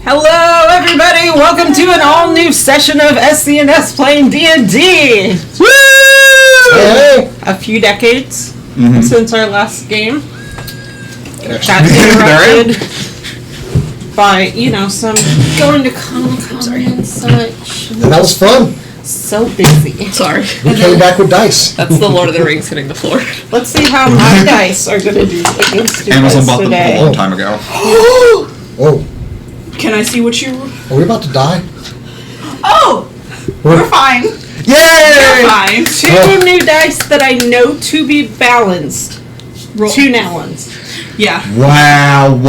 Hello, everybody! Welcome to an all-new session of SCNS playing D&D! Woo! Hey! A few decades since our last game. Got interrupted by, some going to Comic-Con and such. And that was fun. So busy. Sorry. We came back with dice. That's the Lord of the Rings hitting the floor. Let's see how my dice are going to do against you Amazon guys bought them today. a long time ago. Oh, Can I see what you... are we about to die? Oh! We're fine. Yay! We're fine. Two new dice that I know to be balanced. Roll. Two now ones. Yeah. Wow. 1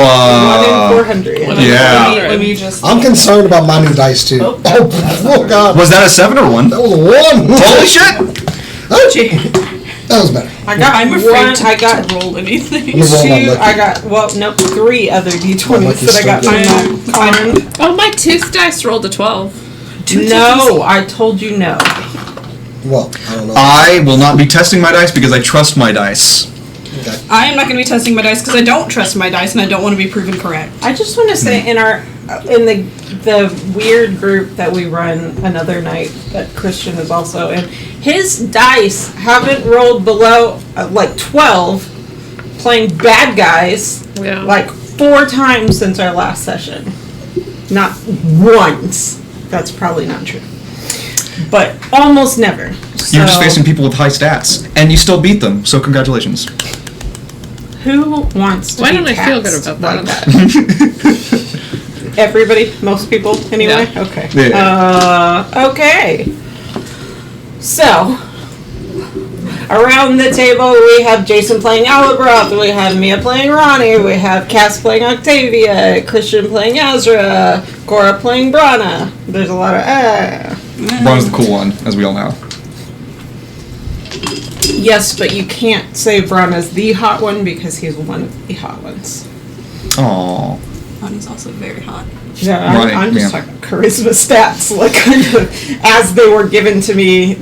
in 400. Yeah. Let me just... I'm concerned about my new dice, too. Oh. Oh God. Was that a 7 or 1? That was a 1. Holy shit! Oh, Gee, that was better. I'm afraid one, to, I got to roll anything. Let me roll my two, lucky. I got, three other D20s lucky that I got from still that con. Oh, my tooth dice rolled a 12. No, I told you no. Well, I don't know. I will not be testing my dice because I trust my dice. Okay. I am not going to be testing my dice because I don't trust my dice and I don't want to be proven correct. I just want to say in the weird group that we run another night that Christian is also in, his dice haven't rolled below 12 playing bad guys Yeah. 4 times since our last session. Not once. That's probably not true. But almost never. You're just facing people with high stats, and you still beat them, so congratulations. Who wants to Why be don't I feel taxed good about like that? Everybody? Most people, anyway? Yeah. Okay. Yeah. Okay. So, around the table we have Jason playing Alabroth, we have Mia playing Ronnie, we have Cass playing Octavia, Christian playing Azra, Cora playing Brana. There's a lot of Ron's the cool one, as we all know. Yes, but you can't say Brana's the hot one because he's one of the hot ones. Aww. Ronnie's also very hot. Yeah, Right, I'm just yeah. talking charisma stats, kind of as they were given to me.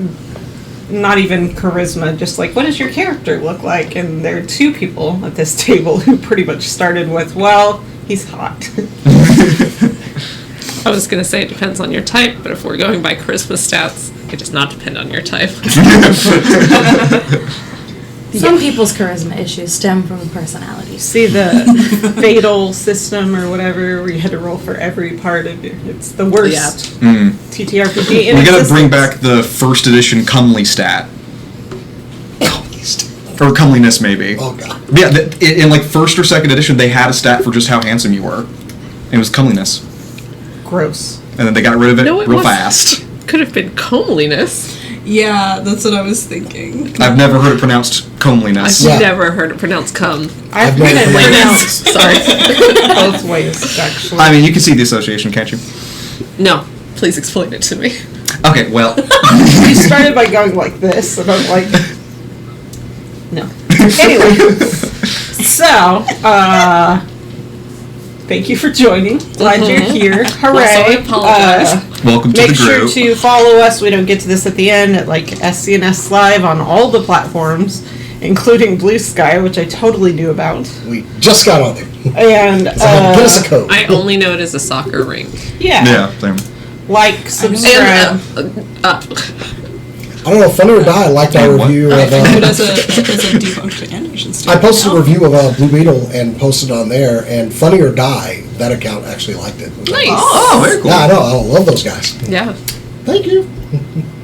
Not even charisma, just what does your character look like? And there are 2 people at this table who pretty much started with, well, he's hot. I was going to say it depends on your type, but if we're going by charisma stats, it does not depend on your type. Some people's charisma issues stem from personalities. See the fatal system or whatever, where you had to roll for every part of it. It's the worst TTRPG in We gotta existence. bring back the first edition comely stat. Or comeliness, maybe. Oh God. Yeah, in first or second edition, they had a stat for just how handsome you were. It was comeliness. Gross. And then they got rid of it No, it real wasn't. fast. Could have been comeliness. Yeah, that's what I was thinking. I've never heard it pronounced comeliness. I've Yeah. never heard it pronounced cum. I've I've been never in heard pronounced Sorry. both ways, actually. I mean, you can see the association, can't you? No, please explain it to me. Okay, well, You started by going like this, and I'm like, no. Anyway, so, thank you for joining. Glad you're here. Hooray. Also, I apologize. welcome to Make the sure group. to follow us. We don't get to this at the end at SCNS Live on all the platforms, including Blue Sky, which I totally knew about. We just got on there. And, So give us a code. I only know it as a soccer rink. Yeah, same. Subscribe. I don't know, Funny or Die, I liked our review I of... think it as a debunked animation I studio. posted a review of Blue Beetle and posted on there, and Funny or Die, that account actually liked it. Nice. Oh, very cool. Yeah, I know, I love those guys. Yeah. Thank you.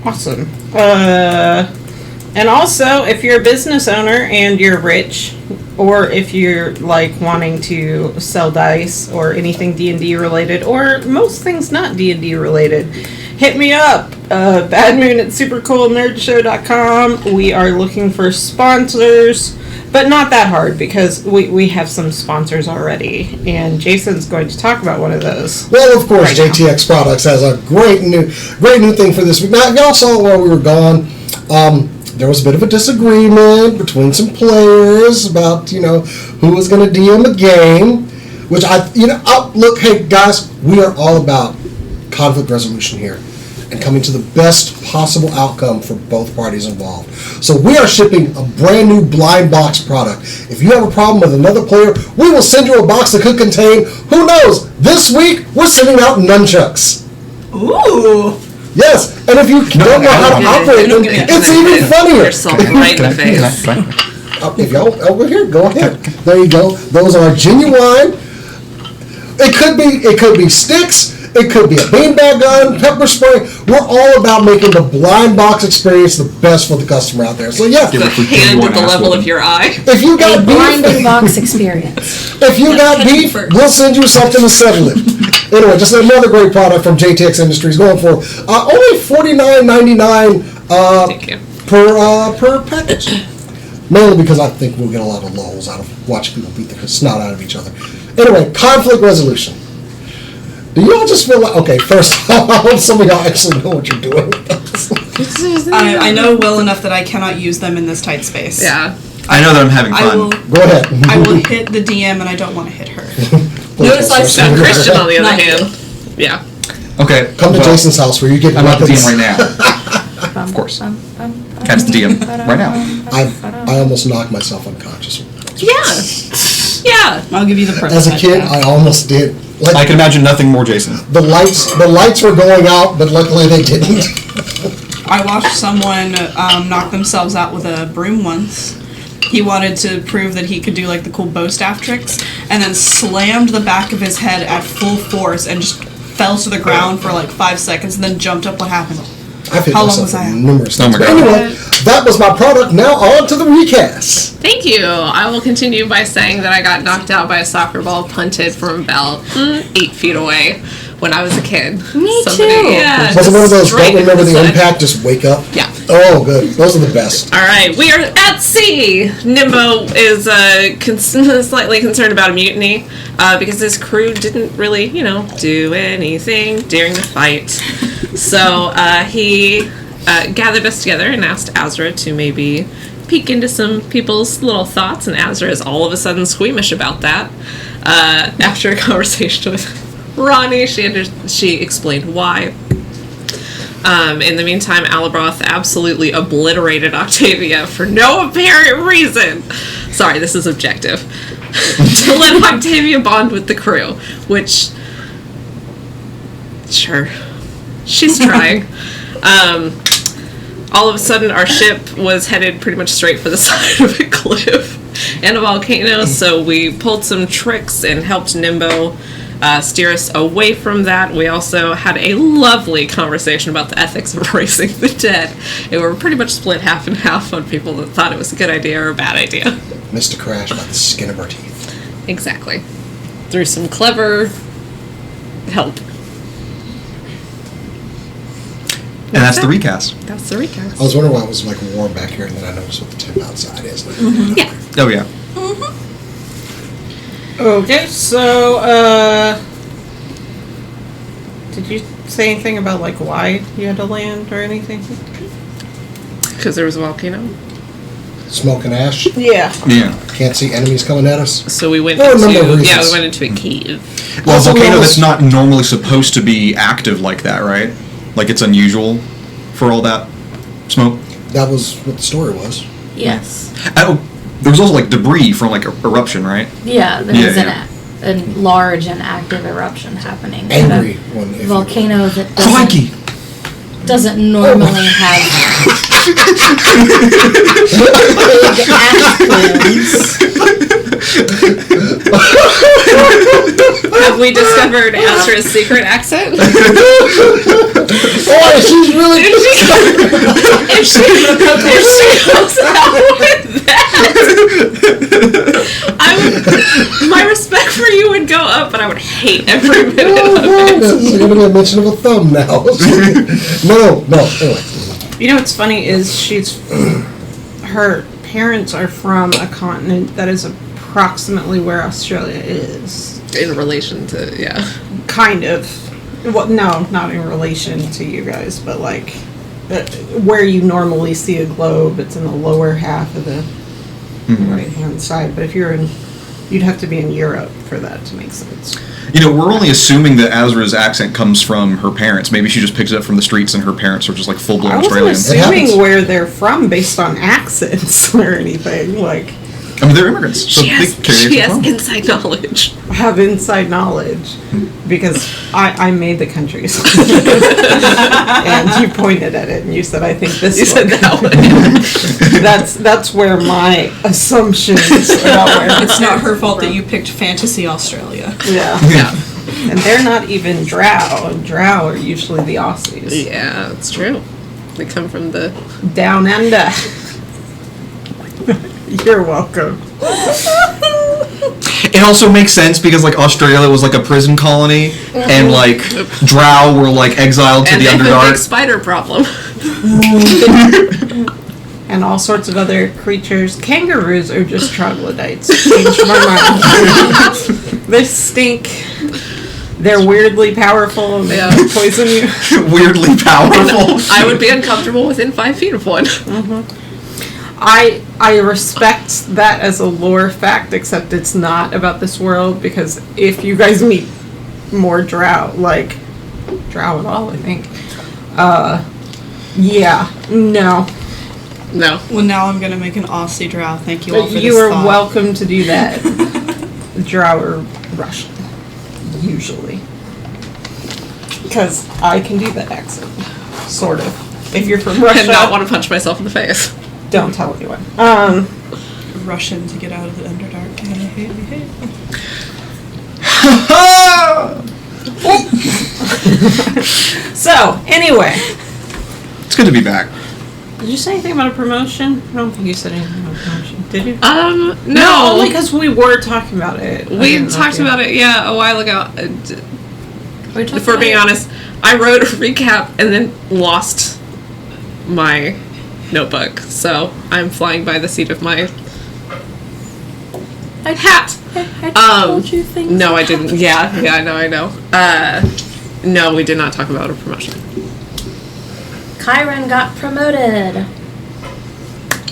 Awesome. And also, if you're a business owner and you're rich, or if you're wanting to sell dice or anything D&D related, or most things not D&D related, hit me up. badmoon@supercoolnerdshow.com. We are looking for sponsors, but not that hard because we have some sponsors already, and Jason's going to talk about one of those. Well, of course, Right now. JTX Products has a great new thing for this week. Now, y'all saw it while we were gone. There was a bit of a disagreement between some players about, who was going to DM a game, which look, hey, guys, we are all about conflict resolution here. and coming to the best possible outcome for both parties involved. So we are shipping a brand new blind box product. If you have a problem with another player, we will send you a box that could contain, who knows, this week we're sending out nunchucks. Ooh. Yes, and if you don't know how to operate them, it's even funnier. Yourself right in the face. If y'all over here, go ahead. There you go. Those are genuine. It could be sticks. It could be a beanbag gun, pepper spray. We're all about making the blind box experience the best for the customer out there. So yeah, The hand at the level of your eye. if you A got blinding beef, box experience. if you got catch me beef, first. we'll send you something to settle it. Anyway, just another great product from JTX Industries going for only $49.99 Thank you. per package. Mainly because I think we'll get a lot of lulls out of watching people beat the snot out of each other. Anyway, conflict resolution. Do y'all just feel like, okay, first, I hope some of y'all actually know what you're doing with those. I know well enough that I cannot use them in this tight space. Yeah. I know that I'm having I fun. will. Go ahead. I will hit the DM, and I don't want to hit her. Notice I So Christian, on the other Not hand. Yeah. Okay. Come to well, Jason's house where you get I'm not the weapons. DM right now. Of course. Cat's the DM right now. I almost knocked myself unconscious. Yeah. Yeah. I'll give you the present. As a kid, I almost did. Like, I can imagine nothing more, Jason. the lights were going out, but luckily they didn't. I watched someone knock themselves out with a broom once. He wanted to prove that he could do like the cool bow staff tricks, and then slammed the back of his head at full force and just fell to the ground for like 5 seconds, and then jumped up. What happened? I've hit How long myself was that? numerous Oh times. my But God. anyway, that was my product. Now on to the recast. Thank you. I will continue by saying that I got knocked out by a soccer ball punted from about 8 feet away when I was a kid. Me too. Yeah. Was it one of those, straight don't remember into the side. impact, just wake up? Yeah. Oh, good. Those are the best. All right, we are at sea. Nimbo is slightly concerned about a mutiny because his crew didn't really, do anything during the fight. So he gathered us together and asked Azra to maybe peek into some people's little thoughts, and Azra is all of a sudden squeamish about that. After a conversation with Ronnie, she explained why. In the meantime, Alabroth absolutely obliterated Octavia for no apparent reason. Sorry, this is objective. To let Octavia bond with the crew, which, sure, she's trying. All of a sudden, our ship was headed pretty much straight for the side of a cliff and a volcano, so we pulled some tricks and helped Nimbo steer us away from that. We also had a lovely conversation about the ethics of raising the dead. And we were pretty much split half and half on people that thought it was a good idea or a bad idea. Missed a crash by the skin of our teeth. Exactly. Through some clever help. And that's the recast. That's the recast. I was wondering why it was like warm back here, and then I noticed what the temp outside is. Yeah. Oh, yeah. Okay, so, did you say anything about, like, why you had to land or anything? Because there was a volcano. Smoke and ash. Yeah. Yeah. Can't see enemies coming at us. So we went There are a number of into, reasons. we went into a cave. Well, a Also volcano known that's as- not normally supposed to be active like that, right? Like it's unusual for all that smoke. That was what the story was. Yes. Oh, there was also like debris from like eruption, right? Yeah, there Yeah, was yeah. a large and active eruption happening. at a Angry one. if you will. volcano that Clanky. doesn't normally have big ash plumes. Have we discovered Astra's secret accent? Oh, she's really. if she goes out with that, my respect for you would go up, but I would hate every minute of it. This is going to be a mention of a thumb now. No. Anyway. You know what's funny is her parents are from a continent that is approximately where Australia is. In relation to, yeah. Kind of. Well, no, not in relation to you guys, but like where you normally see a globe, it's in the lower half of the right-hand side. But if you're in You'd have to be in Europe for that to make sense. You know, we're only assuming that Azra's accent comes from her parents. Maybe she just picks it up from the streets and her parents are just like full-blown I wasn't Australian. assuming where they're from based on accents or anything. Like, I mean, they're immigrants. So She has, they carry she it has from. inside knowledge. have inside knowledge because I made the countries. And you pointed at it and you said, I think this You said one. that one. That's where my assumptions about where It's not her fault that you picked Fantasy Australia. Yeah. Yeah. And they're not even Drow. Drow are usually the Aussies. Yeah, that's true. They come from the... Down under. You're welcome. It also makes sense because like Australia was like a prison colony, and like Drow were like exiled to and the they have a big Underdark. spider problem. And all sorts of other creatures. Kangaroos are just troglodytes. Changed my mind. They stink. They're weirdly powerful and they Yeah. poison you. Weirdly powerful. I would be uncomfortable within 5 feet of one. I respect that as a lore fact, except it's not about this world, because if you guys meet more Drow, like Drow at all, I think, yeah, no. No. Well, now I'm gonna make an Aussie Drow. Thank you all for You this are thought. welcome to do that. Drow are Russian, usually. Because I can do that accent, sort of. If you're from Russia, And not want to punch myself in the face. don't tell anyone. Russian to get out of the Underdark. So, anyway. It's good to be back. Did you say anything about a promotion? I don't think you said anything about a promotion. Did you? No. only because we were talking about it. We talked about it, yeah, a while ago. If we're being honest, I wrote a recap and then lost my notebook. So I'm flying by the seat of my hat. I told you things. No, I didn't. Yeah, I know. No, we did not talk about a promotion. Kyron got promoted.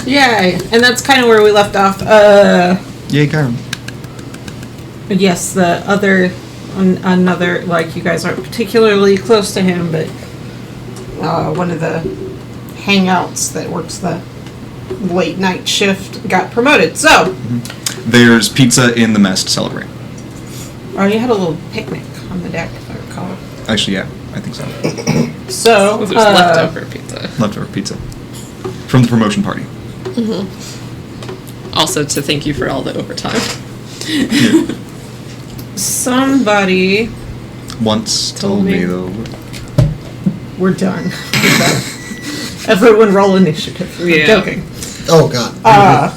Yay! And that's kind of where we left off. Yay, Kyron. Yes, the other, another, like, you guys aren't particularly close to him, but one of the hangouts that works the late night shift got promoted. So, There's pizza in the mess to celebrate. you had a little picnic on the deck, if I recall. Actually, yeah, I think so. So, There's leftover pizza. Leftover pizza from the promotion party. Also, to thank you for all the overtime. somebody, Once told me though. we're done. We're done. Everyone roll initiative. I'm Yeah. joking. Oh God.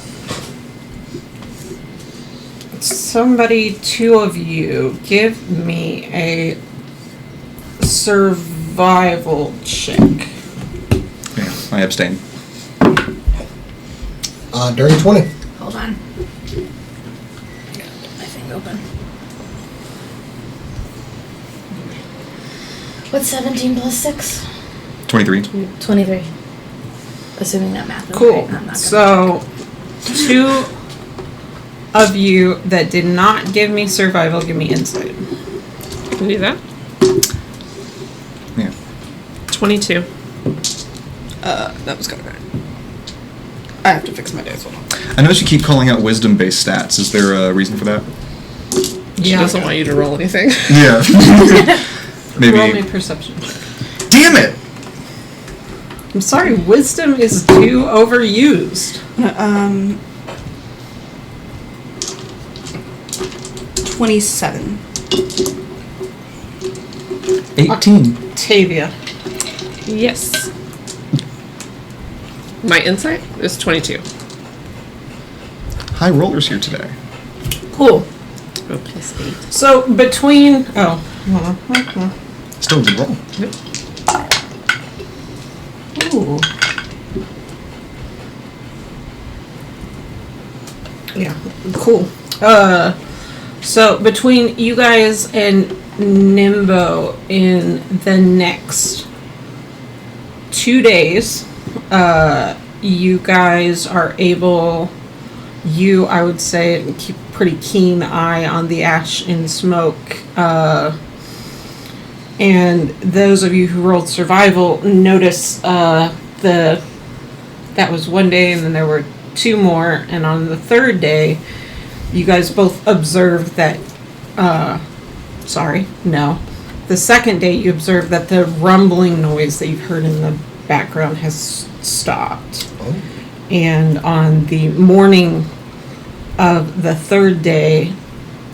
Somebody, 2 of you, give me a survival check. Yeah, I abstain. During 20. Hold on. Get my thing open. What's 17 plus 6? 23. 23. Assuming that math is Cool. right. I'm not gonna So, 2 of you that did not give me survival, give me insight. Can you do that? Yeah. 22. That was kind of bad. I have to fix my dice. Hold on. I notice you keep calling out wisdom-based stats. Is there a reason for that? She doesn't want you to roll anything. Yeah. Roll me Maybe. perception. Damn it! I'm sorry, wisdom is too overused. 27. 18. Tavia. Yes. My insight is 22. High rollers here today. Cool. Oh, plus 8. So, between... Oh. Still a good roll. Ooh. Yeah, cool. So between you guys and Nimbo in the next 2 days, you guys are able you, I would say, keep a pretty keen eye on the ash and smoke. And those of you who rolled survival notice that was one day, and then there were 2 more. And on the 3rd day, you guys both observed that. The 2nd day, you observed that the rumbling noise that you've heard in the background has stopped. Oh. And on the morning of the 3rd day,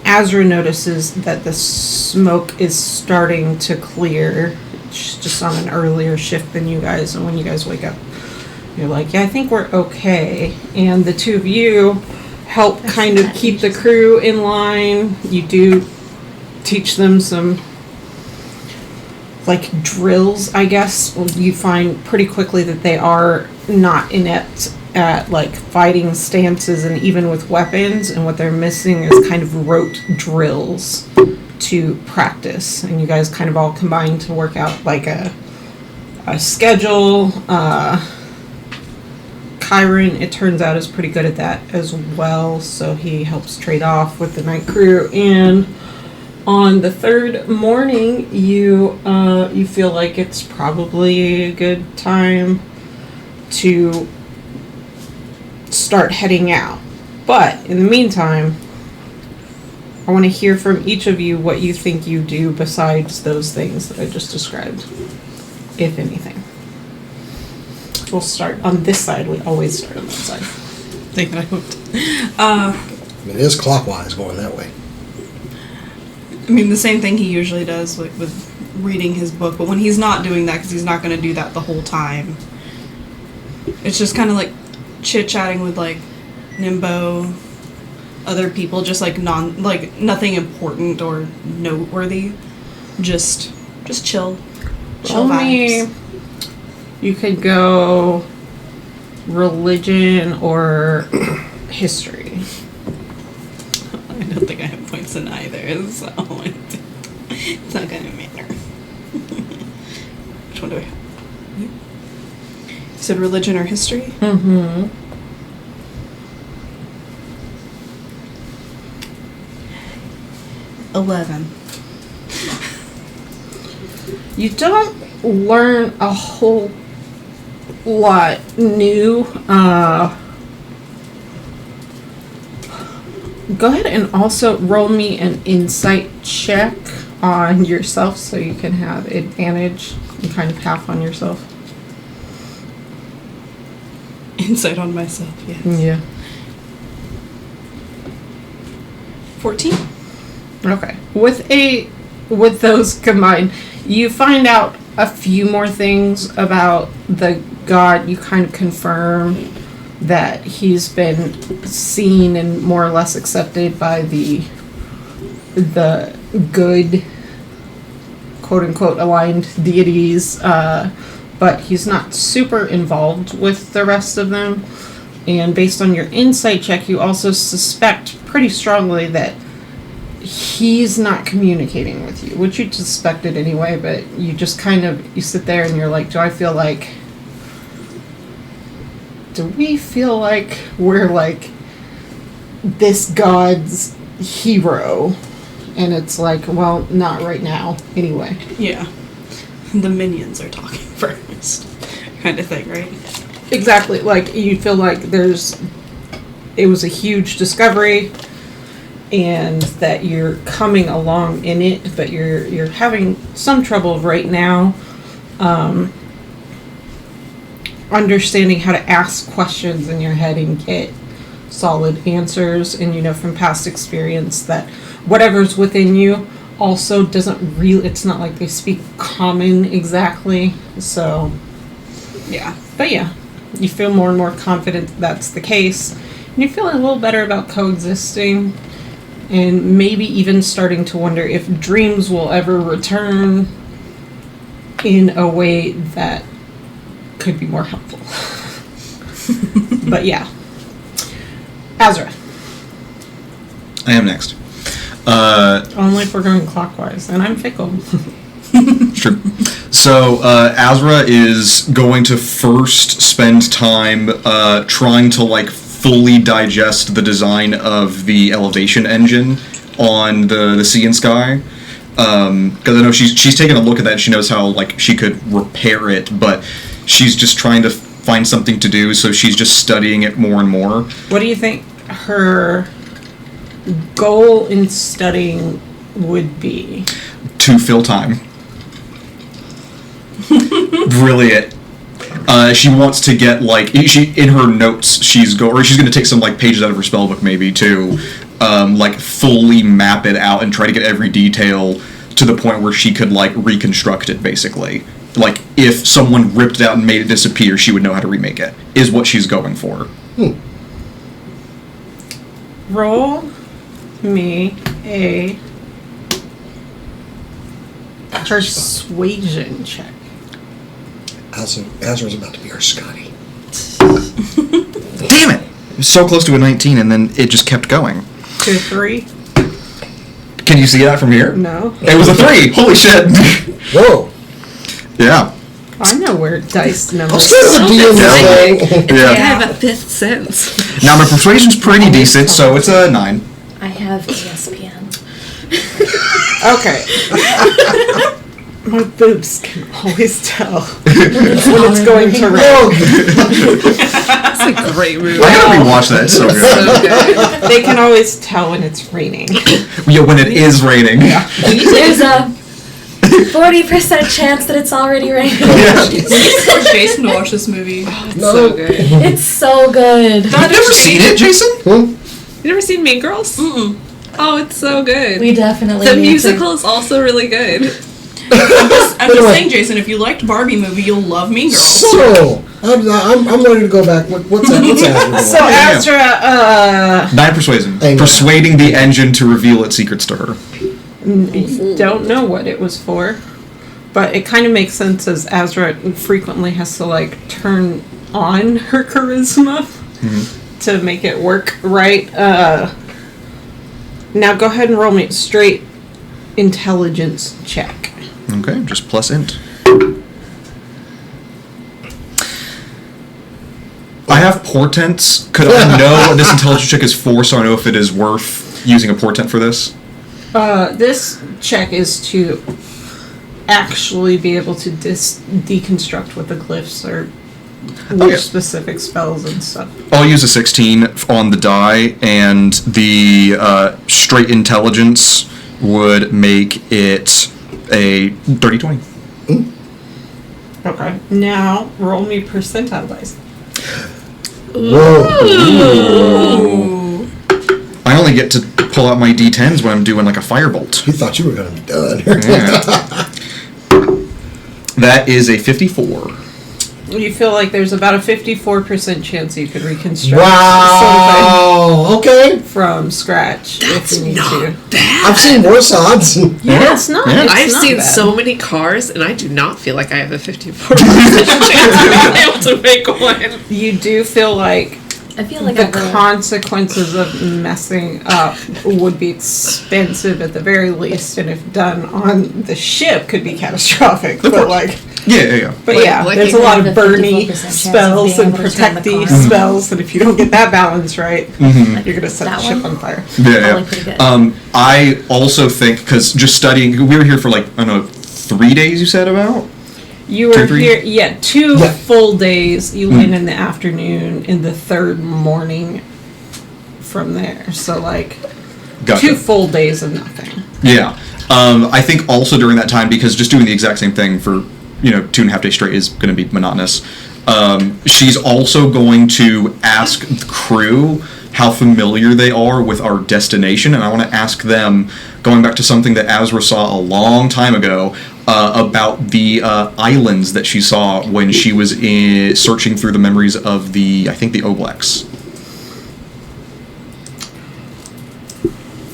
Azra notices that the smoke is starting to clear. She's just on an earlier shift than you guys, and when you guys wake up, you're like, yeah, I think we're okay. And the 2 of you help kind of keep the crew in line. You do teach them some like drills, I guess. You find pretty quickly that they are not inept at like fighting stances and even with weapons, and what they're missing is kind of rote drills to practice. And you guys kind of all combine to work out like a schedule. Kyron, it turns out, is pretty good at that as well, so he helps trade off with the night crew. And on the 3rd morning, you feel like it's probably a good time to start heading out. But in the meantime, I want to hear from each of you what you think you do besides those things that I just described, if anything. We'll start on this side. We always start on that side. Thing that I hoped. It is clockwise going that way. I mean, the same thing he usually does, like with reading his book, but when he's not doing that, because he's not going to do that the whole time, it's just kind of like chit-chatting with like Nimbo, other people, just like nothing important or noteworthy, just chill vibes. You could go religion or history. I don't think I have points in either, so it's not gonna matter. Which one do I have? You said religion or history? Mm-hmm. 11. You don't learn a whole lot new. Go ahead and also roll me an insight check on yourself so you can have advantage and kind of half on yourself. Insight on myself, yes. Yeah. 14? Okay. With those combined, you find out a few more things about the god. You kind of confirm that he's been seen and more or less accepted by the good, quote unquote, aligned deities, but he's not super involved with the rest of them. And based on your insight check, you also suspect pretty strongly that he's not communicating with you, which you suspected anyway, but you just kind of, you sit there and you're like, do we feel like we're like this god's hero? And it's like, well, not right now anyway. Yeah. The minions are talking first. Kind of thing, right? Exactly. Like, you feel like it was a huge discovery and that you're coming along in it, but you're having some trouble right now understanding how to ask questions in your head and get solid answers. And you know from past experience that whatever's within you also doesn't really, it's not like they speak common exactly. So Yeah. but yeah, you feel more and more confident that's the case, and you feel a little better about coexisting, and maybe even starting to wonder if dreams will ever return in a way that could be more helpful. But yeah. Azra. I am next. Only if we're going clockwise, and I'm fickle. Sure. So Azra is going to first spend time trying to fully digest the design of the elevation engine on the Sea and Sky. Because I know she's taken a look at that and she knows how like she could repair it, but she's just trying to find something to do, so she's just studying it more and more. What do you think her goal in studying would be? To fill time. Really it. She wants to get like in her notes she's going to take some like pages out of her spellbook maybe to like fully map it out and try to get every detail to the point where she could like reconstruct it basically. Like if someone ripped it out and made it disappear, she would know how to remake it. Is what she's going for. Roll me a persuasion check. Azra's about to be our Scotty. Damn it! It was so close to a 19 and then it just kept going. 2, 3. Can you see that from here? No. It was a 3! Holy shit! Whoa! Yeah. I know where dice numbers. I'm still a DM thing. I Yeah. have a fifth sense. Now my persuasion's pretty decent, so it's a 9. I have ESPN. Okay. My boobs can always tell when it's going to rain. That's a great movie. I gotta rewatch that, it's so good. So good. They can always tell when it's raining. Yeah, when it is raining. There's a 40% chance that it's already raining. For Jason to watch this movie. So good. It's so good. You've never seen it, Jason? You never seen Mean Girls? Mm-mm. Oh, it's so good. We definitely The need musical is also really good. I'm just saying, Jason, if you liked Barbie movie, you'll love Mean Girls. So, I'm ready to go back. What's that? What's Azra? So Azra, 9 persuasion. Amen. Persuading the engine to reveal its secrets to her. don't know what it was for, but it kind of makes sense as Azra frequently has to like turn on her charisma to make it work right. Now go ahead and roll me a straight intelligence check. Okay, just plus int. I have portents. Could I know what this intelligence check is for, so I know if it is worth using a portent for this? This check is to actually be able to deconstruct what the glyphs are, which specific spells and stuff. I'll use a 16 on the die, and the straight intelligence would make it a 30-20. Okay. Now roll me percentile dice. Whoa! I only get to pull out my d10s when I'm doing like a firebolt. You thought you were gonna be done. Yeah. That is a 54. You feel like there's about a 54% chance you could reconstruct Wow! Okay. something from scratch if you need to. I've seen worse odds. Yeah, it's not. Yeah. It's I've not seen bad. so many cars, and I do not feel like I have a 54% chance of being able to make one. You do feel like I feel like the I will. consequences of messing up would be expensive at the very least, and if done on the ship, could be catastrophic. But like, Yeah. but Like- yeah, like there's a you lot have of the Bernie 54% chance of spells being and able to turn the protecty car. spells, and if you don't get that balance right, you're gonna set That the ship one? on fire. Probably pretty good. I also think, because just studying, we were here for like, I don't know, 3 days you said about? You were 2, 3? here, 2 Yeah. full days. You land in the afternoon, in the third morning from there. So like Gotcha. 2 full days of nothing. Yeah. I think also during that time, because just doing the exact same thing for, 2.5 days straight is going to be monotonous. She's also going to ask the crew how familiar they are with our destination, and I want to ask them, going back to something that Azra saw a long time ago, about the islands that she saw when she was searching through the memories of the Oblex.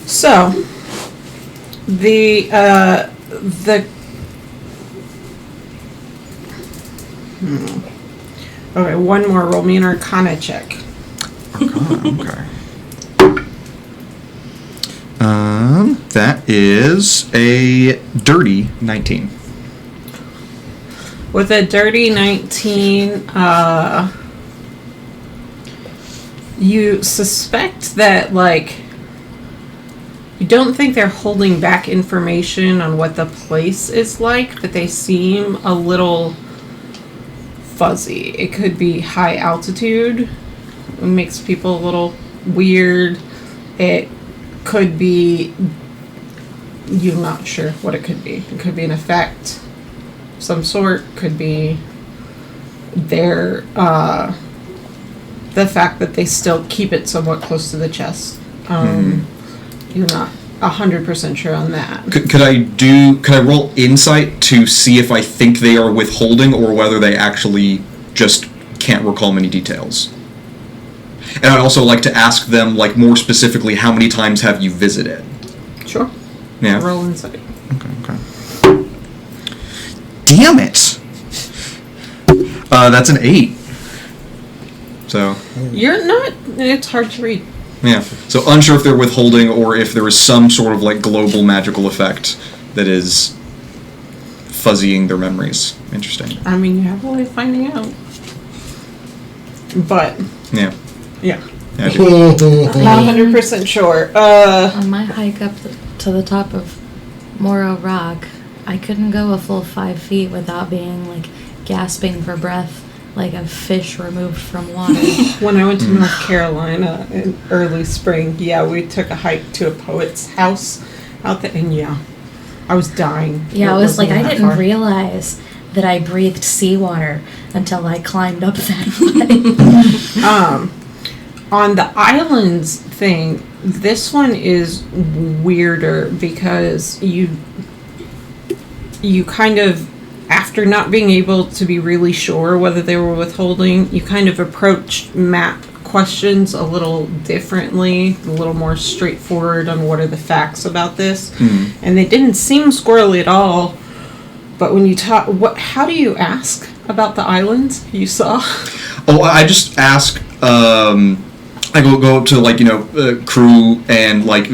So the okay, one more. Roll me an Arcana check. Okay. That is a dirty 19. With a dirty 19, You suspect that, like, you don't think they're holding back information on what the place is like, but they seem a little fuzzy. It could be high altitude. It makes people a little weird. It could be, you're not sure what it could be. It could be an effect of some sort. Could be their, the fact that they still keep it somewhat close to the chest. You're not 100% sure on that. Could I roll insight to see if I think they are withholding or whether they actually just can't recall many details? And I'd also like to ask them, like, more specifically, how many times have you visited? Sure. Yeah. Roll insight. Okay. Damn it! That's an 8. So. You're not, it's hard to read. Yeah. So unsure if they're withholding or if there is some sort of, like, global magical effect that is fuzzying their memories. Interesting. I mean, you have a way of finding out. But, Yeah. yeah. Yeah, I do. Not 100% sure. On my hike up to the top of Morrow Rock, I couldn't go a full 5 feet without being, like, gasping for breath, like a fish removed from water. When I went to North Carolina in early spring, yeah, we took a hike to a poet's house out there, and yeah, I was dying. Yeah, It I was like, wasn't I that didn't far. realize that I breathed seawater until I climbed up that way. On the islands thing, this one is weirder because you kind of, after not being able to be really sure whether they were withholding, you kind of approached map questions a little differently, a little more straightforward on what are the facts about this. And they didn't seem squirrely at all. But when you talk, how do you ask about the islands you saw? Oh, I just ask. I go up to, like, crew and, like,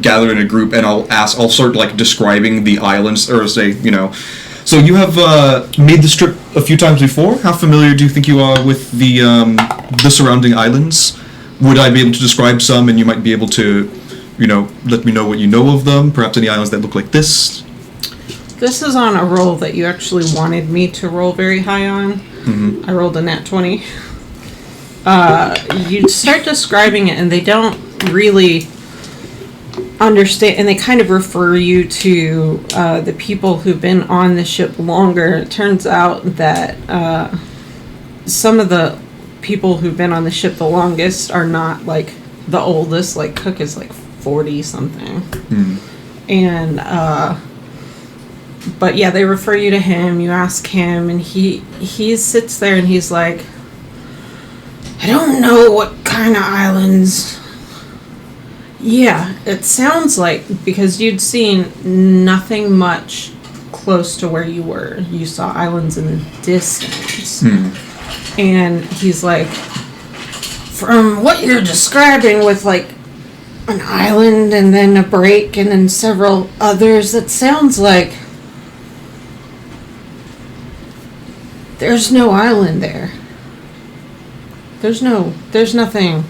gather in a group, and I'll start, like, describing the islands, or say, So you have made this trip a few times before. How familiar do you think you are with the surrounding islands? Would I be able to describe some, and you might be able to, let me know what you know of them? Perhaps any islands that look like this. This is on a roll that you actually wanted me to roll very high on. Mm-hmm. I rolled a nat 20. You start describing it, and they don't really understand, and they kind of refer you to the people who've been on the ship longer. It turns out that some of the people who've been on the ship the longest are not, like, the oldest. Like, Cook is, like, 40-something. And, but yeah, they refer you to him, you ask him, and he sits there and he's like, I don't know what kind of islands. Yeah, it sounds like, because you'd seen nothing much close to where you were. You saw islands in the distance. And he's like, from what you're describing with, like, an island and then a break and then several others, it sounds like there's no island there. There's nothing.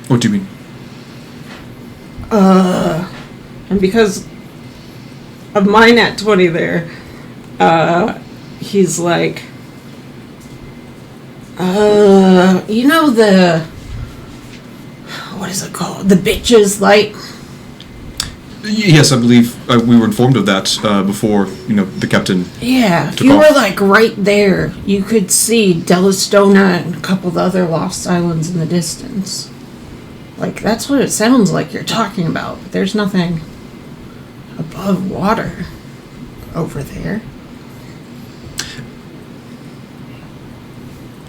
What do you mean? And because of my nat 20 there, he's like, what is it called? The Bitches Light? Yes, I believe we were informed of that before, the captain. Yeah, if took you off. were, like, right there, you could see Delistona and a couple of other lost islands in the distance. Like, that's what it sounds like you're talking about. But there's nothing above water over there.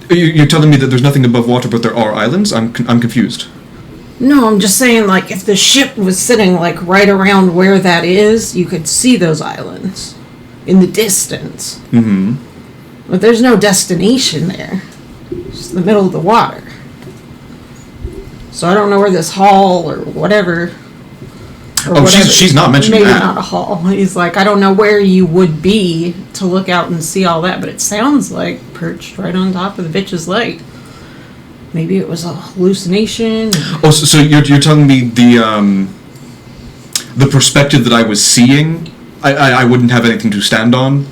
You're telling me that there's nothing above water, but there are islands? I'm confused. No, I'm just saying, like, if the ship was sitting, like, right around where that is, you could see those islands in the distance. But there's no destination there. It's just the middle of the water. So I don't know where this hall or whatever. She's not mentioning Maybe that. not a hall. He's like, I don't know where you would be to look out and see all that, but it sounds like perched right on top of the Bitch's Lake. maybe it was a hallucination. Oh, so you're telling me the perspective that I was seeing, I wouldn't have anything to stand on?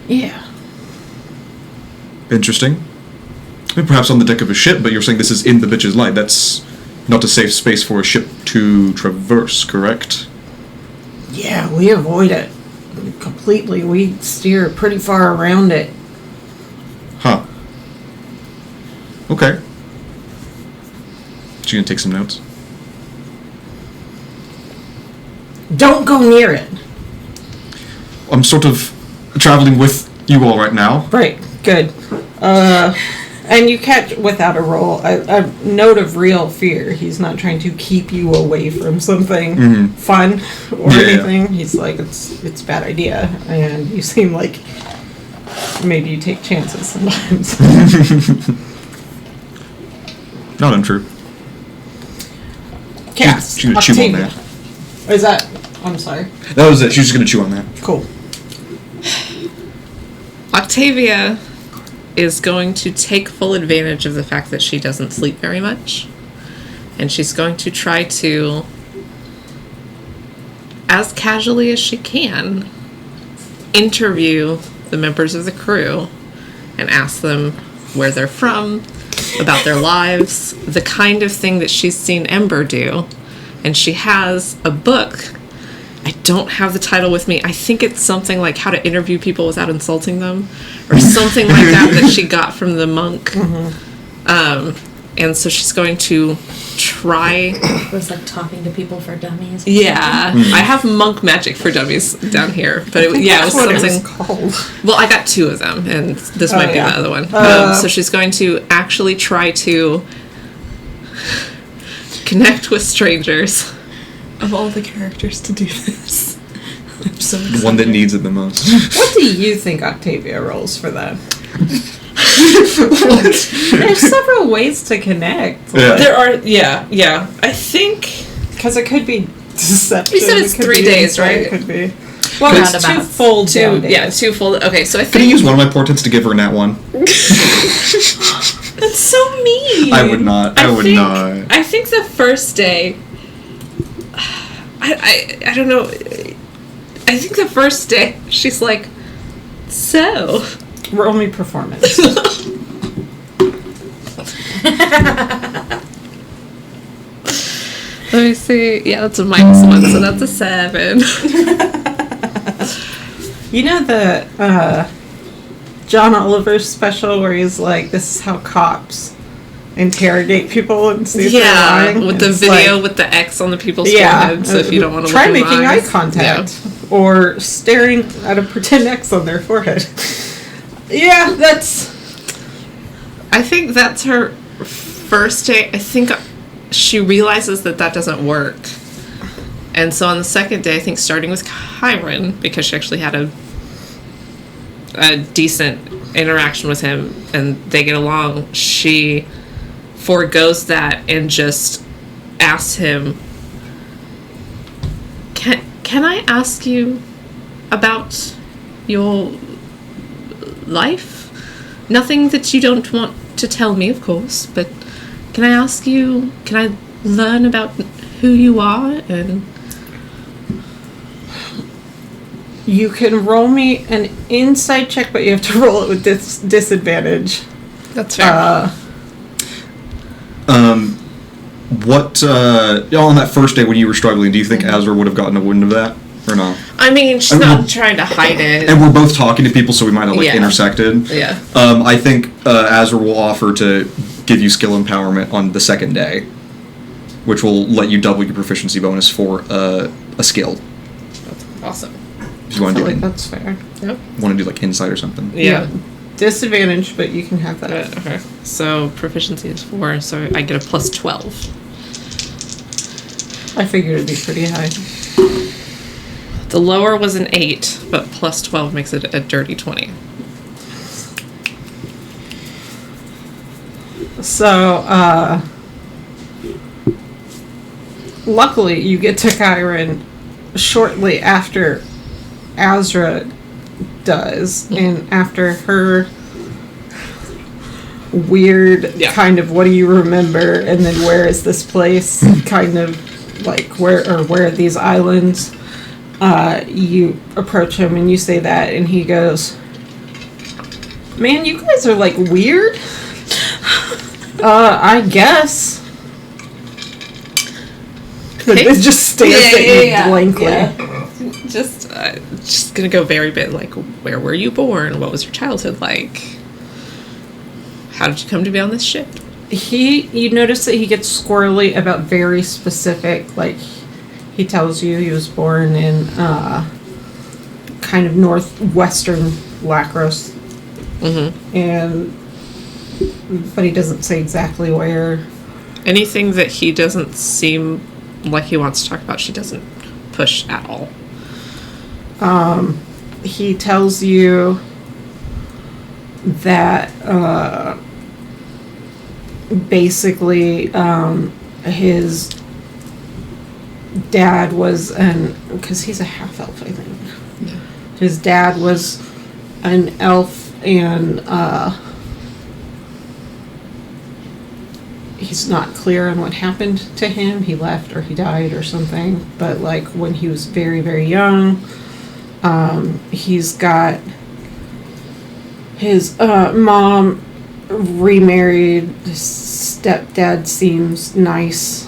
Yeah. Interesting. I mean, perhaps on the deck of a ship, but you're saying this is in the bitch's light. That's not a safe space for a ship to traverse, correct? Yeah, we avoid it completely. We steer pretty far around it. Huh. Okay. She gonna take some notes? Don't go near it. I'm sort of traveling with you all right now. Right, good. And you catch, without a roll, a note of real fear. He's not trying to keep you away from something fun or anything. He's like, it's a bad idea. And you seem like maybe you take chances sometimes. Not untrue. Cast. She's gonna chew on Octavia. that. Is that... I'm sorry. That was it. She was just gonna chew on that. Cool. Octavia is going to take full advantage of the fact that she doesn't sleep very much. And she's going to try to, as casually as she can, interview the members of the crew and ask them where they're from, about their lives, the kind of thing that she's seen Ember do. And she has a book. I don't have the title with me. I think it's something like How to Interview People Without Insulting Them, or something like that she got from the monk. And so she's going to try. It was like talking to people for dummies. Yeah, I have monk magic for dummies down here, but it was something. Called. Well, I got 2 of them, and this might be the other one. So she's going to actually try to connect with strangers. Of all the characters to do this, I'm so excited. The one that needs it the most. What do you think Octavia rolls for that? There's several ways to connect. Yeah. There are, yeah. I think Because it could be deception. You said it's it could 3 be days, insight, right? It could be. Well, it's 2 Roundabouts. full down days. 2 full. Okay, so I Can I think use one of my portents to give her a nat 1? that's so mean. I would not. I would not. I think the first day. I don't know. I think the first day she's like, so. Roll me performance. Let me see. Yeah, that's a -1, so that's a 7. You know the John Oliver special where he's like, "This is how cops interrogate people and see if they're lying." with the It's video like, with the X on the people's yeah, forehead. So if you don't want to try look in making the eye eyes. contact or staring at a pretend X on their forehead. Yeah, that's. I think that's her first day. I think she realizes that doesn't work. And so on the second day, I think starting with Kyron, because she actually had a decent interaction with him and they get along, she forgoes that and just asks him, Can I ask you about your life? Nothing that you don't want to tell me, of course, but can I ask you, can I learn about who you are? And You can roll me an insight check, but you have to roll it with disadvantage. that's fair. What on that first day when you were struggling, do you think Azra would have gotten a wind of that or not? I mean, she's not trying to hide it. And we're both talking to people, so we might have Yeah. intersected. Yeah. I think Azra will offer to give you skill empowerment on the second day, which will let you double your proficiency bonus for a skill. Awesome. If you want I to feel do like that's fair. Yep. want to do like insight or something. Yeah. Disadvantage, but you can have that. Okay. So proficiency is 4, so I get a plus 12. I figured it'd be pretty high. The lower was an 8, but plus 12 makes it a dirty 20. So, luckily you get to Kyron shortly after Azra does, and after her weird Yeah. kind of what do you remember, and then where is this place, kind of like where are these islands. You approach him and you say that, and he goes, man, you guys are like weird. I guess. Okay. It just stares at you blankly. Yeah. Just gonna go very bit like, where were you born? What was your childhood like? How did you come to be on this ship? You notice that he gets squirrely about very specific, like, he tells you he was born in kind of northwestern Lacros, but he doesn't say exactly where. Anything that he doesn't seem like he wants to talk about, she doesn't push at all. He tells you that basically his dad was because he's a half elf, I think. Yeah. His dad was an elf, and he's not clear on what happened to him. He left or he died or something. But like when he was very, very young, he's got his mom remarried. His stepdad seems nice,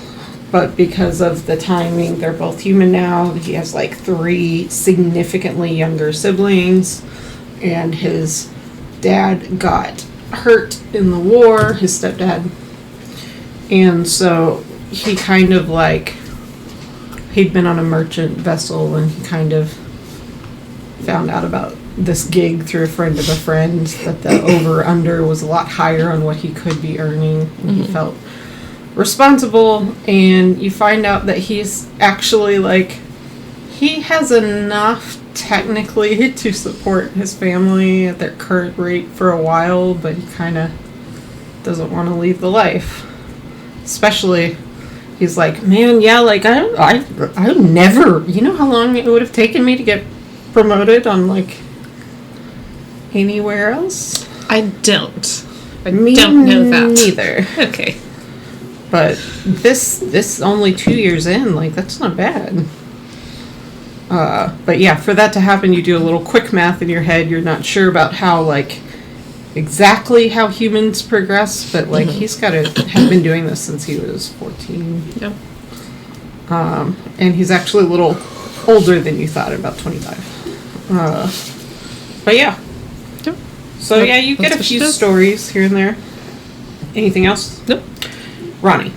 but because of the timing, they're both human now. He has like 3 significantly younger siblings, and his dad got hurt in the war, his stepdad. And so he kind of like, he'd been on a merchant vessel, and he kind of found out about this gig through a friend of a friend, that the over-under was a lot higher on what he could be earning, and he felt responsible. And you find out that he's actually like, he has enough technically to support his family at their current rate for a while, but he kind of doesn't want to leave the life. Especially, he's like, man, yeah, like I never, you know how long it would have taken me to get promoted on like anywhere else? I don't. Me don't know that. neither. Okay. But this only 2 years in, like, that's not bad. But yeah, for that to happen, you do a little quick math in your head. You're not sure about how, like, exactly how humans progress, but, like, he's got to have been doing this since he was 14. Yep. And he's actually a little older than you thought, about 25. But yeah. Yep. So yeah, you get a That's few what she does. stories here and there. Anything else? Nope. Ronnie.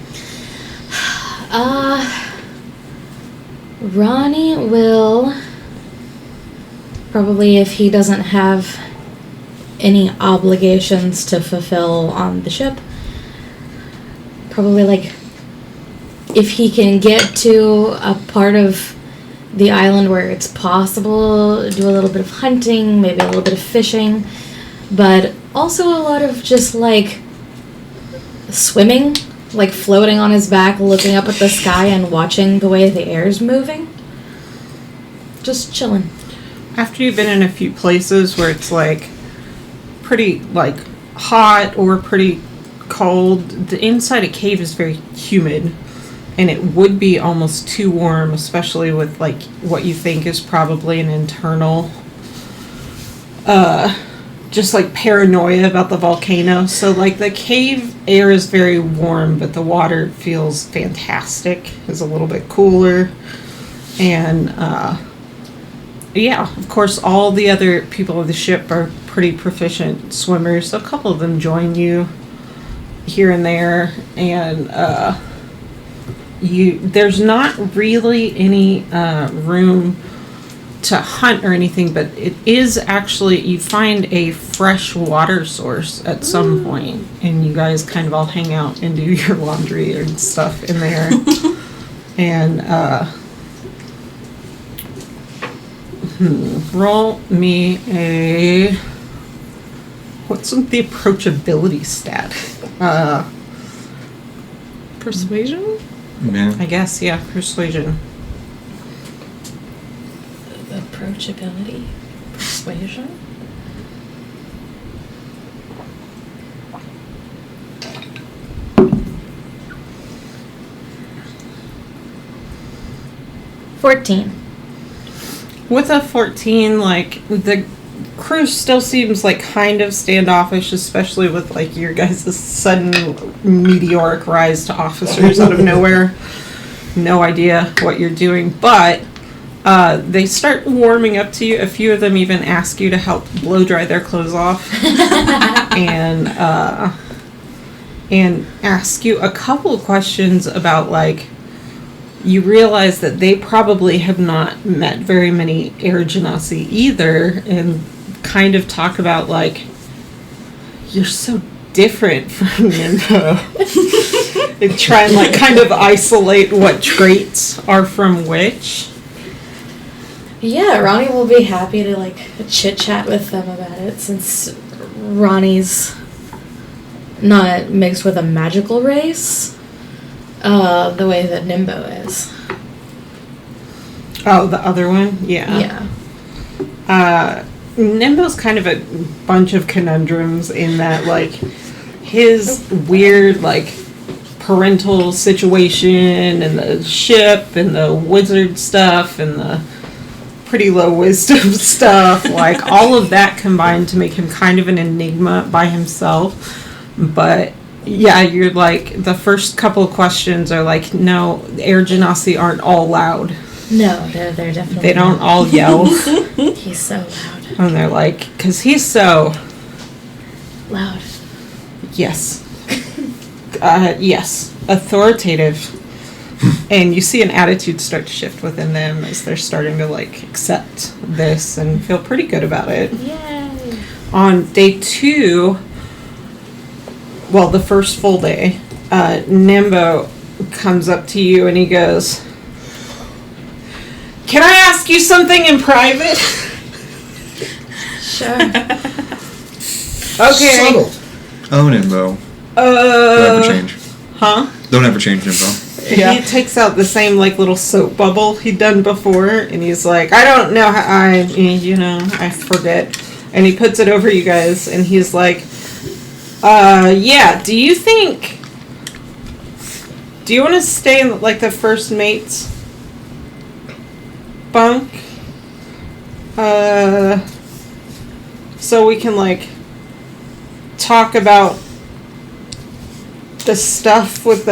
Ronnie will probably, if he doesn't have any obligations to fulfill on the ship, probably like if he can get to a part of the island where it's possible, do a little bit of hunting, maybe a little bit of fishing, but also a lot of just like swimming, like floating on his back, looking up at the sky and watching the way the air's moving. Just chilling. After you've been in a few places where it's like pretty like hot or pretty cold, the inside a cave is very humid, and it would be almost too warm, especially with like what you think is probably an internal just like paranoia about the volcano. So like the cave air is very warm, but the water feels fantastic. It's a little bit cooler. And yeah, of course all the other people of the ship are pretty proficient swimmers. So a couple of them join you here and there, and there's not really any room to hunt or anything, but it is actually, you find a fresh water source at some point, and you guys kind of all hang out and do your laundry and stuff in there. And roll me a, what's the approachability stat? Persuasion? Yeah. I guess, yeah, persuasion. Approachability, persuasion. 14. With a 14, like, the crew still seems, like, kind of standoffish, especially with, like, your guys' sudden meteoric rise to officers out of nowhere. No idea what you're doing, but they start warming up to you. A few of them even ask you to help blow dry their clothes off. and ask you a couple of questions about, like, you realize that they probably have not met very many Air Genasi either, and kind of talk about, like, you're so different from Nimbo. And try and, like, kind of isolate what traits are from which. Yeah, Ronnie will be happy to, like, chit-chat with them about it, since Ronnie's not mixed with a magical race, the way that Nimbo is. Oh, the other one? Yeah. Yeah. Nimbo's kind of a bunch of conundrums in that, like, his weird, like, parental situation and the ship and the wizard stuff and the pretty low wisdom stuff, like, all of that combined to make him kind of an enigma by himself. But yeah, you're like, the first couple of questions are like, no, Air Genasi aren't all loud. No, they're definitely They don't not. all yell. He's so loud. And they're like, because he's so, Loud. yes. Yes, authoritative. And you see an attitude start to shift within them as they're starting to, like, accept this and feel pretty good about it. Yay. On day 2, well, the first full day, Nimbo comes up to you and he goes, "Can I ask you something in private?" Sure. Okay. Subtle. Oh, Nimbo. Don't ever change. Huh? Don't ever change, Nimbo. He takes out the same, like, little soap bubble he'd done before, and he's like, "I don't know how I forget." And he puts it over you guys, and he's like, yeah, do you want to stay in, like, the first mate's bunk? So we can, like, talk about the stuff with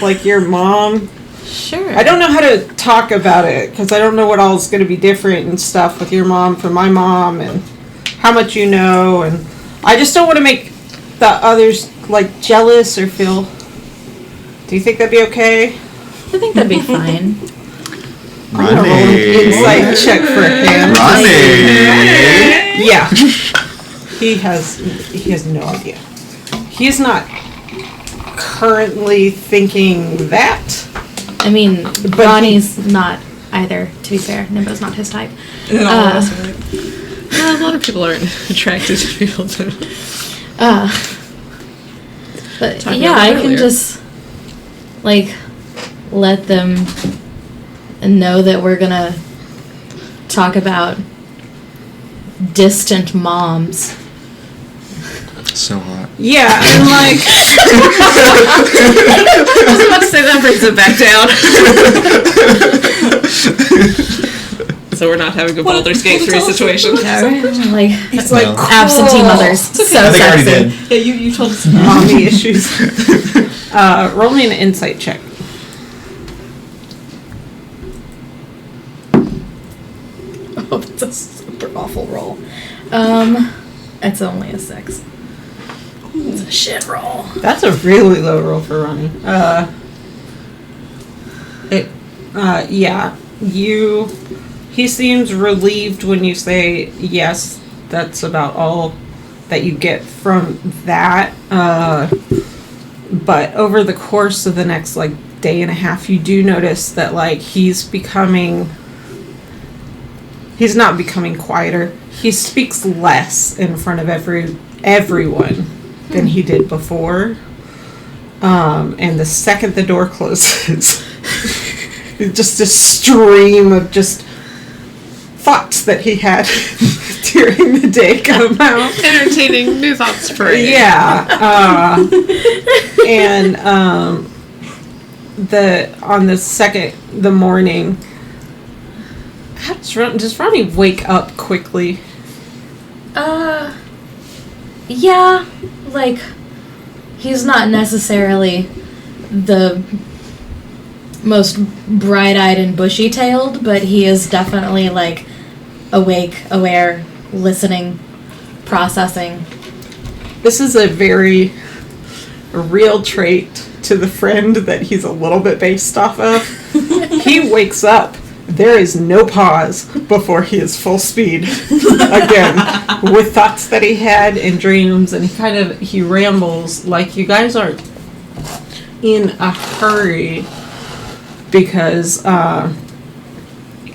like your mom. Sure. I don't know how to talk about it because I don't know what all is going to be different and stuff with your mom from my mom and how much you know, and I just don't want to make the others, like, jealous or feel. Do you think that'd be okay? I think that'd be fine. I'm gonna roll an insight check for him. Ronnie! Yeah. He has no idea. He's not currently thinking that. I mean, But Ronnie's not either, to be fair. Nimbo's not his type. And then all of us are like, A lot of people aren't attracted to people too. But Talking yeah, about I that can earlier. just, like, let them know that we're gonna talk distant moms. So hot. Yeah, and like I was about to say that brings it back down. So we're not having a Baldur's Gate 3 situation. Yeah, right? Like, it's like absentee mothers. So I think I already sexy. did. yeah, you told us. mommy issues. Roll me an insight check. Oh, it's a super awful roll. It's only a 6. It's a shit roll. That's a really low roll for Ronnie. Yeah, he seems relieved when you say yes, that's about all that you get from that. But over the course of the next, like, day and a half, you do notice that, like, he's not becoming quieter. He speaks less in front of everyone than he did before. And the second the door closes, just a stream of just thoughts that he had during the day come out. Entertaining new thoughts for you. Yeah. And the morning, How does Ronnie wake up quickly? Yeah, like, he's not necessarily the most bright-eyed and bushy-tailed, but he is definitely, like, awake, aware, listening, processing. This is a very real trait to the friend that he's a little bit based off of. He wakes up. There is no pause before he is full speed again with thoughts that he had and dreams, and he rambles like you guys aren't in a hurry because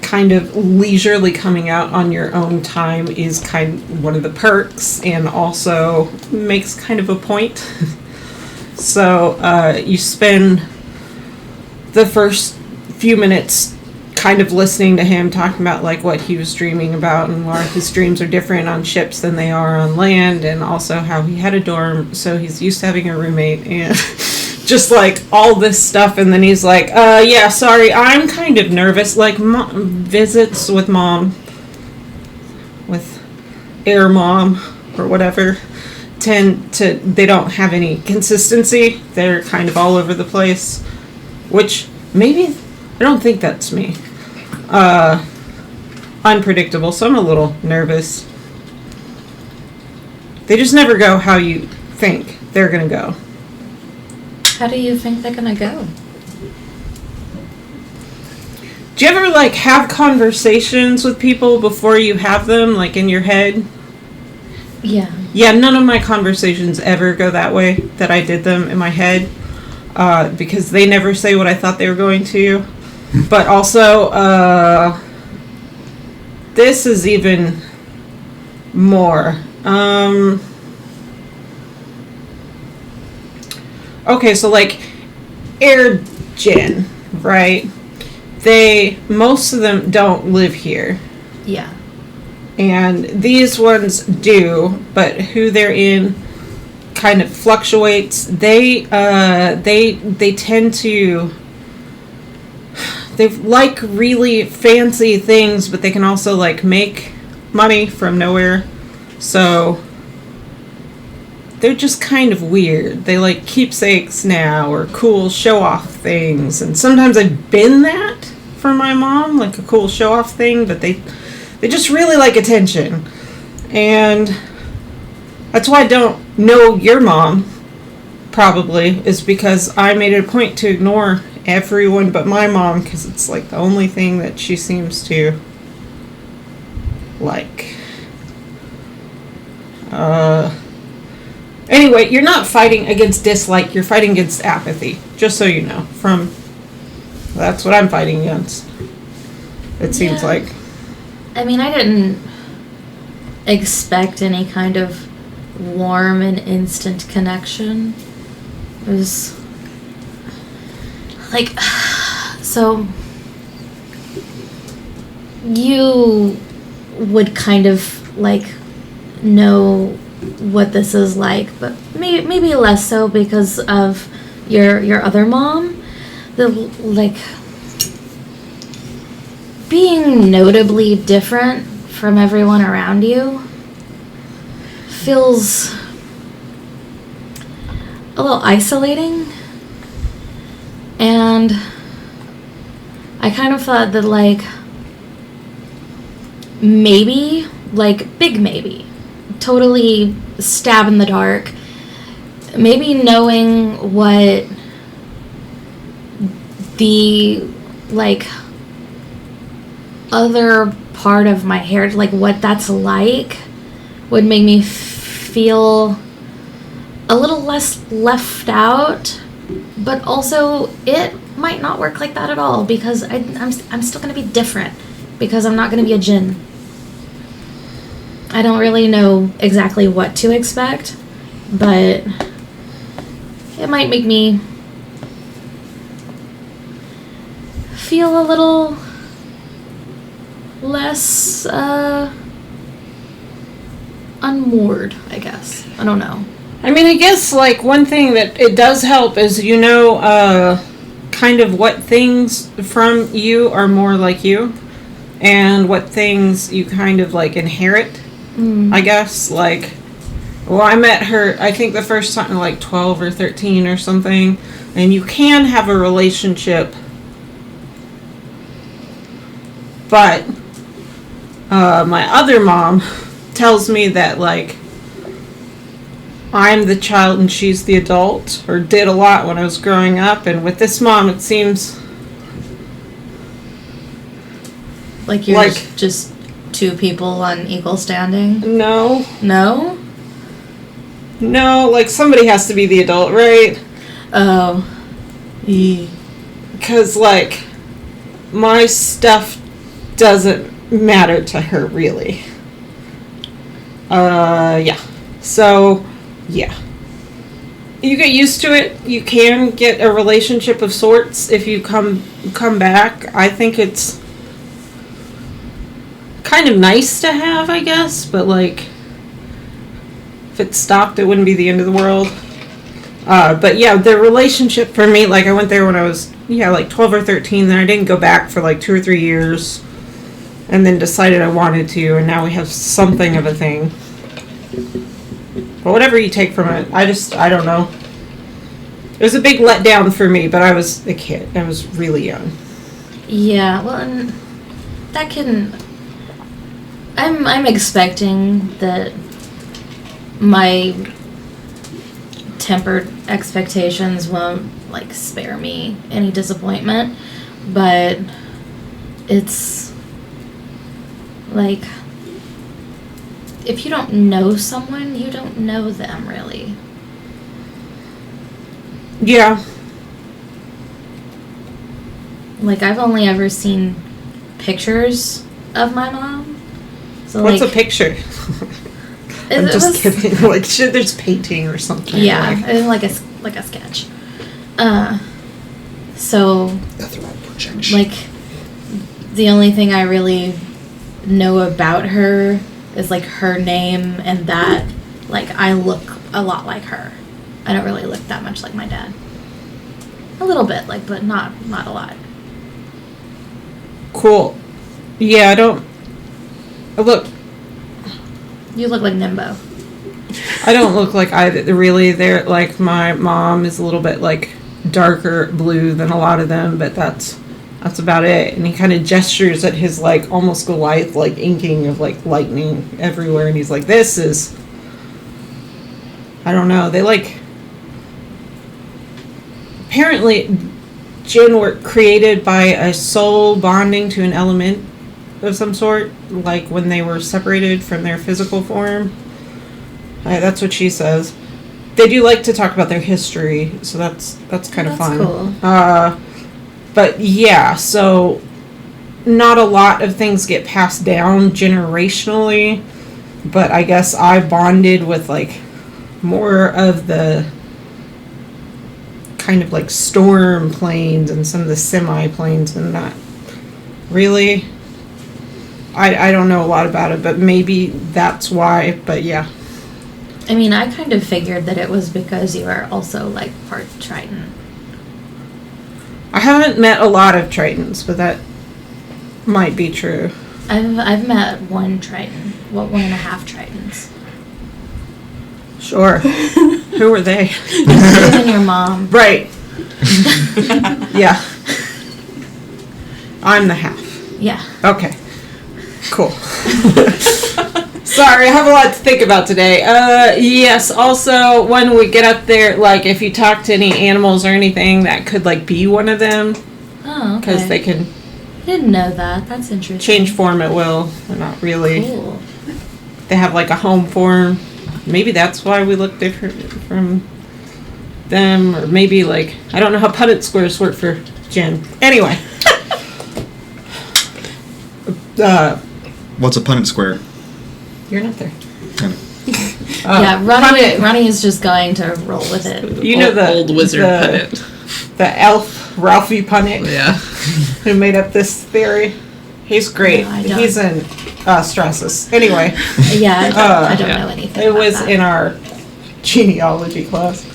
kind of leisurely coming out on your own time is kind of one of the perks and also makes kind of a point. So you spend the first few minutes kind of listening to him talking about like what he was dreaming about and why his dreams are different on ships than they are on land, and also how he had a dorm, so he's used to having a roommate and just like all this stuff. And then he's like, yeah, sorry, I'm kind of nervous. Like visits with mom, with Air Mom or whatever, they don't have any consistency. They're kind of all over the place, which maybe I don't think that's me. Unpredictable, so I'm a little nervous. They just never go how you think they're gonna go. How do you think they're gonna go? Do you ever like have conversations with people before you have them, like in your head? Yeah. Yeah, none of my conversations ever go that way, that I did them in my head, because they never say what I thought they were going to. But also, this is even more. Okay, so like Air Gen, right? Most of them don't live here. Yeah. And these ones do, but who they're in kind of fluctuates. They tend to, they like really fancy things, but they can also like make money from nowhere. So they're just kind of weird. They like keepsakes now, or cool show-off things. And sometimes I've been that for my mom, like a cool show-off thing, but they just really like attention. And that's why I don't know your mom, probably, is because I made it a point to ignore everyone but my mom, because it's like the only thing that she seems to like. Anyway, you're not fighting against dislike, you're fighting against apathy, just so you know. That's what I'm fighting against, it seems like. I mean, I didn't expect any kind of warm and instant connection. It was like, so you would kind of like know what this is like, but maybe less so because of your other mom. The like being notably different from everyone around you feels a little isolating, and I kind of thought that like maybe, like big maybe, totally stab in the dark, maybe knowing what the like other part of my hair, like what that's like, would make me feel a little less left out. But also it might not work like that at all, because I'm still going to be different, because I'm not going to be a djinn. I don't really know exactly what to expect, but it might make me feel a little less unmoored, I guess. I don't know. I mean, I guess like one thing that it does help is, you know, kind of what things from you are more like you, and what things you kind of like inherit, I guess. Like, well, I met her, I think the first time like 12 or 13 or something, and you can have a relationship, but my other mom tells me that like I'm the child and she's the adult, or did a lot when I was growing up, and with this mom it seems Like you're like just two people on equal standing? no, No? like somebody has to be the adult, right? Oh. Because like my stuff doesn't matter to her really. Yeah. So, yeah. You get used to it. You can get a relationship of sorts if you come back. I think it's kind of nice to have, I guess, but like if it stopped, it wouldn't be the end of the world. But yeah, the relationship for me, like I went there when I was like 12 or 13, then I didn't go back for like 2 or 3 years, and then decided I wanted to, and now we have something of a thing. But whatever you take from it, I don't know. It was a big letdown for me, but I was a kid. I was really young. Yeah, well, and that can... I'm expecting that my tempered expectations won't, like, spare me any disappointment, but it's, like, if you don't know someone, you don't know them, really. Yeah. Like, I've only ever seen pictures of my mom. So, What's like, a picture? I'm just kidding. Like, shit, there's painting or something. Yeah, like a sketch. So, Ethereal projection. like, the only thing I really know about her is, like, her name and that, like, I look a lot like her. I don't really look that much like my dad. A little bit, like, but not a lot. Cool. Yeah, I don't... Look, You look like Nimbo. I don't look like either. Really, they're like, my mom is a little bit like darker blue than a lot of them, but that's about it. And he kind of gestures at his like almost Goliath like inking of like lightning everywhere, and he's like, "This is." I don't know. They like. Apparently, Jinn were created by a soul bonding to an element of some sort, like when they were separated from their physical form. That's what she says. They do like to talk about their history, so that's kind of fun. Cool. But yeah, so not a lot of things get passed down generationally, but I guess I bonded with like more of the kind of like storm planes and some of the semi planes and that. Really? I don't know a lot about it, but maybe that's why, but yeah. I mean, I kind of figured that it was because you are also, like, part Triton. I haven't met a lot of Tritons, but that might be true. I've met one Triton. Well, 1.5 Tritons. Sure. Who were they? You and your mom. Right. Yeah. I'm the half. Yeah. Okay. Cool. Sorry, I have a lot to think about today. Yes, also, when we get up there, like, if you talk to any animals or anything, that could, like, be one of them. Oh, okay. Because they can I didn't know that. That's interesting. change form at will. They're not really. Cool. They have, like, a home form. Maybe that's why we look different from them. Or maybe, like, I don't know how Punnett squares work for Jen. Anyway. What's a Punnett square? You're not there. Yeah, Punnett. Ronnie is just going to roll with it. You know the old wizard Punnett. The elf Ralphie Punnett, Yeah. who made up this theory. He's great. No, I don't. He's in Strassus. Anyway, Yeah, I don't yeah. know anything it about was that. in our genealogy class.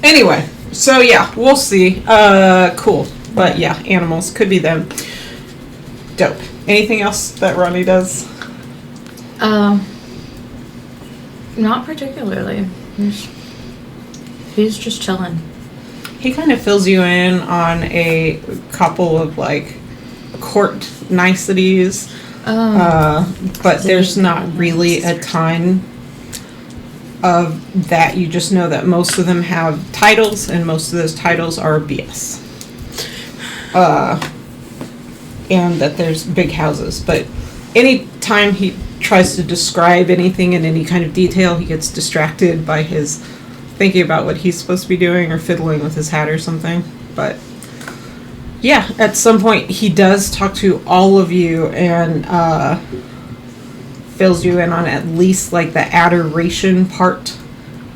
Anyway, so yeah, we'll see. Cool. But yeah, animals could be them. Dope. Anything else that Ronnie does? Not particularly. He's just chilling. He kind of fills you in on a couple of like court niceties, but there's not really a ton of that. You just know that most of them have titles, and most of those titles are BS. And that there's big houses, but anytime he tries to describe anything in any kind of detail, he gets distracted by his thinking about what he's supposed to be doing or fiddling with his hat or something. But yeah, at some point he does talk to all of you and fills you in on at least like the adoration part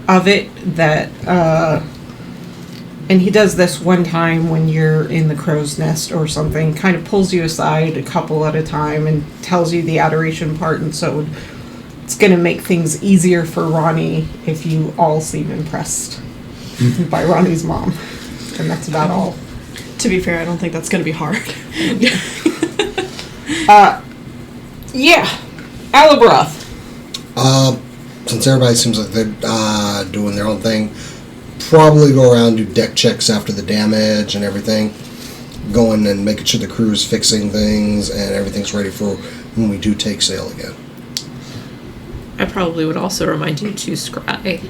of it. That and he does this one time when you're in the crow's nest or something, kind of pulls you aside a couple at a time and tells you the adoration part, and so it's going to make things easier for Ronnie if you all seem impressed by Ronnie's mom. And that's about all. To be fair, I don't think that's going to be hard. Yeah. Alabroth. Since everybody seems like they're doing their own thing, probably go around, do deck checks after the damage and everything, going and making sure the crew's fixing things and everything's ready for when we do take sail again. I probably would also remind you to scry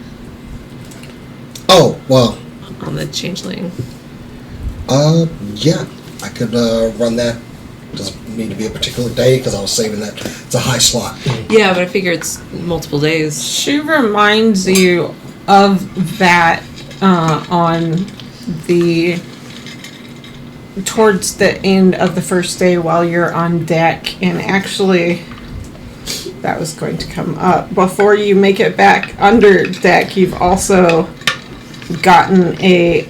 Oh, well, on the changeling. yeah, I could run that. Doesn't need to be a particular day because I was saving that. It's a high slot. Yeah, but I figure it's multiple days. She reminds you of that on the towards the end of the first day while you're on deck, and actually that was going to come up before you make it back under deck. You've also gotten a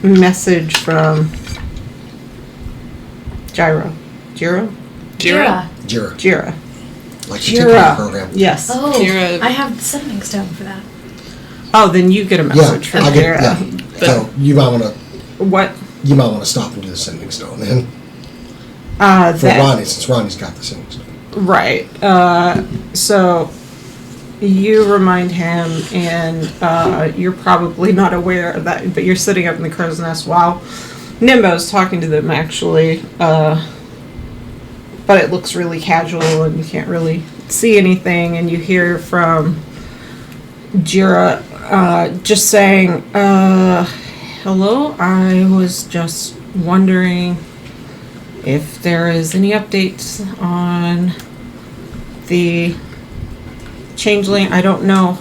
message from Jira. Like the tipping program. Yes. Oh, Jira. I have the sending stone for that. Oh, then you get a message from I get, Jira. yeah. So you might want to What? stop and do the sending stone then. For That, Ronnie, since Ronnie's got the sending stone. right. So you remind him, and you're probably not aware of that, but you're sitting up in the crow's nest while Nimbo's talking to them, actually. But it looks really casual, and you can't really see anything, and you hear from Jira just saying, hello, I was just wondering if there is any updates on the changeling. I don't know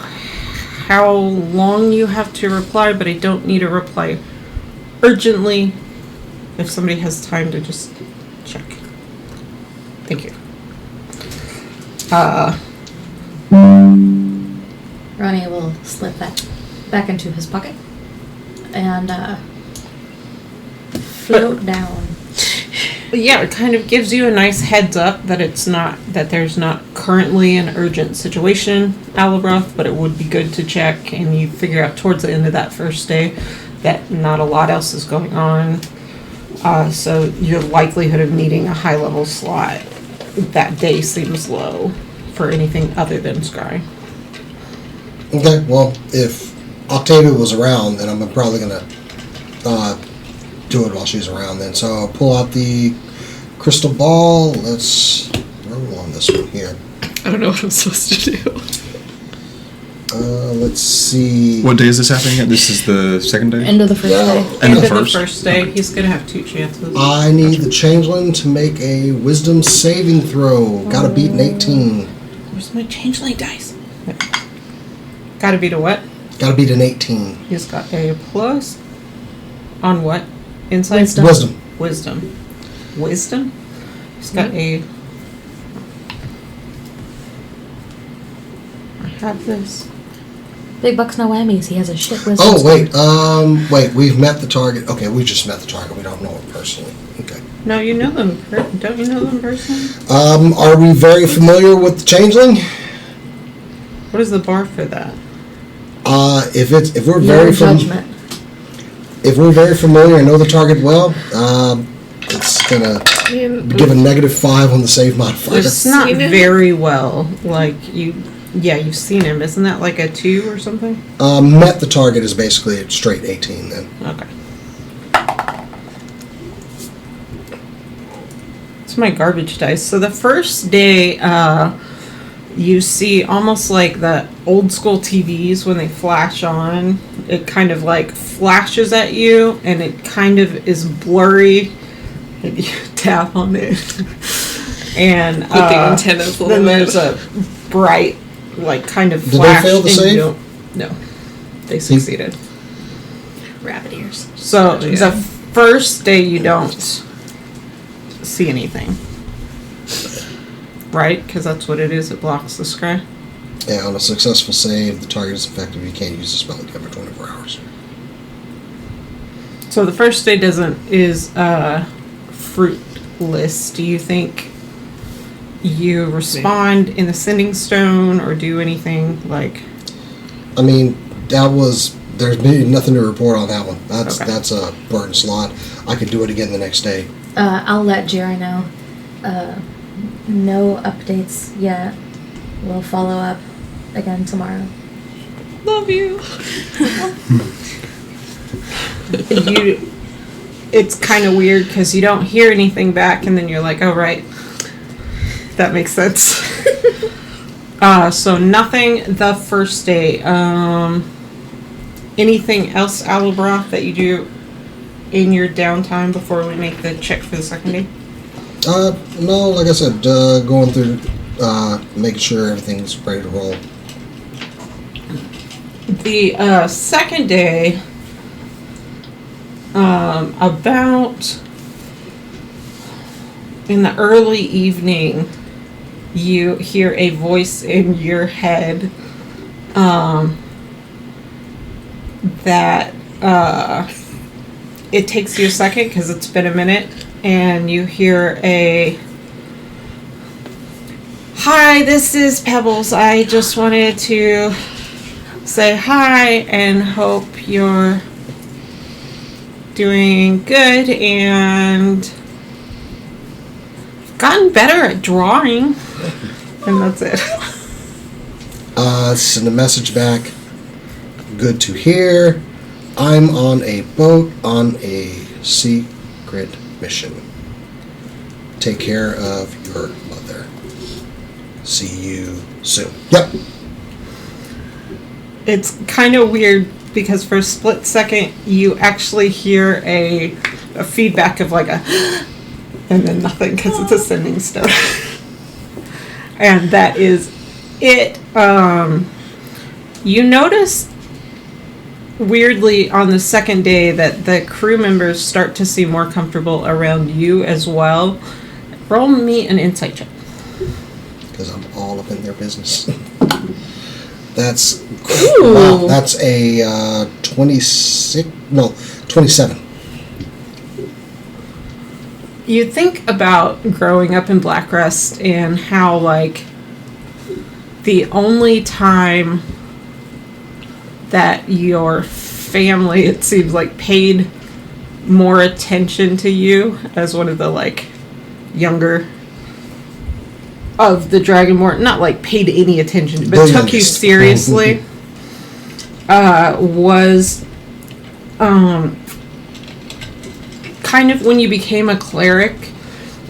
how long you have to reply, but I don't need a reply urgently. If somebody has time to just check. Thank you. Ronnie will slip that back into his pocket and float down. Yeah, it kind of gives you a nice heads up that there's not currently an urgent situation, Alabroth, but it would be good to check, and you figure out towards the end of that first day that not a lot else is going on. So your likelihood of needing a high level slot that day seems low for anything other than scry. Okay, well, if Octavia was around, then I'm probably going to do it while she's around then. So I'll pull out the crystal ball. Let's roll on this one here. I don't know what I'm supposed to do. Let's see. What day is this happening at? This is the second day? End of the first day. End of the the first? first day, he's gonna have 2 chances. I need the changeling to make a wisdom saving throw. Gotta beat an 18. Where's my changeling dice? Gotta beat a what? Gotta beat an 18. He's got a plus on what? Insight? Wisdom. Wisdom? He's got a... I have this. Big bucks, no whammies. He has a shit wisdom. Oh, wait, we've met the target. Okay, we just met the target. We don't know it personally. Okay. No, you know them. Don't you know them personally? Are we very familiar with the changeling? What is the bar for that? If we're Your very judgment. if we're very familiar and know the target well, it's gonna give a -5 on the save modifier. It's not very well. Like, you've seen him. Isn't that like a 2 or something? Met the target is basically a straight 18 then. Okay. It's my garbage dice. So the first day, you see almost like the old school TVs when they flash on. It kind of like flashes at you, and it kind of is blurry. And you tap on it, and With the antennas a little then bit. there's a bright, like, kind of Did they flash. fail the and you save? don't- No, they succeeded. Rabbit ears. So the first day you don't see anything, right? Because that's what it is. It blocks the scry. Yeah, on a successful save, the target is effective. You can't use the spell again for 24 hours. So the first day is fruitless. Do you think you respond in the sending stone or do anything like? I mean, there's been nothing to report on that one. Okay. That's a burn slot. I could do it again the next day. I'll let Jerry know. No updates yet. We'll follow up again tomorrow. Love you. It's kind of weird because you don't hear anything back, and then you're like, oh, right. That makes sense. So nothing the first day. Anything else, Alabroth, that you do in your downtime before we make the check for the second day? No, like I said, going through, making sure everything's ready to roll. The second day, about in the early evening, you hear a voice in your head that it takes you a second because it's been a minute, and you hear a, "Hi, this is Pebbles. I just wanted to say hi and hope you're doing good and gotten better at drawing." And that's it. Send a message back. Good to hear. I'm on a boat on a secret mission. Take care of your mother. See you soon. Yep. It's kind of weird because for a split second you actually hear a feedback of like a and then nothing because it's a sending stone. And that is it. You notice weirdly on the second day that the crew members start to seem more comfortable around you as well. Roll me an insight check. Because I'm all up in their business. That's Ooh. wow. That's a 27. You think about growing up in Blackrest and how, like, the only time that your family, it seems like, paid more attention to you as one of the, like, younger of the Dragonborn, not, like, paid any attention, but took you seriously, was, kind of when you became a cleric.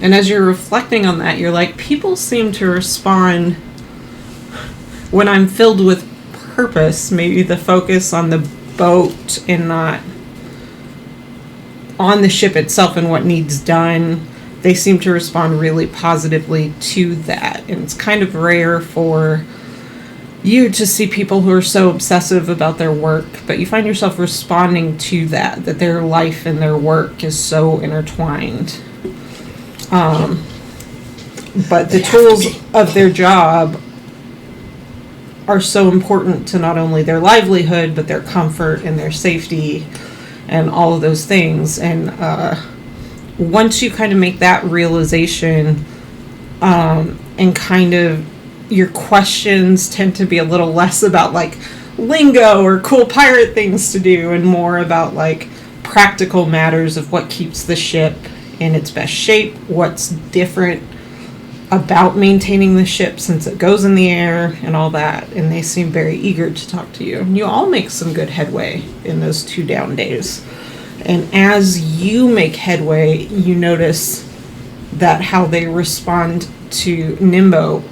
And as you're reflecting on that, you're like, people seem to respond when I'm filled with purpose, maybe the focus on the boat and not on the ship itself and what needs done. They seem to respond really positively to that. And it's kind of rare for you to see people who are so obsessive about their work, but you find yourself responding to that their life and their work is so intertwined. But the tools of their job are so important to not only their livelihood, but their comfort and their safety and all of those things. And once you kind of make that realization, and kind of your questions tend to be a little less about like lingo or cool pirate things to do and more about like practical matters of what keeps the ship in its best shape, what's different about maintaining the ship since it goes in the air and all that, and they seem very eager to talk to you. And you all make some good headway in those 2 down days. And as you make headway, you notice that how they respond to Nimbo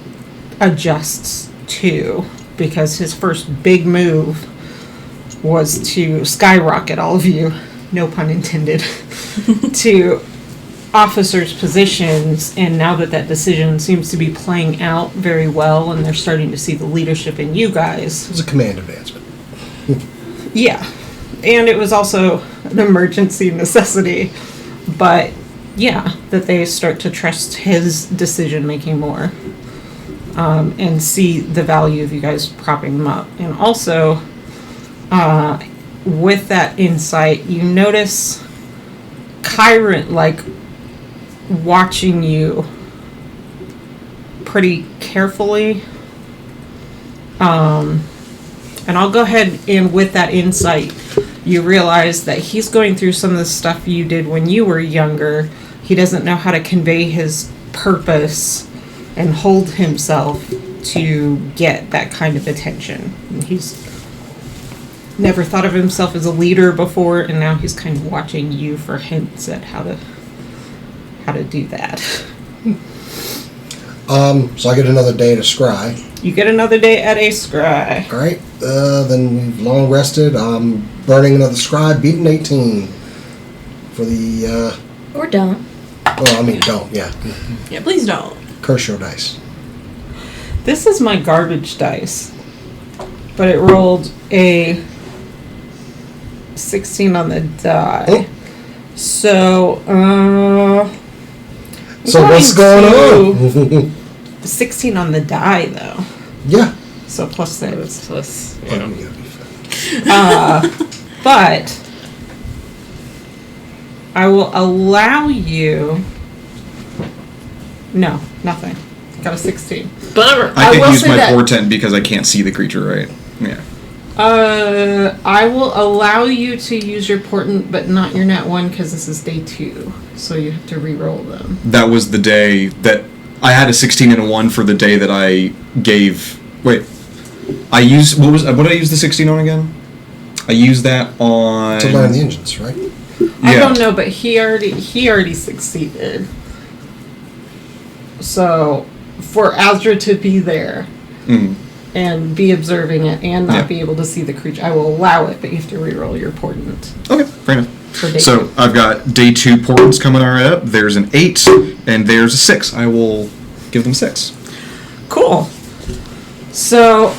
adjusts too, because his first big move was to skyrocket all of you, no pun intended, to officers' positions, and now that decision seems to be playing out very well and they're starting to see the leadership in you guys. It was a command advancement. Yeah, and it was also an emergency necessity, but yeah, that they start to trust his decision making more, and see the value of you guys propping them up. And also, with that insight, you notice Kyron, like, watching you pretty carefully. And I'll go ahead and with that insight, you realize that he's going through some of the stuff you did when you were younger. He doesn't know how to convey his purpose and hold himself to get that kind of attention. And he's never thought of himself as a leader before, and now he's kind of watching you for hints at how to do that. So I get another day to scry. You get another day at a scry. All right. Then we've long rested. Burning another scry, beating 18 for the. Or don't. Well, I mean, don't. Yeah. Yeah, please don't. Curse your dice. This is my garbage dice, but it rolled a 16 on the die. Oh. So, So what's going on? 16 on the die, though. Yeah. So plus 6. Plus, Oh, we gotta be fair. But I will allow you. No, nothing. Got a 16. bummer. I will can use say my that- portent because I can't see the creature, right? Yeah. I will allow you to use your portent, but not your nat 1 because this is day 2. So you have to re-roll them. That was the day that I had a 16 and a 1 for the day that I gave. Wait, I used what did I use the 16 on again? I used that on To learn the engines, right? I Yeah. don't know, but he already succeeded. So for Azra to be there Mm. and be observing it and not Yeah. be able to see the creature, I will allow it, but you have to re-roll your portent Okay, fair enough. for day So 2. I've got day 2 portents coming right up. There's an 8 and there's a 6. I will give them 6. Cool. So,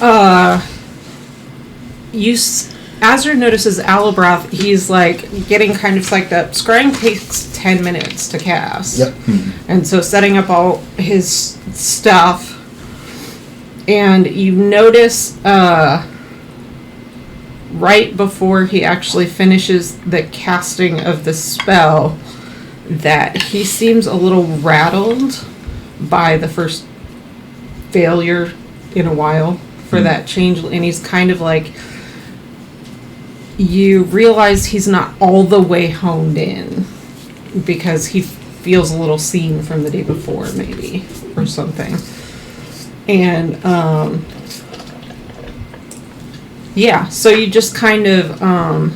Azra notices Alabroth, he's like getting kind of psyched up. Scrying takes 10 minutes to cast. Yep. And so setting up all his stuff. And you notice, right before he actually finishes the casting of the spell, that he seems a little rattled by the first failure in a while for that change, and he's kind of like, you realize he's not all the way honed in because he feels a little seen from the day before, maybe, or something. And yeah, so you just kind of I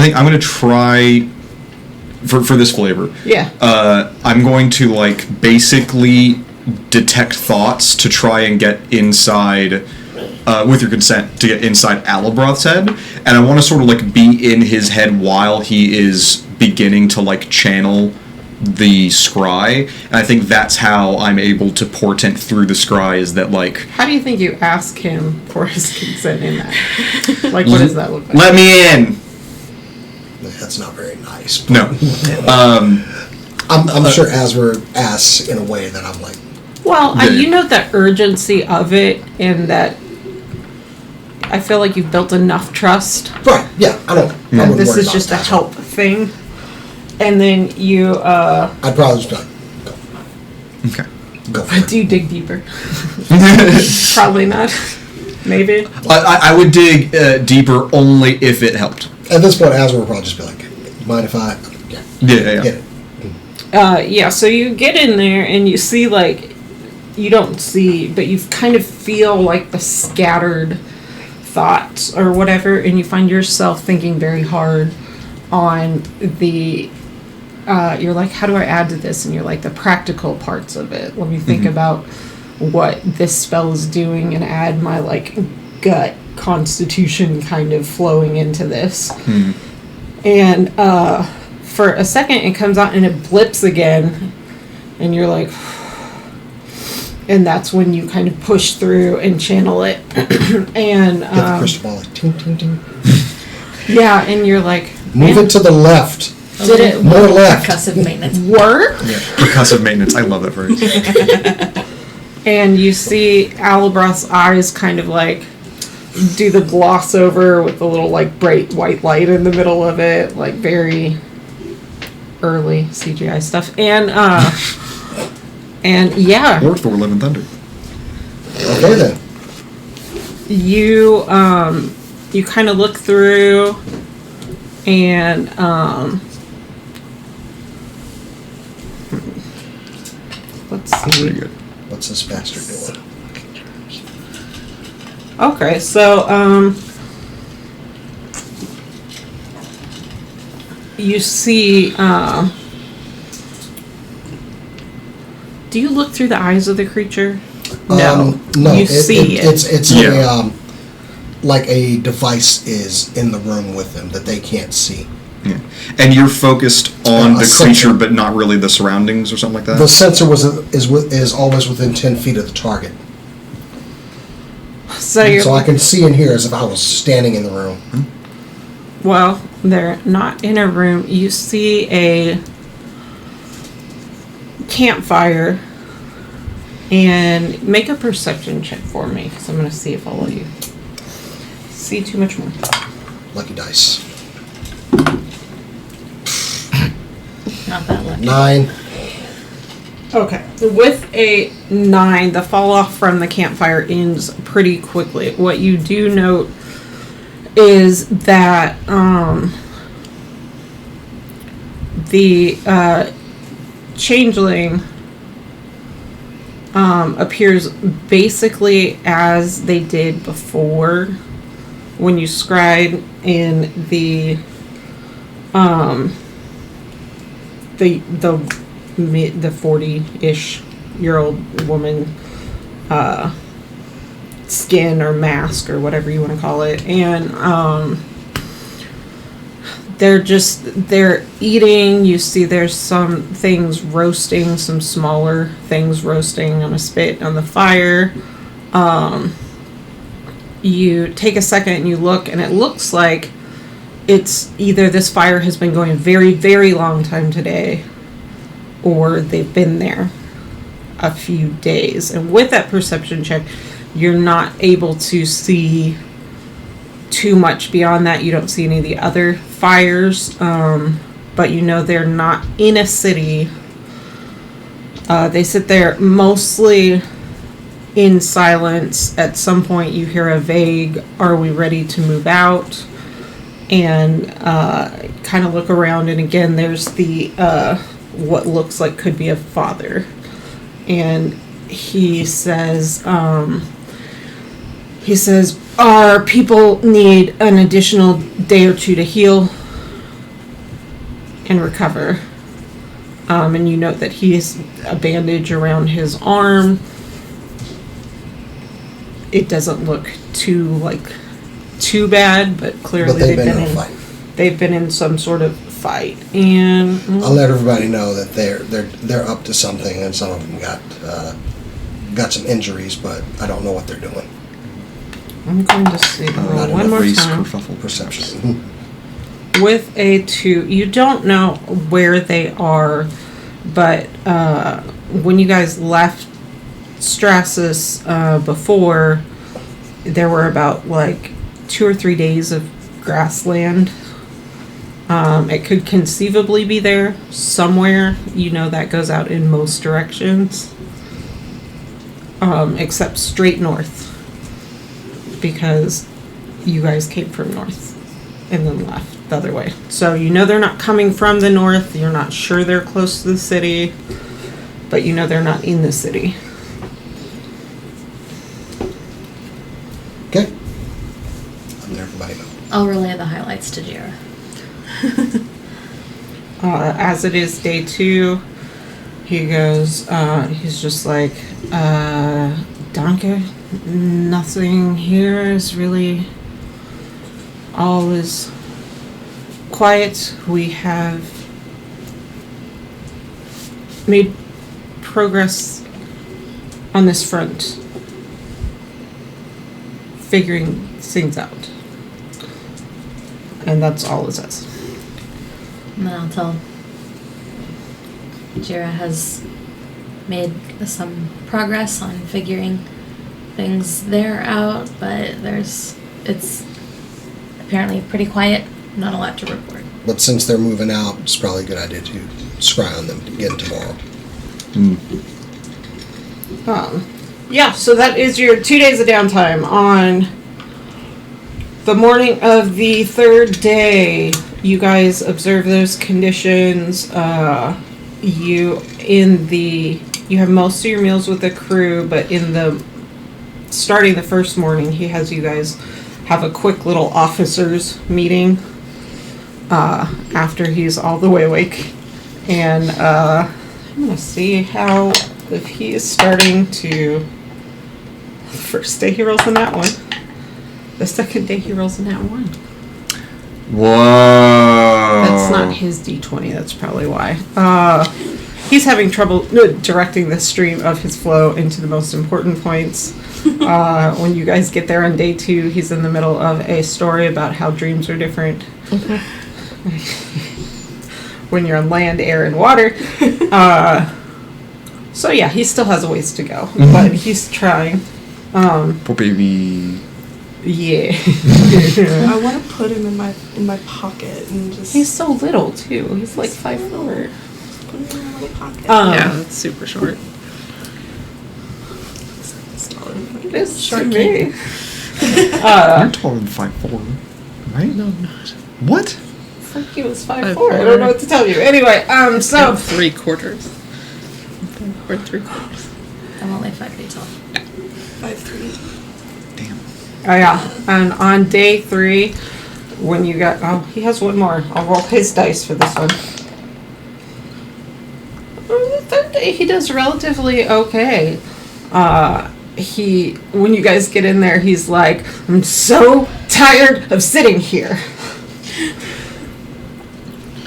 think I'm going to try for this flavor. yeah. I'm going to like basically detect thoughts to try and get inside, with your consent, to get inside Alabroth's head, and I want to sort of like be in his head while he is beginning to like channel the scry, and I think that's how I'm able to portent through the scry, is that like, How do you think you ask him for his consent in that? Like, what does that look like? let me in. That's not very nice. But No. I'm sure Azra asks in a way that I'm like, Well, Yeah. you know the urgency of it, and that I feel like you've built enough trust. right, yeah, I don't. I And wouldn't this worry is about just a that. help thing. And then you I'd probably just be like, Okay. go for it. do you dig deeper? Probably not. Maybe. I would dig deeper only if it helped. At this point, Asmer will probably just be like, mind if I get it? Yeah, so you get in there and you see, like, you don't see, but you kind of feel like the scattered thoughts or whatever, and you find yourself thinking very hard on the, you're like, how do I add to this? And you're like, the practical parts of it. Let me think about what this spell is doing and add my, like, gut constitution kind of flowing into this. And, for a second, it comes out and it blips again, and you're like, and that's when you kind of push through and channel it, and Get the crystal ball, like, ting, ting, ting. yeah, and you're like, Move it to the left. Did it More left. percussive maintenance? work, Yeah. Percussive maintenance. I love that phrase. and you see Alabroth's eyes kind of like do the gloss over with the little like bright white light in the middle of it, like very early CGI stuff, and yeah, Or Thor: Love and Thunder. Okay then. you kind of look through, and let's see. Pretty good. What's this bastard doing? Okay, so you see, do you look through the eyes of the creature? No, No. you see it. It's Yeah. like a device is in the room with them that they can't see. Yeah. And you're focused on A the sensor. creature, but not really the surroundings or something like that. The sensor is always within 10 feet of the target, So you're so I can see and hear as if I was standing in the room. well, they're not in a room. You see a campfire, and make a perception check for me, because I'm going to see if I'll let you see too much more. Lucky dice. Not that lucky. 9. Okay. With a 9, the fall off from the campfire ends pretty quickly. What you do note is that the changeling appears basically as they did before when you scried in the 40-ish year old woman skin or mask or whatever you want to call it, and they're eating. You see there's some things roasting, some smaller things roasting on a spit on the fire. You take a second and you look, and it looks like it's either this fire has been going a very, very long time today, or they've been there a few days. And with that perception check, you're not able to see too much beyond that. You don't see any of the other fires, but you know they're not in a city. They sit there mostly in silence. At some point you hear a vague, "Are we ready to move out?" And kind of look around, and again there's the what looks like could be a father, and he says our people need an additional day or two to heal and recover. And you note that he has a bandage around his arm. It doesn't look too bad, but clearly But they've been in a fight. They've been in some sort of fight, and I'll let everybody know that they're up to something, and some of them got some injuries, but I don't know what they're doing. I'm going to see roll one more time. Perception. With a 2, you don't know where they are, but when you guys left Strassus before, there were about 2 or 3 days of grassland. It could conceivably be there somewhere. You know that goes out in most directions, except straight north, because you guys came from north and then left. the other way. So you know they're not coming from the north. You're not sure they're close to the city, but you know they're not in the city. Okay. I'm there for my email. I'll relay the highlights to Jira. As it is day 2, he goes, he's just like, Danke, nothing here is really, all is quiet. We have made progress on this front, figuring things out. And that's all it says. And then I'll tell Jira has made some progress on figuring things there out, but it's apparently pretty quiet, not a lot to report. But since they're moving out, it's probably a good idea to scry on them again tomorrow. Yeah, so that is your 2 days of downtime. On the morning of the 3rd day, you guys observe those conditions. You have most of your meals with the crew, but starting the first morning, he has you guys have a quick little officers meeting after he's all the way awake. And I'm gonna see if he is starting to. The first day he rolls in that one. The second day he rolls in that one. Whoa. That's not his D20, that's probably why. He's having trouble directing the stream of his flow into the most important points. When you guys get there on day 2, he's in the middle of a story about how dreams are different. When you're on land, air, and water. So yeah, he still has a ways to go, but he's trying. Poor baby. Yeah. I want to put him in my pocket and just. He's so little too. He's like 5'4". Put him in my little pocket. Yeah, that's super short. It's Short okay. You're taller than 5'4", right? No, I'm not. What? Frankie was 5'4". 5'4". I don't know what to tell you. Anyway, so 3/4. Or 3/4. I'm only 5 feet tall. 5'3". Damn. oh yeah, and on day 3, when you got he has one more. I'll roll his dice for this one. On the 3rd day, he does relatively okay. When you guys get in there, he's like, I'm so tired of sitting here.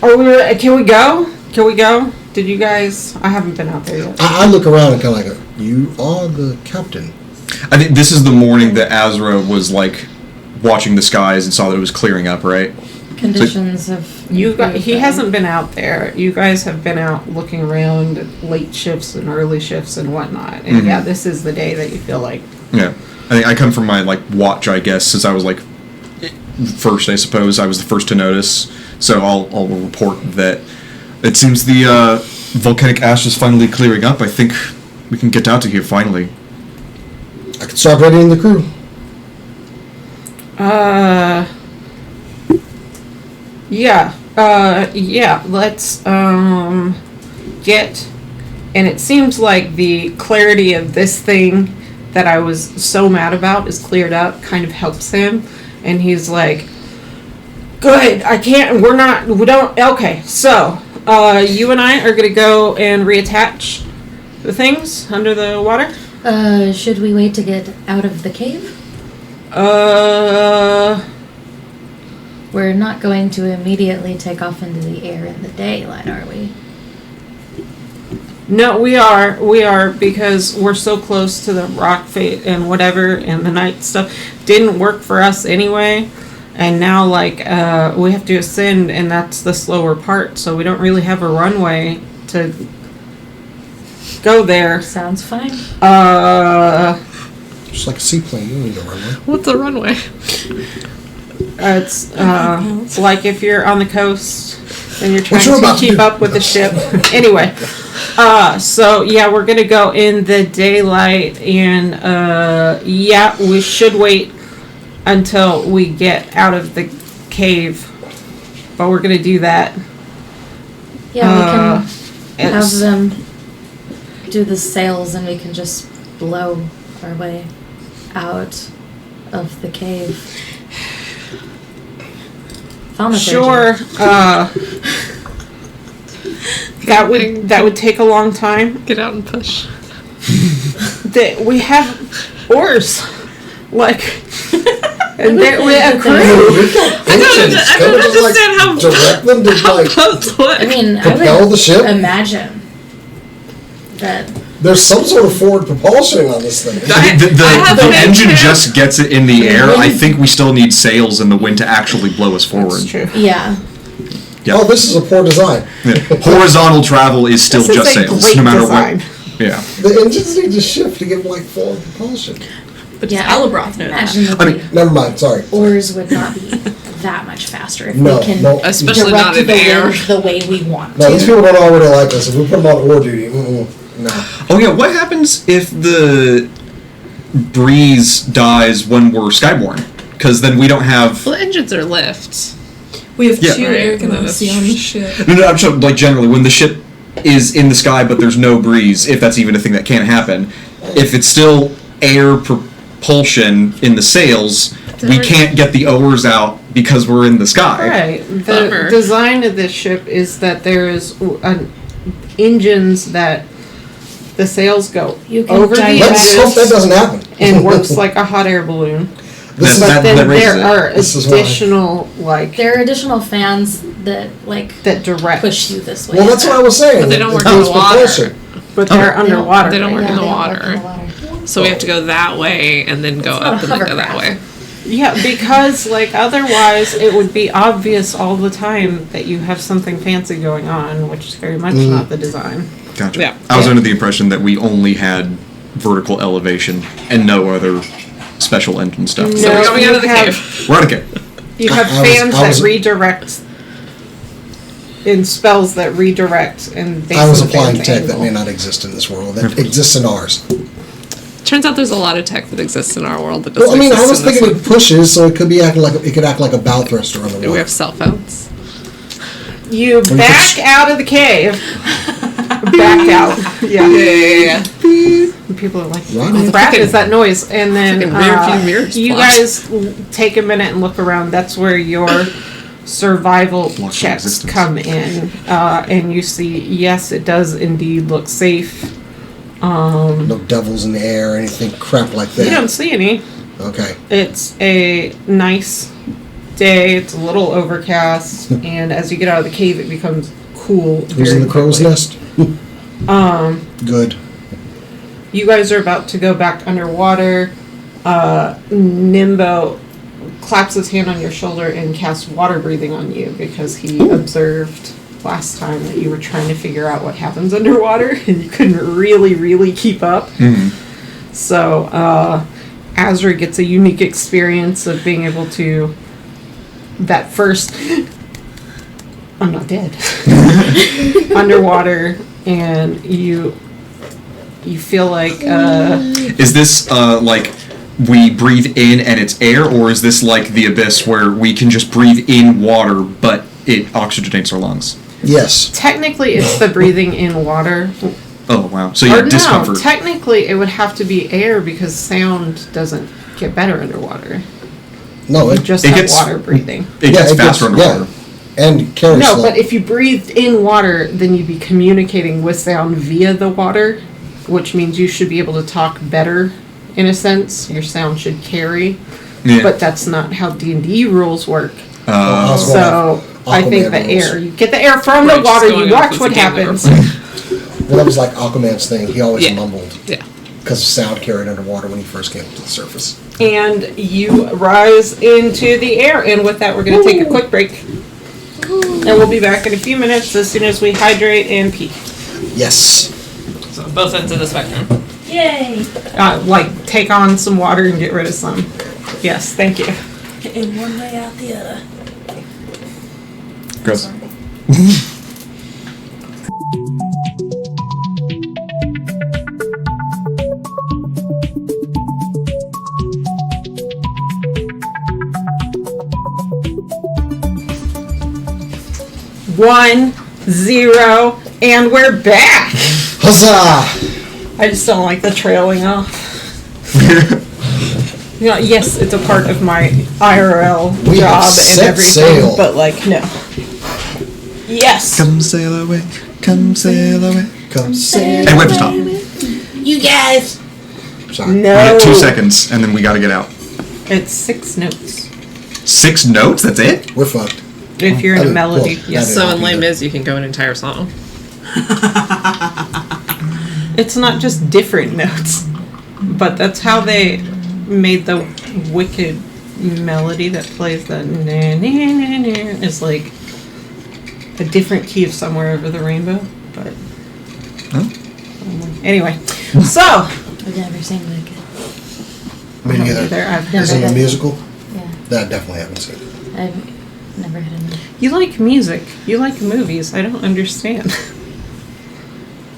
Can we go? Can we go? Did you guys? I haven't been out there yet. I look around and kind of like, you are the captain. I think this is the morning that Azra was like watching the skies and saw that it was clearing up, right? Conditions have. He hasn't been out there. You guys have been out looking around late shifts and early shifts and whatnot. And yeah, this is the day that you feel like. Yeah. I think I come from my like watch, I guess, since I was like first, I suppose. I was the first to notice. So I'll report that it seems the volcanic ash is finally clearing up. I think we can get out of here finally. I can start readying the crew. Yeah, let's get, and it seems like the clarity of this thing that I was so mad about is cleared up, kind of helps him, and he's like, good, okay, so, you and I are gonna go and reattach the things under the water? Should we wait to get out of the cave? We're not going to immediately take off into the air in the daylight, are we? No, we are, because we're so close to the rock fate and whatever, and the night stuff didn't work for us anyway, and now, like, we have to ascend, and that's the slower part, so we don't really have a runway to go there. Sounds fine. Just like a seaplane, you don't need a runway. What's a runway? It's like if you're on the coast and you're trying What you're to about to keep do. up with the ship. Anyway, so yeah, we're gonna go in the daylight, and yeah, we should wait until we get out of the cave but we're gonna do that. Yeah, we can have It's- them do the sails and we can just blow our way out of the cave. Thaumaturgy. Sure. That would take a long time. Get out and push. That we have oars, like, and there we have crew. I don't understand how- direct them to like Boats work. I mean, I propel would the ship. imagine that. There's some sort of forward propulsion on this thing. The, I have the an engine idea. just gets it in the air. I think we still need sails in the wind to actually blow us forward. That's true. Yeah. Yeah. Oh, this is a poor design. Yeah. Horizontal travel is still This is just a sails, great no matter design. what. Yeah. The engines need to shift to get like forward propulsion. But Yeah. Alabroth know that. Imagine that I mean, Never mind. Sorry. the oars would not be that much faster if No, we can no. Especially direct not in the air. wind the way we want No, to. these people don't already like us. If we put them on oar duty, no. Oh yeah, what happens if the breeze dies when we're skyborne? Because then we don't have. Well, the engines are lift. We have Yeah. two Right, air and then canals it's- on the ship. No, I'm sure. Like generally, when the ship is in the sky but there's no breeze, if that's even a thing that can happen, if it's still air propulsion in the sails, we can't get the oars out because we're in the sky. Right. The Bummer. design of this ship is that there is engines that the sails go You can over the direct- Let's hope that edges doesn't happen. and works like a hot air balloon. This is, But that then raises there it. are This is why. additional like There are additional fans that like that direct, push you this way. well, that's what I was saying. But they don't It work in goes the water. propulsion. but they're They don't- underwater. they don't work Yeah, in the they don't water. work in the water. So we have to go that way and then go It's up not and a then go that hovercraft. way. Yeah, because like otherwise it would be obvious all the time that you have something fancy going on, which is very much not the design. Gotcha. Yeah. I was Yeah. under the impression that we only had vertical elevation and no other special engine stuff. So we're No, coming you out of the have- cave. We're out of cave. You have I was- fans I was- that redirect in spells that redirect and based I was on the applying fan's tech that angle. may not exist in this world, that exists in ours. Turns out there's a lot of tech that exists in our world that Well, doesn't I mean, I exist was in this thinking one. it pushes, so it could be acting like it could act like a bow thruster on the We water. have cell phones. You you back put- out of the cave. Back out. Yeah. And people are like, Right. "What the crap Fucking- is that noise?" And then fucking rear view mirror you splash. guys take a minute and look around. That's where your survival Lost in checks existence. come in, and you see, yes, it does indeed look safe. No devils in the air or anything crap like that. You don't see any. Okay. It's a nice day. It's a little overcast, and as you get out of the cave, it becomes cool. Who's in very the crow's quickly. nest? Good. You guys are about to go back underwater. Nimbo claps his hand on your shoulder and casts water breathing on you because he observed last time that you were trying to figure out what happens underwater and you couldn't really keep up. So Azra gets a unique experience of being able to that first I'm not dead underwater, and you feel like Is this like we breathe in and it's air, or is this like the abyss where we can just breathe in water but it oxygenates our lungs? Yes. technically it's the breathing in water. Oh wow! So Or yeah, no, discomfort. technically it would have to be air because sound doesn't get better underwater. No, You it, just it have gets- water breathing. it gets faster underwater. And carries No, slow. but if you breathed in water, then you'd be communicating with sound via the water, which means you should be able to talk better, in a sense. Your sound should carry, Yeah. but that's not how D&D rules work. That's what So I think Aquaman the rules. air, you get the air from the Right, just water, going you off watch as what a game happens. Well, that was like Aquaman's thing. He always Yeah. mumbled Yeah. because sound carried underwater when he first came to the surface. And you rise into the air. And with that, we're going to take a quick break. And we'll be back in a few minutes as soon as we hydrate and pee. Yes. So both ends of the spectrum. Yay! Like, take on some water and get rid of some. Yes, thank you. In one way out the other. Gross. 1, 0, and we're back. Huzzah! I just don't like the trailing off. You know, yes, it's a part of my IRL We have job and set everything, sail. but like, no. Yes. Come sail away, come sail away. Come say. And we have to stop. You guys. Sorry. No. We get 2 seconds, and then we gotta get out. It's 6 notes. 6 notes? That's it? We're fucked. If you're in a well, melody, that yes. is- So in Les Mis, you can go an entire song. It's not just different notes, but that's how they made the wicked melody that plays the na na na na. It's like a different key of Somewhere Over the Rainbow, but anyway. So I've never seen Wicked. Me neither. either. I've Is it never. a musical? Yeah. That definitely haven't seen it. I've never had enough. You like music. You like movies. I don't understand.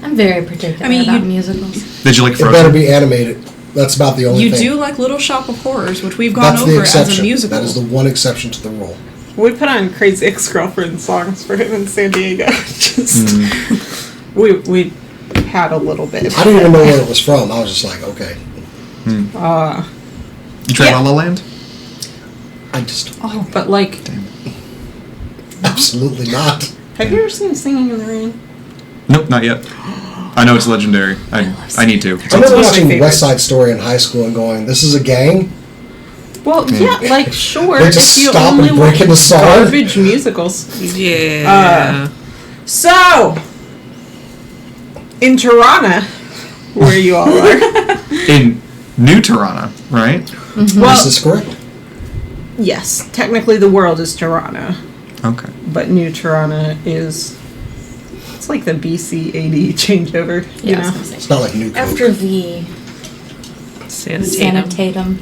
I'm very particular I mean, about you- musicals. Did you like It better Frozen? be animated. That's about the only You thing. do like Little Shop of Horrors, which we've gone That's the over as a exception. musical. That is the one exception to the rule. We put on Crazy Ex-Girlfriend songs for him in San Diego. Just we had a little bit. I didn't even know where it was from. I was just like, okay. You tried Yeah. La La Land? I just But like, absolutely not. have you ever seen Singing in the Rain? Nope, not yet. I know it's legendary. I need to. I remember one of my watching favorites. West Side Story in high school and going, "This is a gang." Well, yeah, like sure. They If just you stop only and break like into song. garbage musicals. Yeah. So, in Tyranna, where you all are, In New Tyranna, right? well, This is correct. yes, technically the world is Tyranna, Okay. but New Tyranna is. It's like the BC AD changeover, you Yeah, I was know. gonna say. It's not like new code. After the Sanitatum. Sanitatum.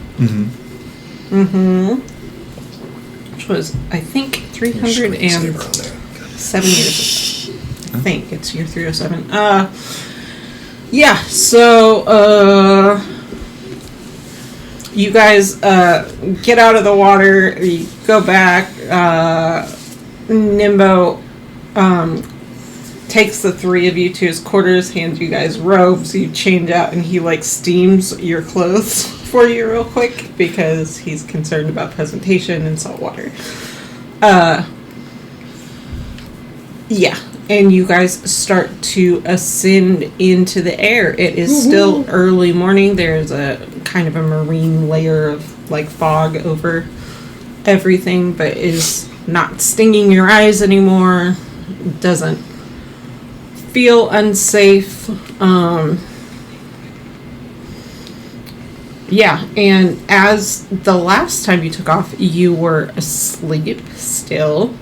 Which was, I think, 307 years. I think it's year 307. Yeah. So, you guys get out of the water. You go back. Nimbo takes the 3 of you to his quarters, hands you guys robes. You change out, and he like steams your clothes for you real quick because he's concerned about presentation and salt water. Yeah, and you guys start to ascend into the air. It is still early morning. There's a kind of a marine layer of like fog over everything, but is not stinging your eyes anymore. Doesn't feel unsafe. Yeah, and as the last time you took off, you were asleep still.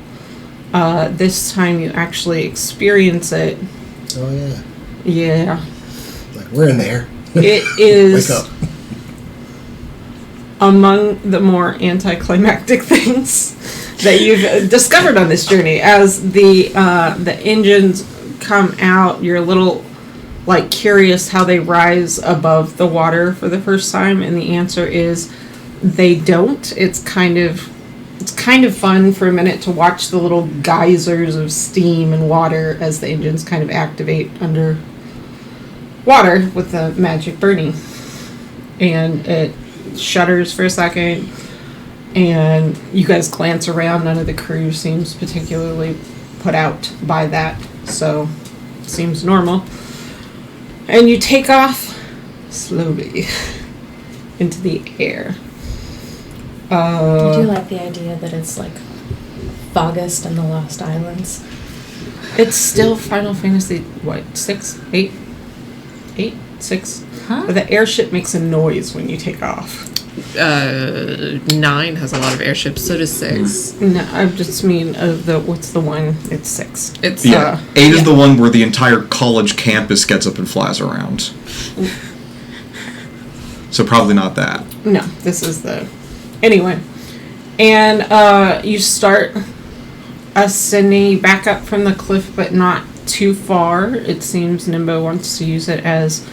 This time you actually experience it. Oh yeah. Yeah. Like we're in there. It is Wake up. among the more anticlimactic things that you've discovered on this journey. As the engines come out, you're a little like curious how they rise above the water for the first time, and the answer is they don't. It's kind of fun for a minute to watch the little geysers of steam and water as the engines kind of activate under water with the magic burning. And it shudders for a second, and you guys glance around. None of the crew seems particularly put out by that, so it seems normal. And you take off slowly into the air. I do like the idea that it's like August and the Lost Islands. It's still Final Fantasy, what, 6? 8? 8? 6? Huh? The airship makes a noise when you take off. 9 has a lot of airships, so does 6. No, I just mean of the, what's the one? It's 6. It's Yeah. 8 is the one where the entire college campus gets up and flies around. So probably not that. No, this is the... Anyway. And you start ascending back up from the cliff, but not too far. It seems Nimbo wants to use it as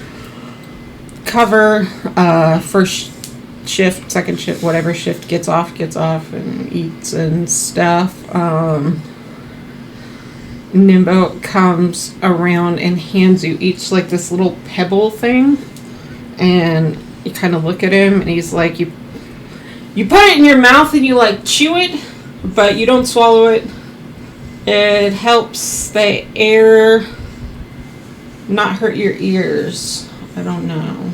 cover. First shift, second shift, whatever shift gets off and eats and stuff. Nimbo comes around and hands you each like this little pebble thing, and you kind of look at him, and he's like, you put it in your mouth and you like chew it, but you don't swallow it. It helps the air not hurt your ears. I don't know.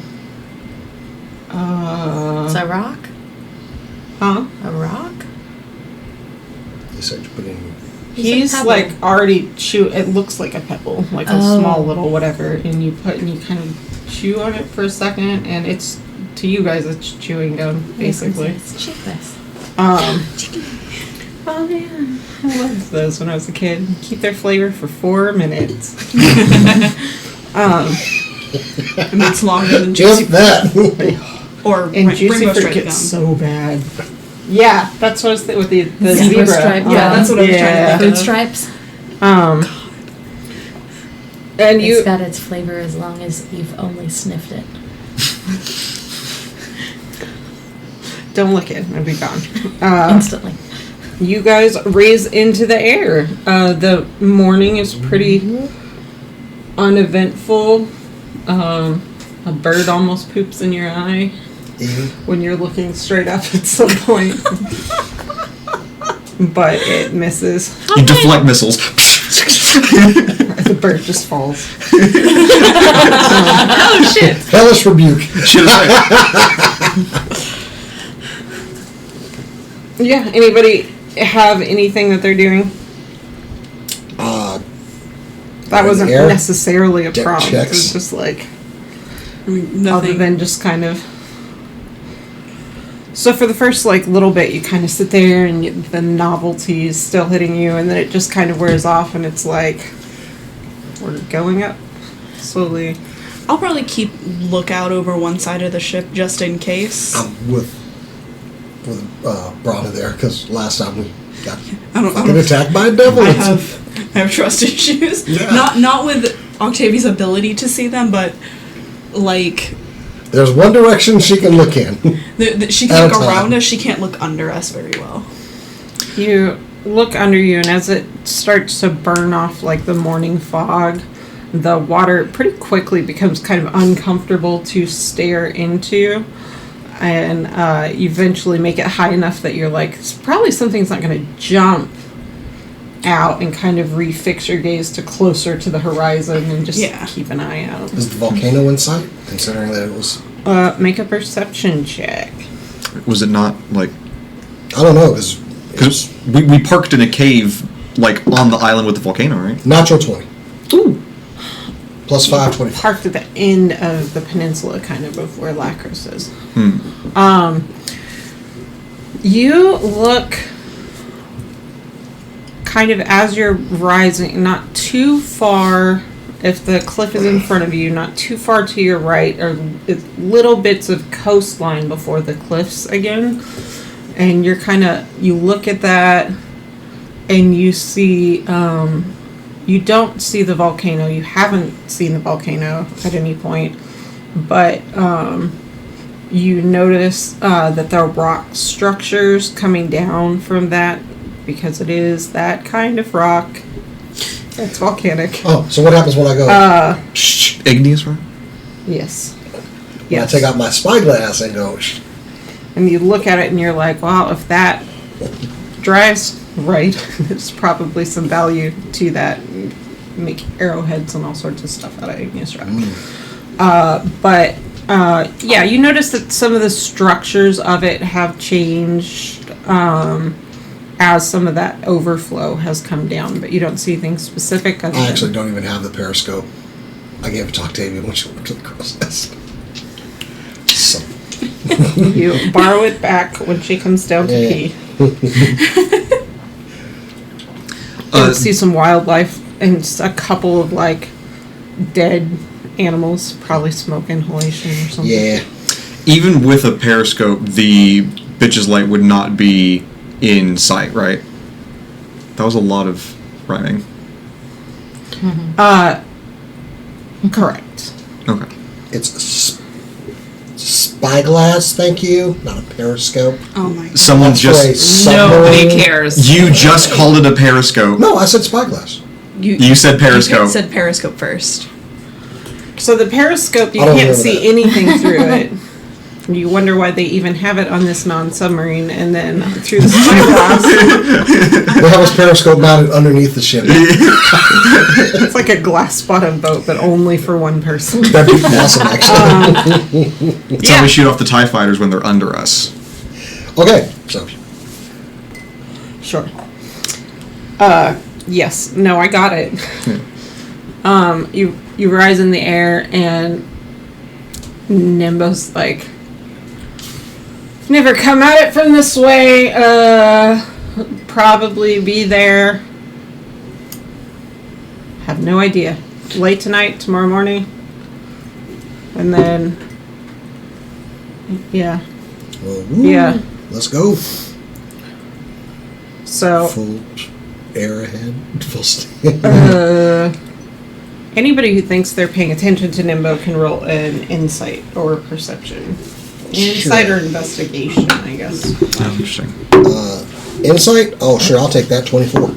It's a rock? Huh? A rock? You said you put it in. He's pebble. like already chew. It looks like a pebble, like a small little whatever, and you kind of chew on it for a second, and it's, to you guys, it's chewing gum basically. It's cheapest. Oh yeah, I loved those when I was a kid. Keep their flavor for 4 minutes. And it's longer than juicy Just that. or And juicy rainbow fruit stripe gets gum. so bad. Yeah, that's what I was thinking with the Zebra zebra. stripe gum. Yeah, that's what I was trying to think Fruit of. stripes. And It's got its flavor as long as you've only sniffed it. don't lick it; it'll be gone. Instantly. You guys raise into the air. The morning is pretty uneventful. A bird almost poops in your eye when you're looking straight up at some point. But it misses. You deflect missiles. The bird just falls. Oh shit! Hellish rebuke. Should have said. Yeah, anybody have anything that they're doing? That wasn't air? necessarily a Deck prompt. It checks. was just like, I mean, other nothing. than just kind of. So for the first like little bit, you kind of sit there and the novelty is still hitting you, and then it just kind of wears off, and it's like we're going up slowly. I'll probably keep lookout over one side of the ship just in case. I'm with Brana there, because last time we got I don't- fucking attacked by a devil. I have trust issues. Yeah. Not with Octavia's ability to see them, but like There's one direction she can look in. she At can a look around time. us. She can't look under us very well. You look under you, and as it starts to burn off like the morning fog, the water pretty quickly becomes kind of uncomfortable to stare into. And you eventually make it high enough that you're like, it's probably something's not going to jump out, and kind of refix your gaze to closer to the horizon and just Yeah. keep an eye out. Is the volcano in sight? Considering that it was, Make a perception check. Was it not like? I don't know, because Because we parked in a cave like on the island with the volcano, right? natural 20. Ooh. Plus 5, 25. Parked at the end of the peninsula, kind of where Lacros is. You look kind of as you're rising, not too far. If the cliff is in front of you, not too far to your right, are little bits of coastline before the cliffs again. And you're you look at that, and you see, you don't see the volcano. You haven't seen the volcano at any point, but you notice that there are rock structures coming down from that, because it is that kind of rock. It's volcanic. Oh, so what happens when I go, Igneous, right? Yes. when I take out my spyglass and go, And you look at it and you're like, wow, if that dries right, there's probably some value to that. Make arrowheads and all sorts of stuff out of igneous rock. Yeah, you notice that some of the structures of it have changed as some of that overflow has come down, but you don't see anything specific. I actually don't even have the periscope. I gave it to Octavia when she went to the cross nest. So, You borrow it back when she comes down to Yeah. pee. You see some wildlife and a couple of like dead animals, probably smoke inhalation or something. yeah. Even with a periscope, the bitch's light would not be in sight, right? That was a lot of rhyming. Correct. Okay. It's spyglass, thank you, not a periscope. Oh my god. Someone That's for a just... submarine. Nobody cares. You just called it a periscope. No, I said spyglass. You said Periscope. You said Periscope first. So the periscope, you I don't can't remember see that. anything through it. You wonder why they even have it on this non-submarine, and then through the spyglass, They have us periscope mounted underneath the ship. it's like a glass bottom boat, but only for one person. That'd be awesome, actually. That's how we shoot off the TIE fighters when they're under us. Okay, so Sure. Yes. No, I got it. You rise in the air, and Nimbo's like, never come at it from this way. Probably be there. Have no idea. Late tonight, tomorrow morning. And then, yeah. well, woo, Yeah. let's go. So, Full air ahead. Full anybody who thinks they're paying attention to Nimbo can roll an insight or perception. Insight or investigation, I guess. Interesting. Insight? Oh, sure, I'll take that. 24.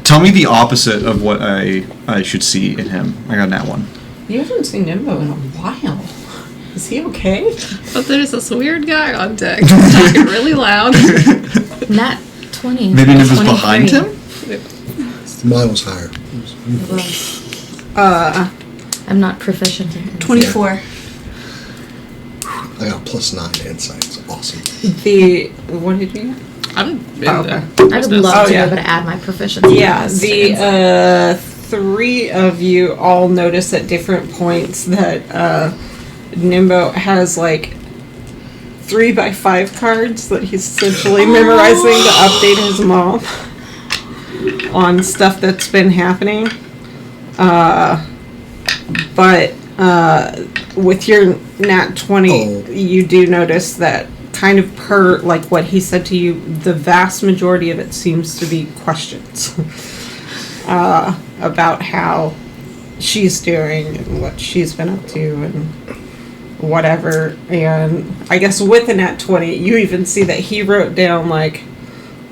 Tell me the opposite of what I should see in him. I got that one. You haven't seen Nimbo in a while. Is he okay? But there's this weird guy on deck talking really loud. Nat 20. Maybe Nimbo's 23. behind him? Mine was higher. It was. I'm not proficient in it. 24. I got +9 insight. It's awesome. What did you get? I'm okay. I would love to yeah. be able to add my proficiency. Yeah, bonus to the insight. three of you all notice at different points that Nimbo has like 3x5 cards that he's essentially memorizing to update his mom on stuff that's been happening. But with your nat 20, you do notice that kind of per like what he said to you, the vast majority of it seems to be questions about how she's doing and what she's been up to and whatever. And I guess with a nat 20, you even see that he wrote down like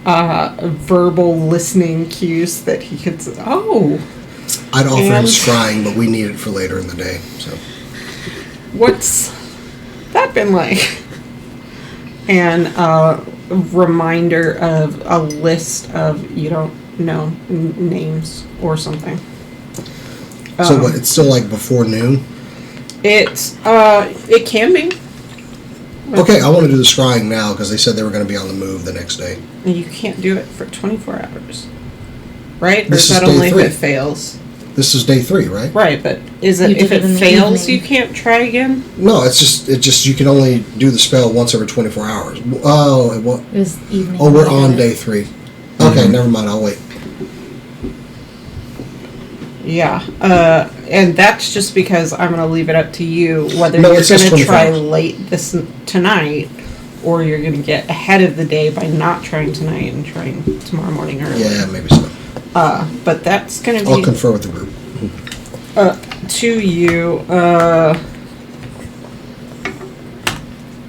verbal listening cues that he could say, oh, I'd offer him And- scrying, but we need it for later in the day. So what's that been like? And a reminder of a list of you don't know names or something. so what? It's still like before noon. It can be. Okay, I want to do the scrying now because they said they were going to be on the move the next day. You can't do it for 24 hours, right? Or This is is that day only 3. if it fails? This is day 3, right? Right, but is it You if did it in it the fails evening. you can't try again? No, it's just you can only do the spell once every 24 hours. Oh, what? It was evening. Oh, we're on day 3. Okay, never mind. I'll wait. Yeah, and that's just because I'm going to leave it up to you whether No, you're it says going to 24 try hours. late tonight, or you're going to get ahead of the day by not trying tonight and trying tomorrow morning early. Yeah, maybe so. But that's going to I'll be confer with the group. to you.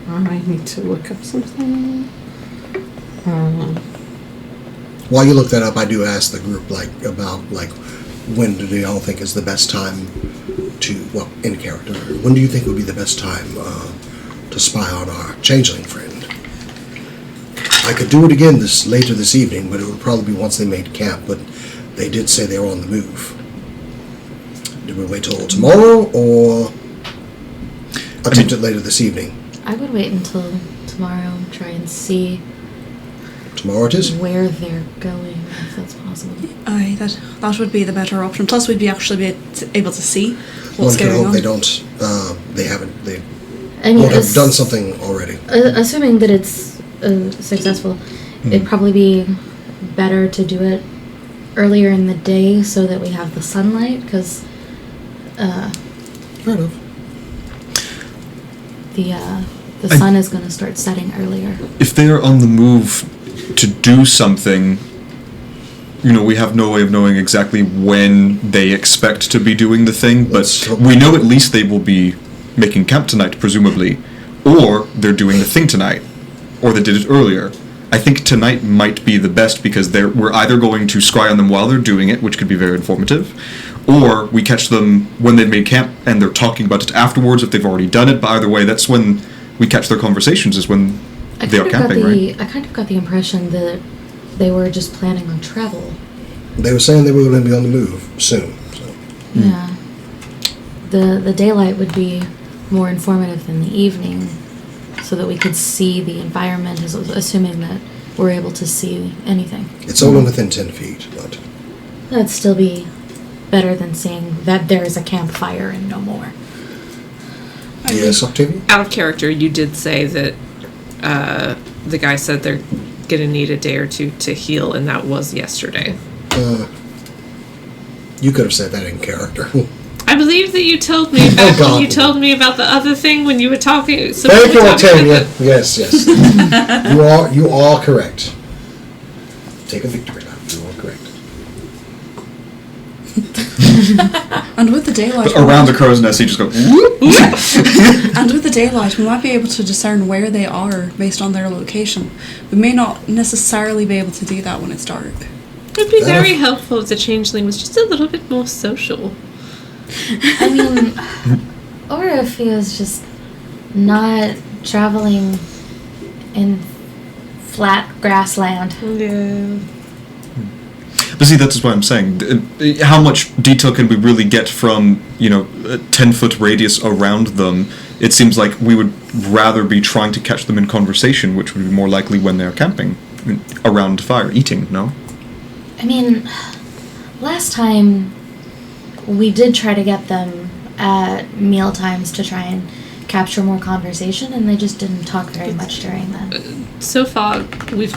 I need to look up something. While you look that up, I do ask the group about when do y'all think is the best time to in character? When do you think would be the best time to spy on our changeling friend? I could do it again later this evening, but it would probably be once they made camp. But they did say they were on the move. Do we wait till tomorrow or attempt it later this evening? I would wait until tomorrow and try and see Tomorrow it is. where they're going, if that's possible. Aye, that would be the better option. Plus, we'd be able to see One what's can going hope on. they don't. They haven't. They I mean, won't have done something already. Assuming that it's successful, it'd probably be better to do it earlier in the day so that we have the sunlight, because Fair enough. the sun is going to start setting earlier. If they are on the move to do something, we have no way of knowing exactly when they expect to be doing the thing, but Let's hope- we know at least they will be making camp tonight, presumably, or they're doing the thing tonight, or they did it earlier. I think tonight might be the best because we're either going to scry on them while they're doing it, which could be very informative, or we catch them when they've made camp and they're talking about it afterwards if they've already done it. But either way, that's when we catch their conversations, is when they are camping, right? I kind of got the impression that they were just planning on travel. They were saying they were going to be on the move soon. So. Yeah. The daylight would be more informative than the evening, so that we could see the environment, assuming that we're able to see anything. It's only within 10 feet, but... That'd still be better than seeing that there is a campfire and no more. Yes, Octavia? Out of character, you did say that the guy said they're going to need a day or two to heal, and that was yesterday. You could have said that in character. I believe that you told me back when you told me about the other thing when you were talking. Thank you, Octavia. Yes. You are correct. Take a victory lap. You are correct. And with the daylight, Around the crow's nest, you just go, whoop. and with the daylight, we might be able to discern where they are based on their location. We may not necessarily be able to do that when it's dark. It would be very helpful if the changeling was just a little bit more social. I mean, or if he was just not traveling in flat grassland. Yeah. But see, that's what I'm saying. How much detail can we really get from, a 10-foot radius around them? It seems like we would rather be trying to catch them in conversation, which would be more likely when they're camping around fire, eating, no? I mean, last time we did try to get them at meal times to try and capture more conversation, and they just didn't talk very much during that. So far, we've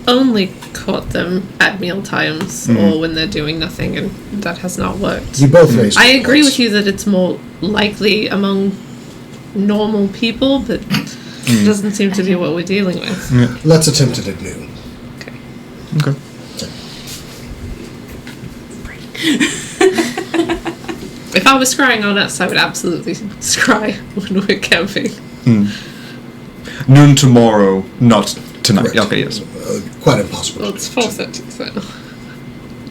only caught them at meal times or when they're doing nothing, and that has not worked. You both raised I agree points. with you that it's more likely among normal people, but it doesn't seem to be what we're dealing with. Let's attempt it at noon. Okay. Okay. If I was scrying on us, I would absolutely scry when we're camping. Noon tomorrow, not tonight. Correct. Okay, yes. Quite impossible. Well, it's 4:30, so...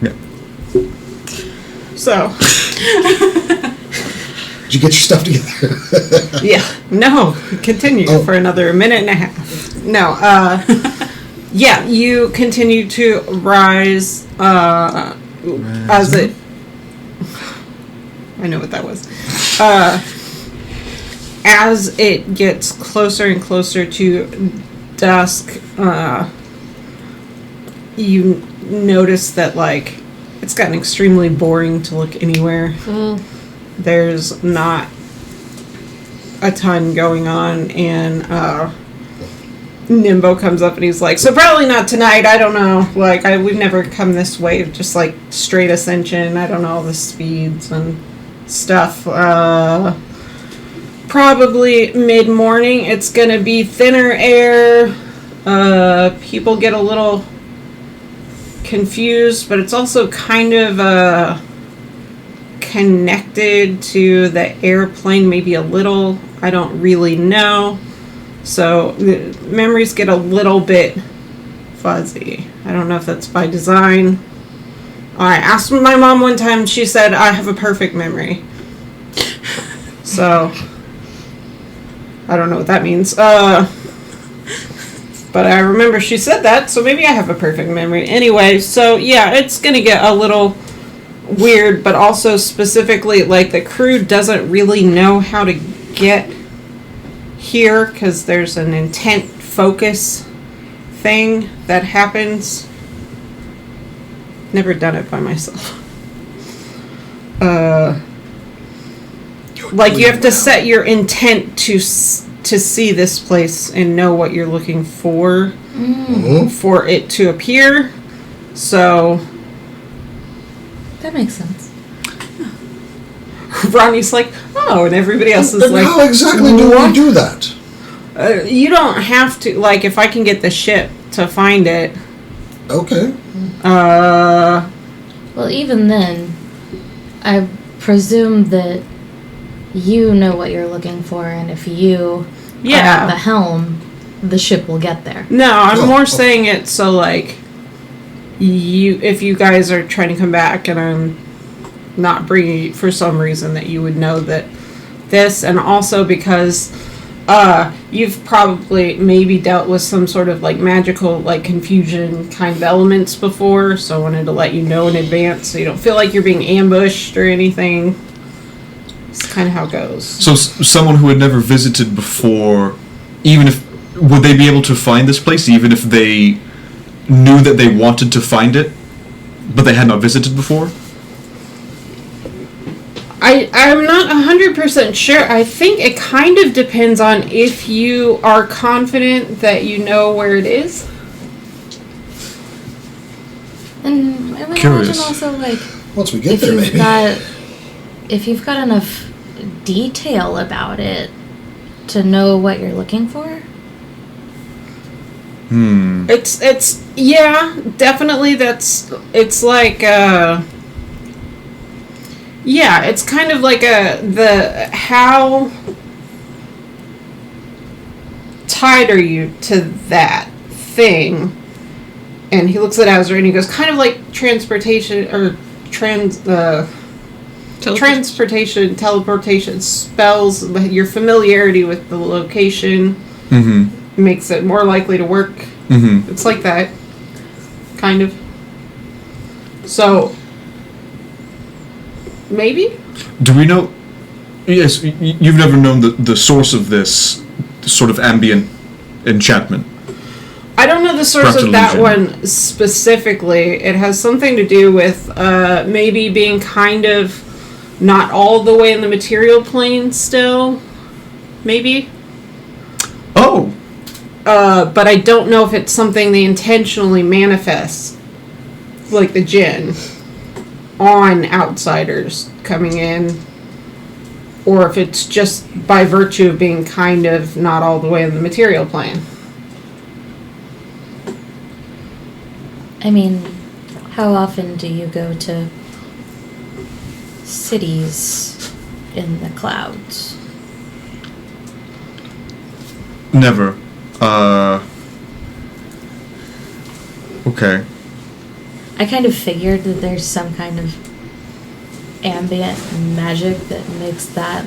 Yeah. So, Did you get your stuff together? yeah, no, continue for another minute and a half. No, yeah, you continue to rise, as it... I know what that was. As it gets closer and closer to dusk, you notice that, it's gotten extremely boring to look anywhere. There's not a ton going on, and Nimbo comes up and he's like, so probably not tonight, I don't know. We've never come this way, just straight ascension, I don't know all the speeds and stuff. Probably mid-morning, it's gonna be thinner air. People get a little confused, but it's also kind of connected to the airplane, maybe a little. I don't really know. So the memories get a little bit fuzzy. I don't know if that's by design. I asked my mom one time, she said, I have a perfect memory. So, I don't know what that means. But I remember she said that, so maybe I have a perfect memory. Anyway, so yeah, it's gonna get a little weird, but also specifically, the crew doesn't really know how to get here, because there's an intent focus thing that happens. Never done it by myself. You have to set your intent to see this place and know what you're looking for for it to appear. So That makes sense. Ronnie's like, oh, and everybody else is Then like, how exactly do we do that? You don't have to. If I can get the ship to find it. Okay. Well, even then, I presume that you know what you're looking for, and if you are at the helm, the ship will get there. No, I'm Oh, more oh. saying it so like if you guys are trying to come back and I'm not bringing you for some reason that you would know that this, and also because you've probably maybe dealt with some sort of like magical like confusion kind of elements before, so I wanted to let you know in advance so you don't feel like you're being ambushed or anything. It's kind of how it goes. So someone who had never visited before, even if would they be able to find this place, even if they knew that they wanted to find it, but they had not visited before? I'm not 100% sure. I think it kind of depends on if you are confident that you know where it is. And I would Curious. imagine also, like, Once we get if there, you've maybe. if you've got enough detail about it to know what you're looking for. It's yeah, definitely it's like yeah, it's kind of like how tied are you to that thing? And he looks at Azra and he goes, kind of like transportation or transportation, teleportation spells, your familiarity with the location makes it more likely to work. It's like that, kind of. So, maybe? Do we know? Yes, you've never known the source of this sort of ambient enchantment. I don't know the source Perhaps of that illusion. one specifically. It has something to do with maybe being kind of not all the way in the material plane still. Maybe. Oh, But I don't know if it's something they intentionally manifest, like the djinn, on outsiders coming in, or if it's just by virtue of being kind of not all the way in the material plane. I mean, how often do you go to cities in the clouds? never. Okay. I kind of figured that there's some kind of ambient magic that makes that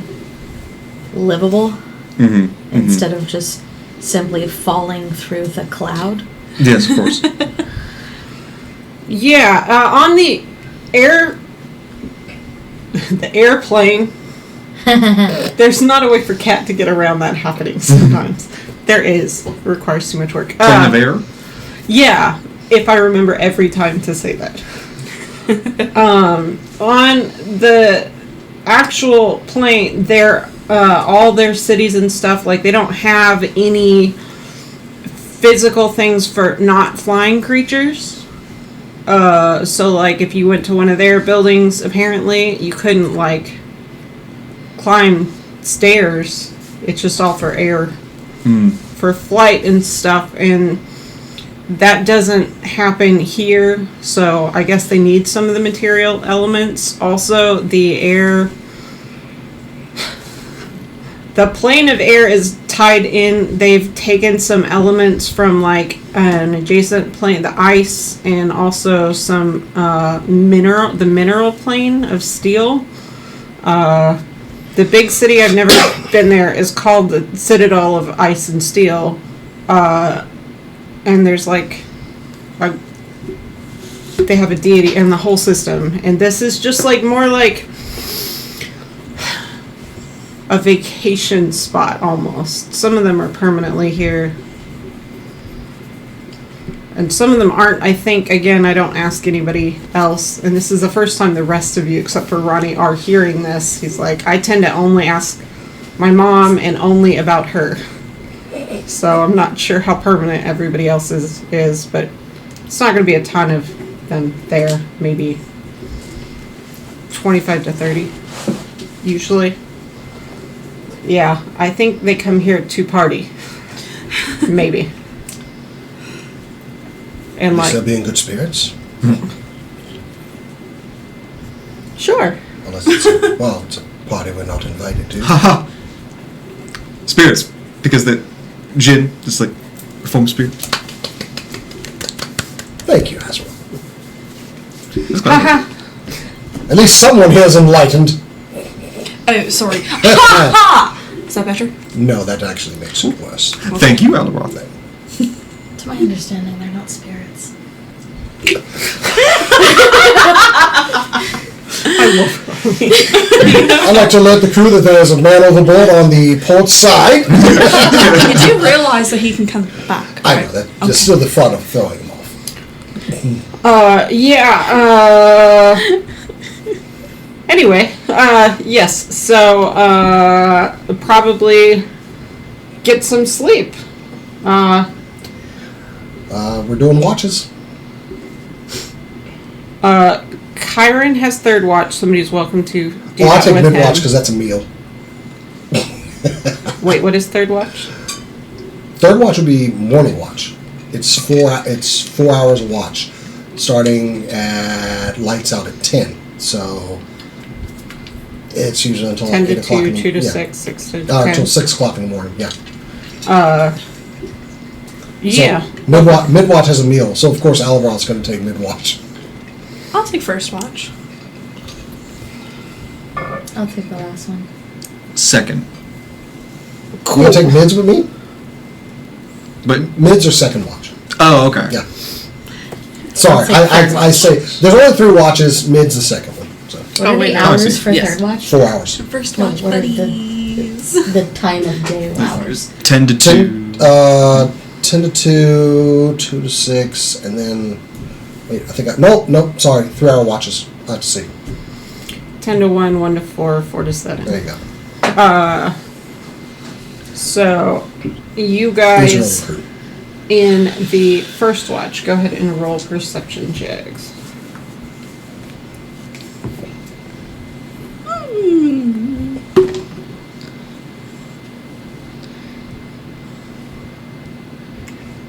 livable instead of just simply falling through the cloud. Yes, of course. Yeah, on the airplane, there's not a way for Cat to get around that happening sometimes. There is. It requires too much work. Plane of air? Yeah, if I remember every time to say that. On the actual plane, all their cities and stuff, like, they don't have any physical things for not flying creatures. So, like, if you went to one of their buildings, apparently, you couldn't, like, climb stairs. It's just all for air. For flight and stuff, and that doesn't happen here, so I guess they need some of the material elements. Also, the plane of air is tied in. They've taken some elements from, like, an adjacent plane, the ice, and also some the mineral plane of steel. The big city, I've never been there, is called the Citadel of Ice and Steel. And there's, like, they have a deity in the whole system. And this is just, like, more like a vacation spot, almost. Some of them are permanently here. And some of them aren't. I think, again, I don't ask anybody else. And this is the first time the rest of you, except for Ronnie, are hearing this. He's like, I tend to only ask my mom and only about her. So I'm not sure how permanent everybody else is, but it's not going to be a ton of them there. Maybe 25 to 30, usually. Yeah, I think they come here to party. Maybe. And, You like, still be in good spirits? sure. Unless it's it's a party we're not invited to. Haha. Spirits. Because the Jin just like Perform spirit. Thank you, Azrael. Haha. At least someone here is enlightened. Oh, sorry. Ha ha! Is that better? No, that actually makes it worse. Thank you, Alderoth. To my understanding, they're not spirits. I'd like to alert the crew that there is a man overboard on the port side. You do realize that he can come back. I know that. There's still the fun of throwing him off. Anyway, yes, so, probably get some sleep. We're doing watches. Kyron has third watch. Somebody's welcome to do Well, I'll that take with mid-watch him. because that's a meal. Wait, what is third watch? Third watch would be morning watch. It's 4 hours a watch, starting at lights out at 10. So it's usually until 10 8 to o'clock. 2, in the, 2 to yeah. 6, 6 to 10. Until 6 o'clock in the morning. Yeah. Yeah. So mid watch has a meal. So of course Alvaron's going to take mid watch. I'll take first watch. I'll take the last one. Second. You want to take mids with me? But Mids or second watch? oh, okay. Yeah. Sorry, I'll take third I say there's only 3 watches. Mid's the second one. So What are wait, the no, I hours see. for Yes. third watch? 4 hours. First No, watch, what are buddies. the time of day hours? 10 to 2. 10 to 2, 2 to 6, and then wait. I think nope. Sorry, 3 hour watches. I have to see. 10 to 1, 1 to 4, 4 to 7. There you go. So, you These guys are all in the first watch, go ahead and roll perception checks. Hmm.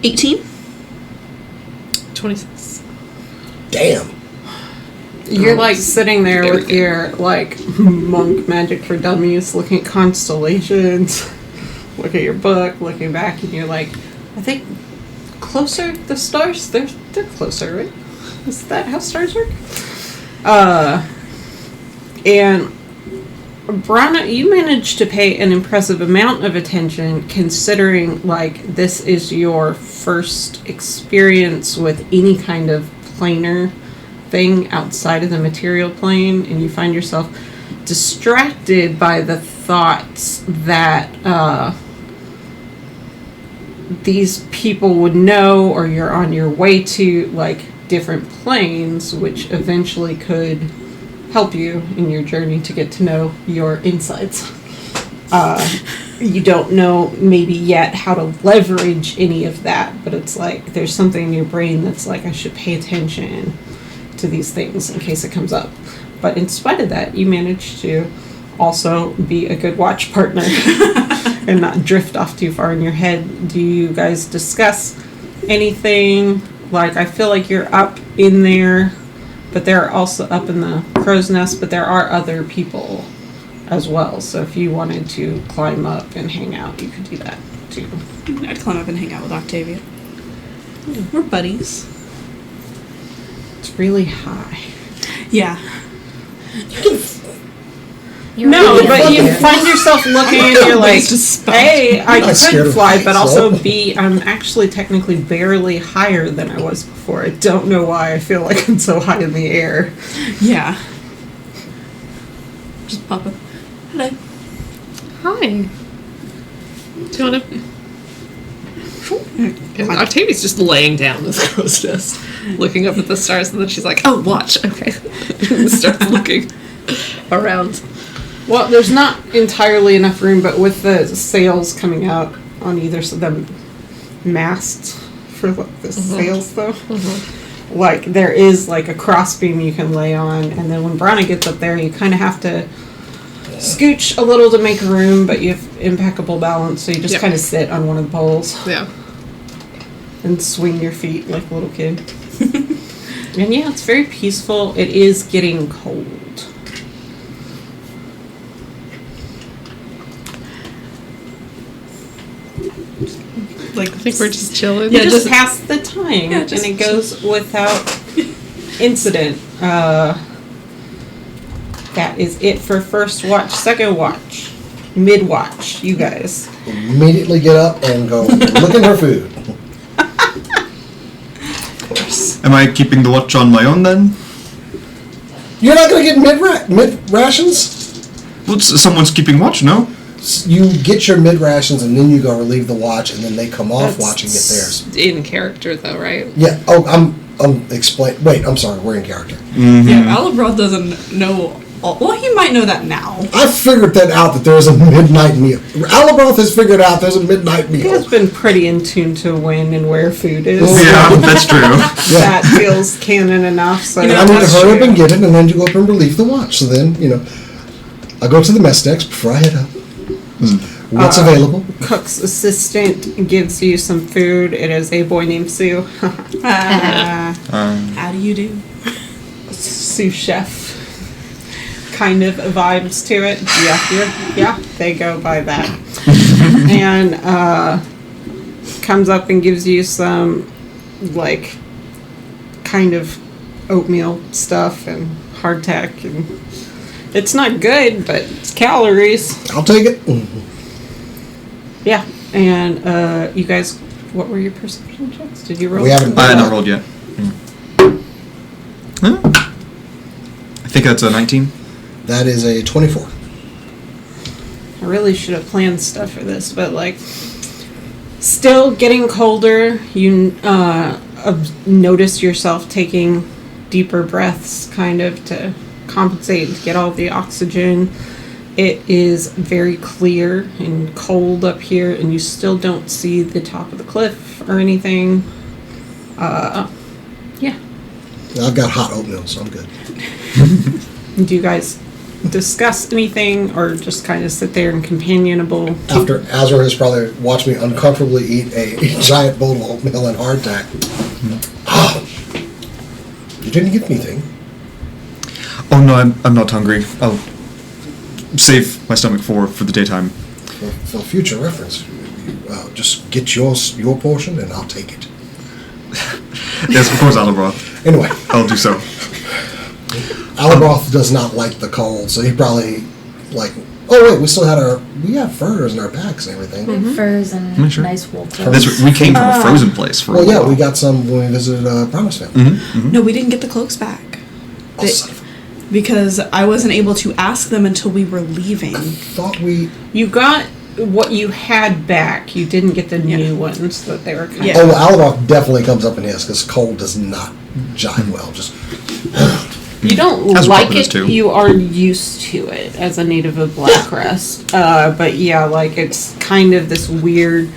18? 26. Damn. You're like sitting there There we with go. your like monk magic for dummies, looking at constellations, look at your book, looking back, and you're like, I think closer. The stars, they're closer, right? Is that how stars work? And Brana, you managed to pay an impressive amount of attention, considering like this is your first experience with any kind of planar thing outside of the material plane, and you find yourself distracted by the thoughts that these people would know, or you're on your way to like different planes, which eventually could help you in your journey to get to know your insides. You don't know maybe yet how to leverage any of that, but it's like there's something in your brain that's like, I should pay attention to these things in case it comes up. But in spite of that, you managed to also be a good watch partner and not drift off too far in your head. Do you guys discuss anything? Like, I feel like you're up in there, but they're also up in the crow's nest, but there are other people as well. So if you wanted to climb up and hang out, you could do that too. I'd climb up and hang out with Octavia. We're buddies. It's really high. Yeah. You're No, really but up you there. find yourself looking and you're like, It's just spelled. A, I I'm not scared could of fly, heights, but also so. B, I'm actually technically barely higher than I was before. I don't know why I feel like I'm so high in the air. Yeah. Just pop up. Hello. Hi. Do you want to... And Octavia's just laying down this crow's nest, looking up at the stars, and then she's like, oh, watch, okay. And starts looking around. Well, there's not entirely enough room, but with the sails coming out on either side, the masts for like, the sails, though, like there is like a crossbeam you can lay on, and then when Brana gets up there, you kind of have to scooch a little to make room, but you have impeccable balance, so you just Yep. kind of sit on one of the poles Yeah. and swing your feet like a little kid. And yeah, it's very peaceful. It is getting cold. Like, I think we're just chilling. Yeah, just just- pass the time, Yeah, just- and it goes without incident. That is it for first watch. Second watch, mid watch. You guys. Immediately get up and go looking for food. Am I keeping the watch on my own then? You're not going to get mid rations? Well, someone's keeping watch, no? You get your mid rations and then you go relieve the watch and then they come off That's watch and get theirs. in character, though, right? Yeah. Oh, wait, I'm sorry. We're in character. Yeah, Alabroth doesn't know. Well, he might know that now. I figured that out, that there's a midnight meal. Alabroth has figured out there's a midnight He meal. has been pretty in tune to when and where food is. Yeah, that's true. That feels canon enough. So You know, I need to that's hurry up true. and get it and then you go up and relieve the watch. So then, I go to the mess decks before I head up. What's available? cook's assistant gives you some food. It is a boy named Sue. How do you do? Sous chef kind of vibes to it. Yeah, they go by that. And comes up and gives you some like kind of oatmeal stuff and hardtack, and it's not good, but it's calories. I'll take it. Yeah. And you guys, what were your perception checks? Did you roll? We haven't- I had not rolled yet. Huh? I think that's a 19. That is a 24. I really should have planned stuff for this, but like, still getting colder. You notice yourself taking deeper breaths, kind of to compensate and to get all the oxygen. It is very clear and cold up here, and you still don't see the top of the cliff or anything. Yeah. I've got hot oatmeal, so I'm good. Do you guys discuss anything, or just kind of sit there and companionable? After Azra has probably watched me uncomfortably eat a giant bowl of oatmeal and hardtack. You didn't get anything. Oh no, I'm not hungry. I'll save my stomach for the daytime. For future reference, just get your portion and I'll take it. Yes, of course, Alabroth. Anyway, I'll do so. Alabroth does not like the cold, so he probably oh wait, we have furs in our packs and everything. Furs and Mm, sure. nice wool clothes. That's, we came from a frozen place for a Well, yeah, while. we got some when we visited Promise Family. Mm-hmm. No, we didn't get the cloaks back. Oh, son of a- Because I wasn't able to ask them until we were leaving. thought we. You got what you had back. You didn't get the new ones that they were kind Yeah. Oh, well, Alabroth definitely comes up in his because cold does not jive well. Just You don't As like Robin is it. too. You are used to it as a native of Blackrest. But yeah, like it's kind of this weird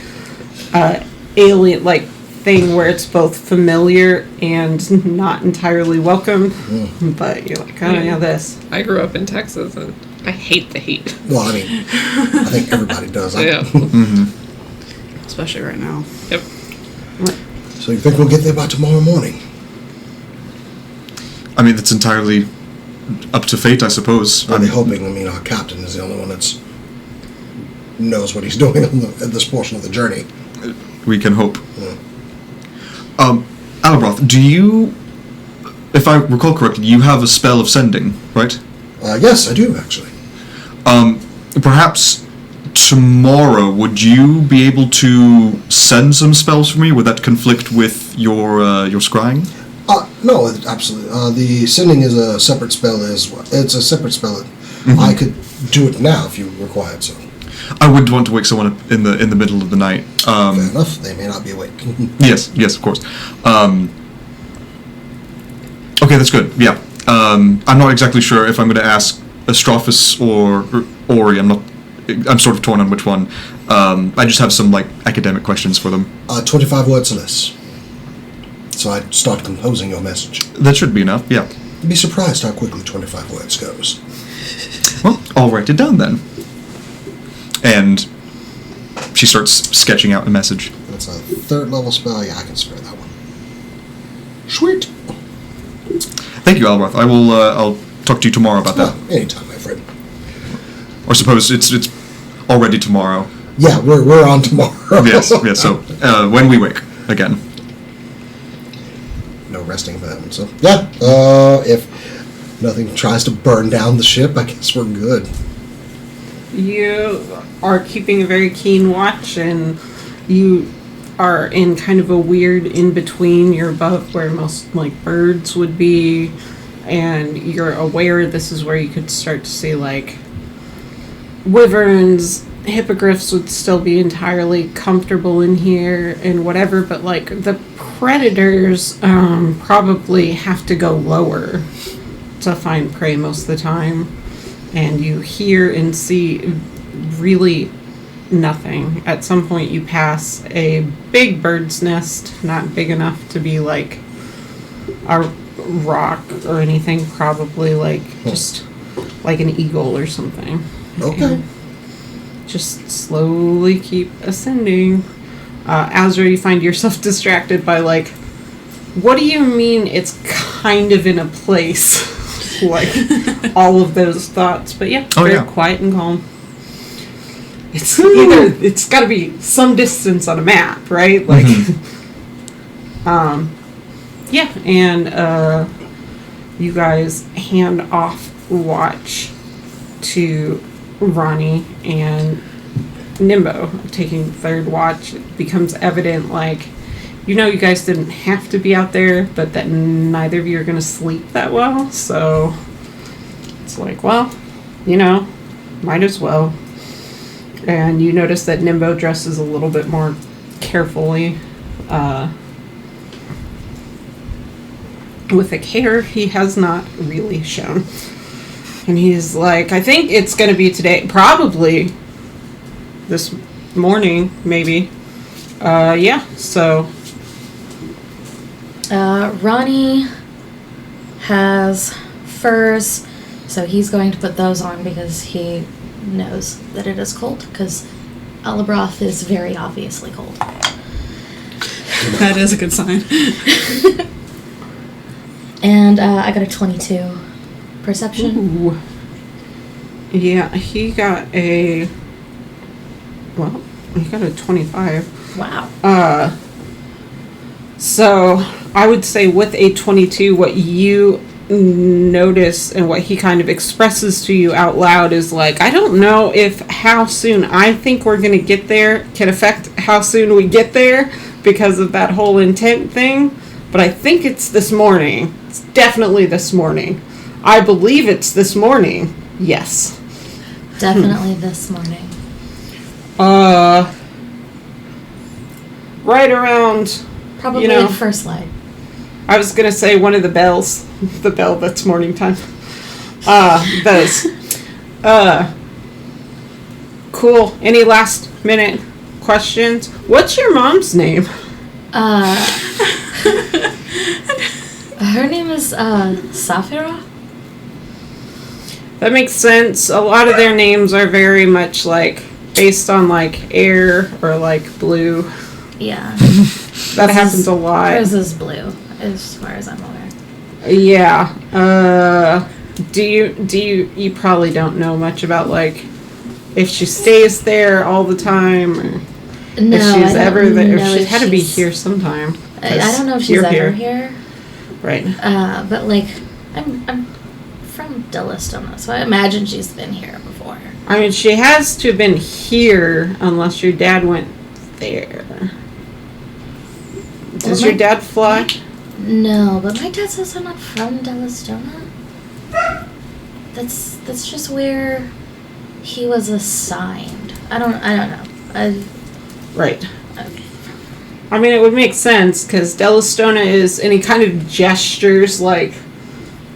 alien like thing where it's both familiar and not entirely welcome. But you're like, oh yeah, this. I grew up in Texas, and I hate the heat. well, I mean, I think everybody does. Yeah. Especially right now. Yep. So you think we'll get there by tomorrow morning? I mean, it's entirely up to fate, I suppose. I'm hoping. I mean, our captain is the only one that's knows what he's doing on at this portion of the journey. We can hope. Yeah. Alabroth, do you, if I recall correctly, you have a spell of sending, right? Yes, I do actually. Perhaps tomorrow, would you be able to send some spells for me? Would that conflict with your scrying? No, absolutely. The sending is a separate spell. It's a separate spell. I could do it now if you required so. I wouldn't want to wake someone up in the middle of the night. Fair enough. They may not be awake. Yes, of course. Okay, that's good. Yeah. I'm not exactly sure if I'm going to ask Astrophus or Ori. I'm sort of torn on which one. I just have some academic questions for them. 25 words or less. So I'd start composing your message. That should be enough. Yeah. You'd be surprised how quickly 25 words goes. Well, I'll write it down then. And she starts sketching out a message. That's a 3rd level spell. Yeah, I can spare that one. Sweet. Thank you, Alroth. I will. I'll talk to you tomorrow about that. Anytime, my friend. Or suppose it's already tomorrow. Yeah, we're on tomorrow. Yes. So when we wake again. No resting for that one. So yeah, if nothing tries to burn down the ship, I guess we're good. You are keeping a very keen watch, and you are in kind of a weird in between. You're above where most like birds would be, and you're aware this is where you could start to see like wyverns. Hippogriffs would still be entirely comfortable in here and whatever, but like the predators probably have to go lower to find prey most of the time, and you hear and see really nothing. At some point you pass a big bird's nest, not big enough to be like a rock or anything, probably like just like an eagle or something. Okay. And just slowly keep ascending. Azra, you find yourself distracted by like, what do you mean it's kind of in a place? Like all of those thoughts. But yeah, very quiet and calm. It's got to be some distance on a map, right? Like, yeah, and you guys hand off watch to Ronnie and Nimbo taking third watch. It becomes evident, like, you guys didn't have to be out there, but that neither of you are going to sleep that well, so it's like, well, might as well. And you notice that Nimbo dresses a little bit more carefully, with a care he has not really shown. And he's like, I think it's going to be today, probably this morning, maybe. Yeah, so. Ronnie has furs, so he's going to put those on because he knows that it is cold, because Alabroth is very obviously cold. That is a good sign. And I got a 22 perception. Ooh. Yeah, he got a 25. Wow. So I would say with a 22, what you notice and what he kind of expresses to you out loud is like, I don't know if how soon I think we're going to get there can affect how soon we get there because of that whole intent thing, but I think it's this morning. It's definitely this morning. I believe it's this morning. Yes. Definitely this morning. Right around... Probably the first light. I was going to say one of the bells. The bell that's morning time. Those. Cool. Any last minute questions? What's your mom's name? Her name is Safira. That makes sense. A lot of their names are very much like based on like air or like blue. Yeah. That happens a lot. Hers is blue, as far as I'm aware. Yeah. Do you probably don't know much about like if she stays there all the time or No, if she's ever there. know She if had to be she's- here sometime. I don't know if she's You're ever here. Right. But like, I'm from Delistona, so I imagine she's been here before. I mean, she has to have been here unless your dad went there. Does your dad fly? No, but my dad says I'm not from Delistona. That's just where he was assigned. I don't know. Right. I mean, it would make sense because Delistona is any kind of gestures like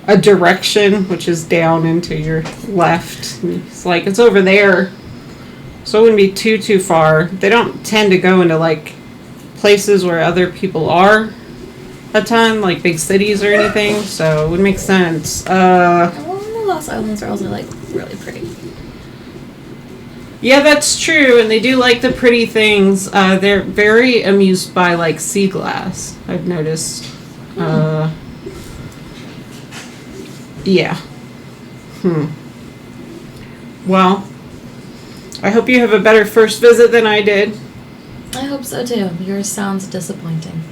a direction, which is down into your left. It's like it's over there, so it wouldn't be too far. They don't tend to go into like places where other people are a ton, like big cities or anything. So it would make sense. Well, the Lost Islands are also like really pretty. Yeah, that's true, and they do like the pretty things. They're very amused by, like, sea glass, I've noticed. Yeah. Well, I hope you have a better first visit than I did. I hope so too. Yours sounds disappointing.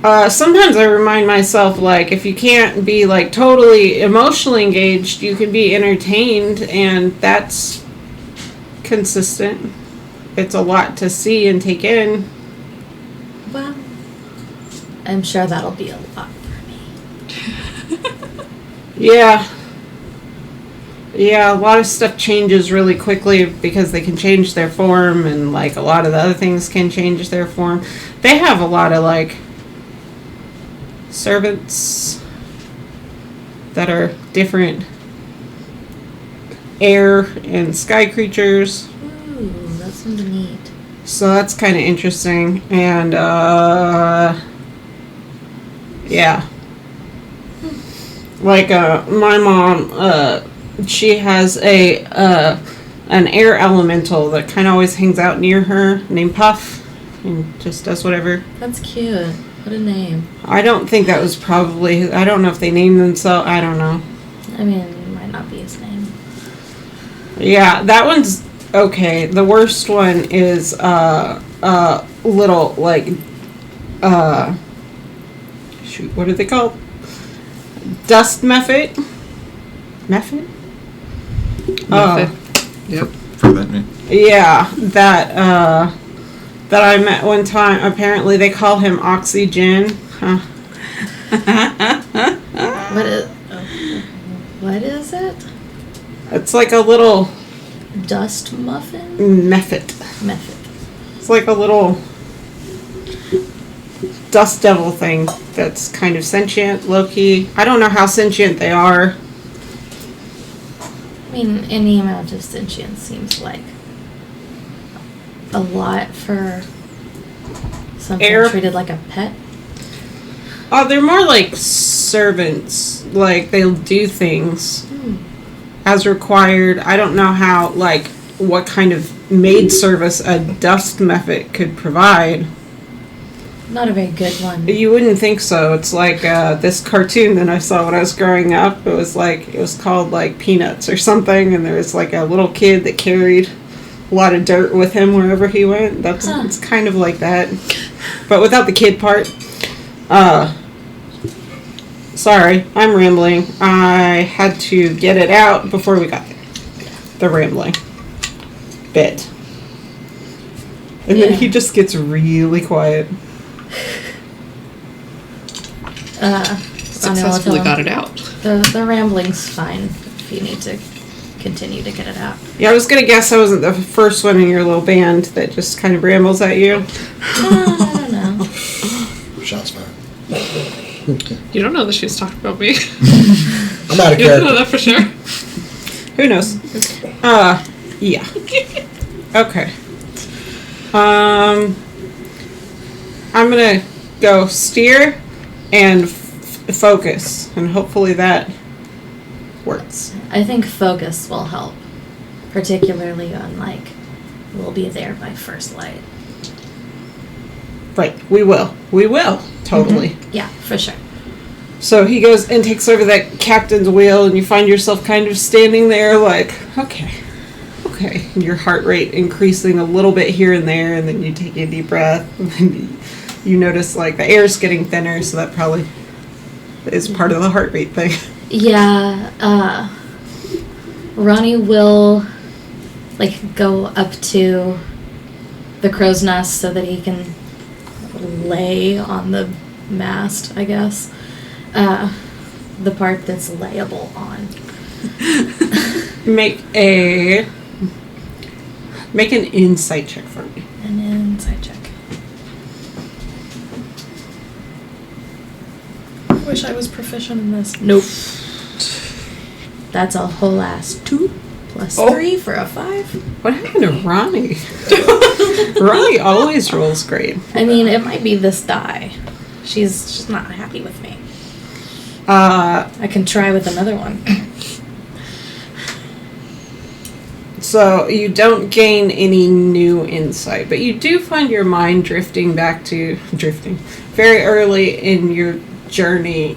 Sometimes I remind myself, like, if you can't be, like, totally emotionally engaged, you can be entertained, and that's consistent. It's a lot to see and take in. Well, I'm sure that'll be a lot for me. Yeah. Yeah, a lot of stuff changes really quickly because they can change their form, and, like, a lot of the other things can change their form. They have a lot of, like, servants that are different air and sky creatures. Ooh, that sounds neat. So that's kind of interesting. And, yeah. Like, my mom, she has an air elemental that kind of always hangs out near her named Puff and just does whatever. That's cute. What a name. I don't think that was probably, I don't know if they named themselves, I don't know. I mean, it might not be his name. Yeah, that one's okay. The worst one is, little, like, shoot, what are they called? Dust Mephit? Mephit? Yep. For that name. Yeah, that I met one time. Apparently, they call him Oxygen. Huh. What is it? It's like a little Dust muffin? Mephit. Method. It's like a little dust devil thing that's kind of sentient, low-key. I don't know how sentient they are. I mean, any amount of sentience seems like a lot for something Air. treated like a pet. Oh, they're more like servants. Like, they'll do things as required. I don't know how, like, what kind of maid service a dust method could provide. Not a very good one. You wouldn't think so. It's like this cartoon that I saw when I was growing up. It was called like Peanuts or something, and there was like a little kid that carried a lot of dirt with him wherever he went. It's kind of like that, but without the kid part. Sorry, I'm rambling. I had to get it out before we got there. The rambling bit. And then he just gets really quiet. Successfully got it out. The rambling's fine if you need to continue to get it out. Yeah, I was gonna guess I wasn't the first one in your little band that just kind of rambles at you. I don't know. Shots fired. You don't know that she was talking about me. I'm out of You don't know character. that for sure. Who knows? Yeah. Okay. I'm gonna go steer and focus, and hopefully that works. I think focus will help, particularly on like we'll be there by first light. Right. We will. Totally. Mm-hmm. Yeah, for sure. So he goes and takes over that captain's wheel, and you find yourself kind of standing there like, okay. And your heart rate increasing a little bit here and there, and then you take a deep breath, and then you notice like the air's getting thinner, so that probably is part of the heart rate thing. Yeah, Ronnie will like go up to the crow's nest so that he can lay on the mast, I guess. The part that's layable on. Make an insight check for me. An insight check. I wish I was proficient in this. Nope. That's a whole ass 2 plus 3 for a 5. What happened to Ronnie? Ronnie always rolls great. I mean, it might be this die. She's not happy with me. I can try with another one. So you don't gain any new insight, but you do find your mind drifting very early in your journey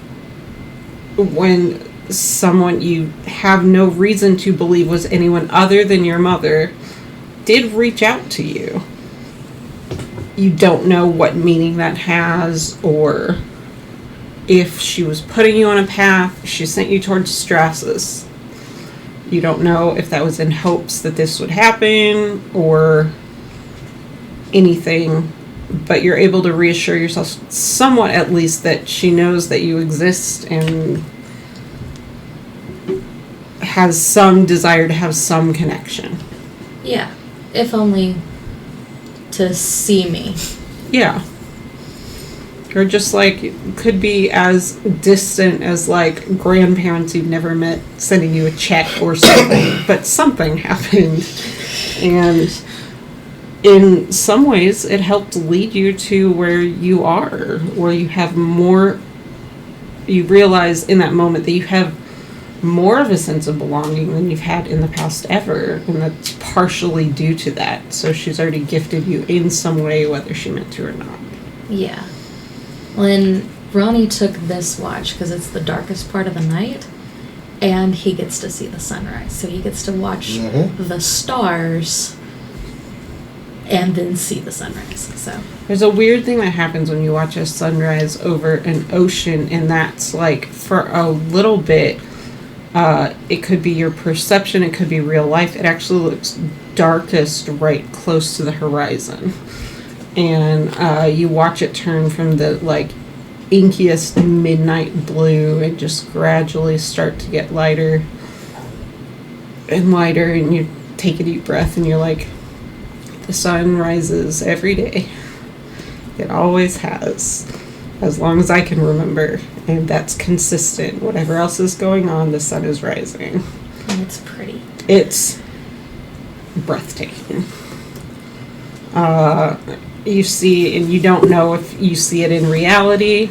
when someone you have no reason to believe was anyone other than your mother did reach out to you. You don't know what meaning that has, or if she was putting you on a path, she sent you towards Strassus. You don't know if that was in hopes that this would happen or anything, but you're able to reassure yourself somewhat, at least, that she knows that you exist and has some desire to have some connection. Yeah, if only to see me. Yeah. Or just like, could be as distant as like grandparents you've never met sending you a check or something, but something happened. And in some ways it helped lead you to where you are, where you have more, you realize in that moment that you have more of a sense of belonging than you've had in the past ever, and that's partially due to that. So she's already gifted you in some way, whether she meant to or not. Yeah. When Ronnie took this watch, because it's the darkest part of the night, and he gets to see the sunrise. So he gets to watch the stars and then see the sunrise. So there's a weird thing that happens when you watch a sunrise over an ocean, and that's like, for a little bit, it could be your perception, it could be real life. It actually looks darkest right close to the horizon. And you watch it turn from the like inkiest midnight blue and just gradually start to get lighter and lighter, and you take a deep breath and you're like, the sun rises every day. It always has, as long as I can remember, and that's consistent. Whatever else is going on, the sun is rising. and it's pretty. It's breathtaking. You see, and you don't know if you see it in reality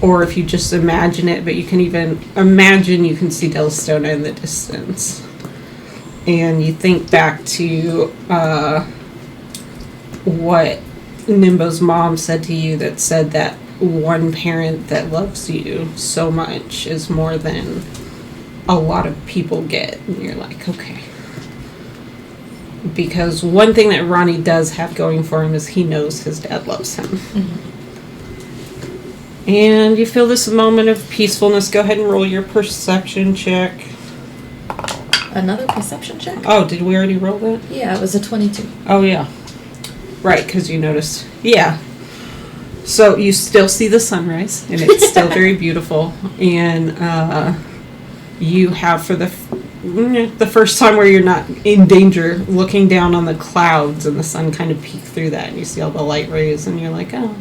or if you just imagine it, but you can even imagine you can see Delstona in the distance. And you think back to what Nimbo's mom said to you, that said that one parent that loves you so much is more than a lot of people get. And you're like, okay. Because one thing that Ronnie does have going for him is he knows his dad loves him. Mm-hmm. And you feel this moment of peacefulness. Go ahead and roll your perception check. Another perception check? Oh, did we already roll that? Yeah, it was a 22. Oh, yeah. Right, because you noticed. Yeah. So you still see the sunrise, and it's still very beautiful. And you have, for the first time where you're not in danger, looking down on the clouds, and the sun kind of peek through that, and you see all the light rays, and you're like, oh.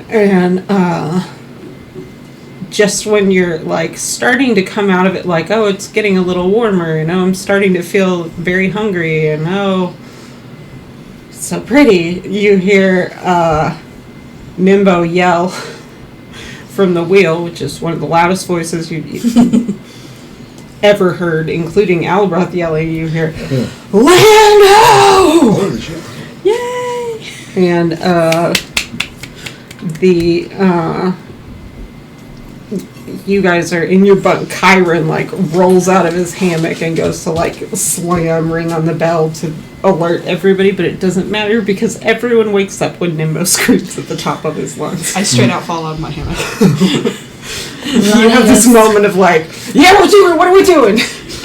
And just when you're like starting to come out of it, like, oh, it's getting a little warmer, and oh, I'm starting to feel very hungry, and oh, it's so pretty, you hear Nimbo yell from the wheel, which is one of the loudest voices you've ever heard, including Albroth yelling. You hear, Lando! Holy shit. Yay! And you guys are in your bunk. Kyron like rolls out of his hammock and goes to like ring on the bell to alert everybody, but it doesn't matter because everyone wakes up when Nimbo screams at the top of his lungs. I straight out fall out of my hammock. You have this moment of like, yeah, we're doing, what are we doing?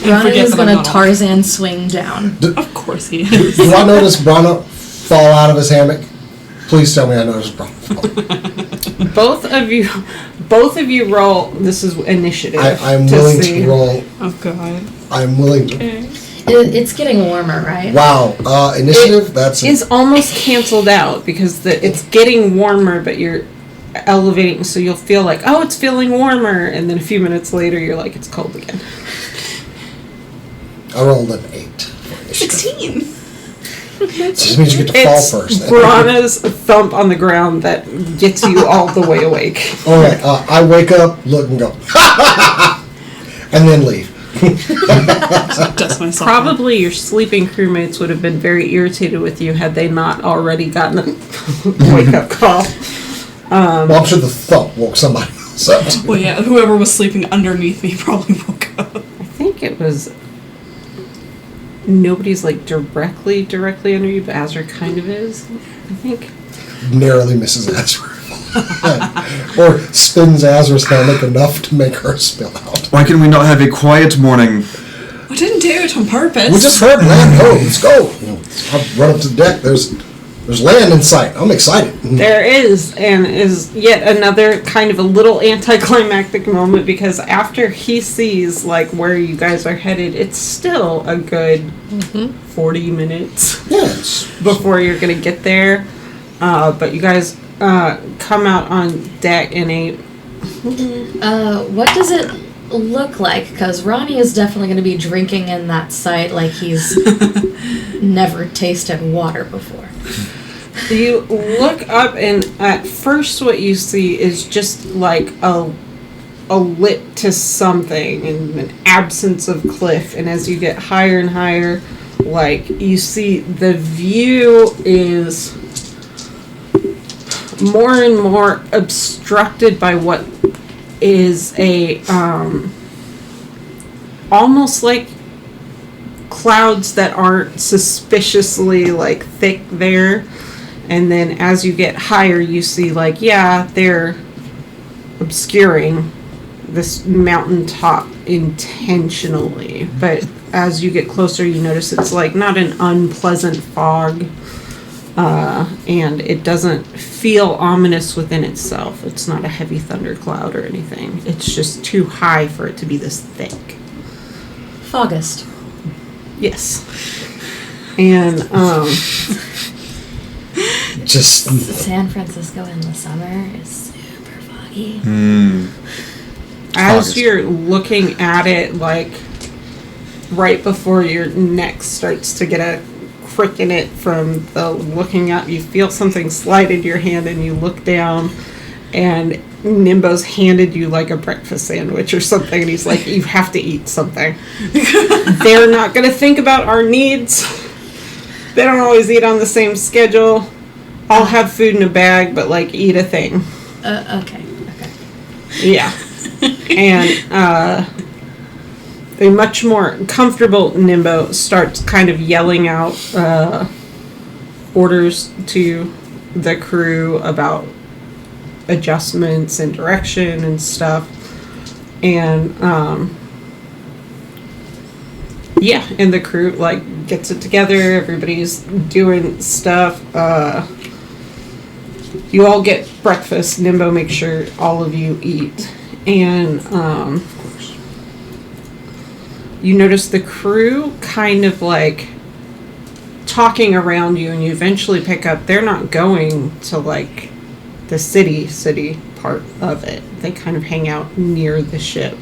Ronnie is that going I'm to not Tarzan swing down. Of course he is. Do I notice Brana fall out of his hammock? Please tell me I noticed Brana fall. Both of you roll. This is initiative. I'm willing see. to roll. Oh god. I'm willing to. It's getting warmer, right? Wow. Initiative? That's Is almost canceled out because it's getting warmer, but you're elevating, so you'll feel like, oh, it's feeling warmer, and then a few minutes later you're like, it's cold again. I rolled an 8 for initiative. 16. Just means you get to fall first. Then. Brana's thump on the ground that gets you all the way awake. Alright, I wake up, look, and go, and then leave. Dust myself. Probably your sleeping crewmates would have been very irritated with you had they not already gotten a wake-up call. Well, I'm sure the thump woke somebody So, Well, yeah, whoever was sleeping underneath me probably woke up. I think it was nobody's like directly under you, but Azra kind of is. I think. narrowly misses Azra. Or spins Azra's helmet enough to make her spill out. Why can we not have a quiet morning? I didn't do it on purpose. We just heard land. Oh, let's go. I'll run up to the deck. There's land in sight. I'm excited. There is, and is yet another kind of a little anticlimactic moment because after he sees like where you guys are headed, it's still a good 40 minutes Yes. before you're gonna get there. But you guys come out on deck in a. What does it look like? Because Ronnie is definitely going to be drinking in that site like he's never tasted water before. You look up, and at first, what you see is just like a lip to something and an absence of cliff. And as you get higher and higher, like you see the view is more and more obstructed by what is a almost like clouds that aren't suspiciously like thick there. And then as you get higher, you see like, yeah, they're obscuring this mountaintop intentionally. But as you get closer, you notice it's like not an unpleasant fog. And it doesn't feel ominous within itself. It's not a heavy thundercloud or anything. It's just too high for it to be this thick. Foggist. Yes. And, Just San Francisco in the summer is super foggy. as August. you're looking at it, like, right before your neck starts to get a crick in it from the looking up, you feel something slide into your hand and you look down and Nimbo's handed you like a breakfast sandwich or something and he's like, you have to eat something. They're not going to think about our needs. They don't always eat on the same schedule. I'll have food in a bag, but like eat a thing. Okay. Yeah. And a much more comfortable Nimbo starts kind of yelling out orders to the crew about adjustments and direction and stuff. And yeah, and the crew like gets it together, everybody's doing stuff. You all get breakfast. Nimbo makes sure all of you eat. And you notice the crew kind of like talking around you, and you eventually pick up they're not going to like the city part of it. They kind of hang out near the ship.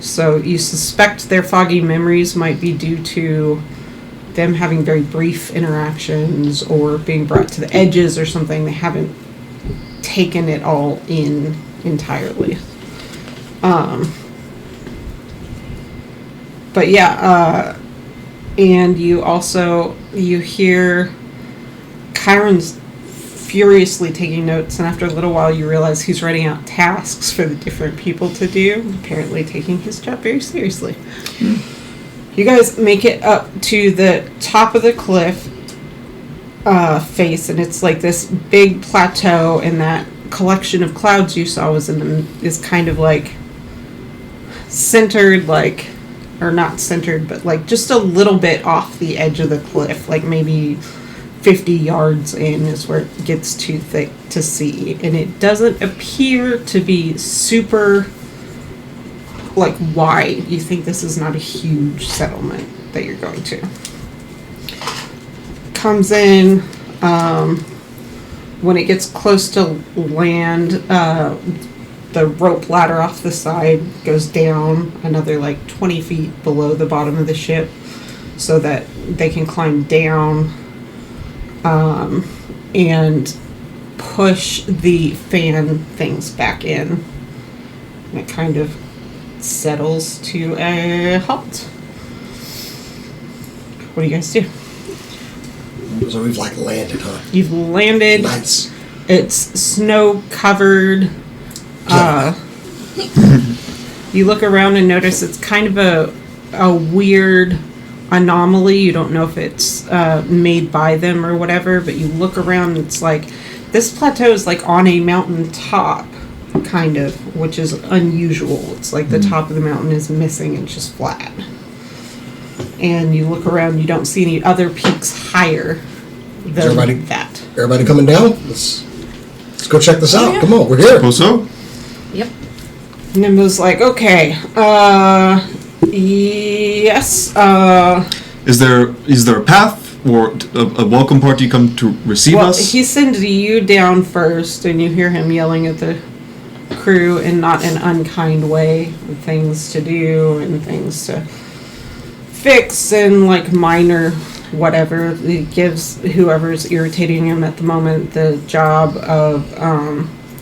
So you suspect their foggy memories might be due to them having very brief interactions or being brought to the edges or something. They haven't taken it all in entirely. But yeah, and you hear Chiron's furiously taking notes, and after a little while you realize he's writing out tasks for the different people to do, apparently taking his job very seriously. You guys make it up to the top of the cliff face, and it's like this big plateau, and that collection of clouds you saw is kind of like centered, like, or not centered, but like just a little bit off the edge of the cliff, like maybe 50 yards in is where it gets too thick to see, and it doesn't appear to be super like wide. You think this is not a huge settlement that you're going to. Comes in, when it gets close to land, the rope ladder off the side goes down another like 20 feet below the bottom of the ship so that they can climb down and push the fan things back in. And it kind of settles to a halt. What do you guys do? so we've like landed, huh? You've landed. Nice. It's snow covered. You look around and notice it's kind of a weird anomaly. You don't know if it's made by them or whatever, but you look around and it's like this plateau is like on a mountain top, kind of, which is unusual. It's like the top of the mountain is missing and just flat. And you look around, you don't see any other peaks higher than that. Everybody coming down? Let's go check this out. Come on, we're here. Suppose so. Yep. Nimbo's like, okay, yes, Is there a path or a welcome party come to receive well, us? he sends you down first, and you hear him yelling at the crew in not an unkind way, with things to do and things to fix and like minor whatever. He gives whoever's irritating him at the moment the job of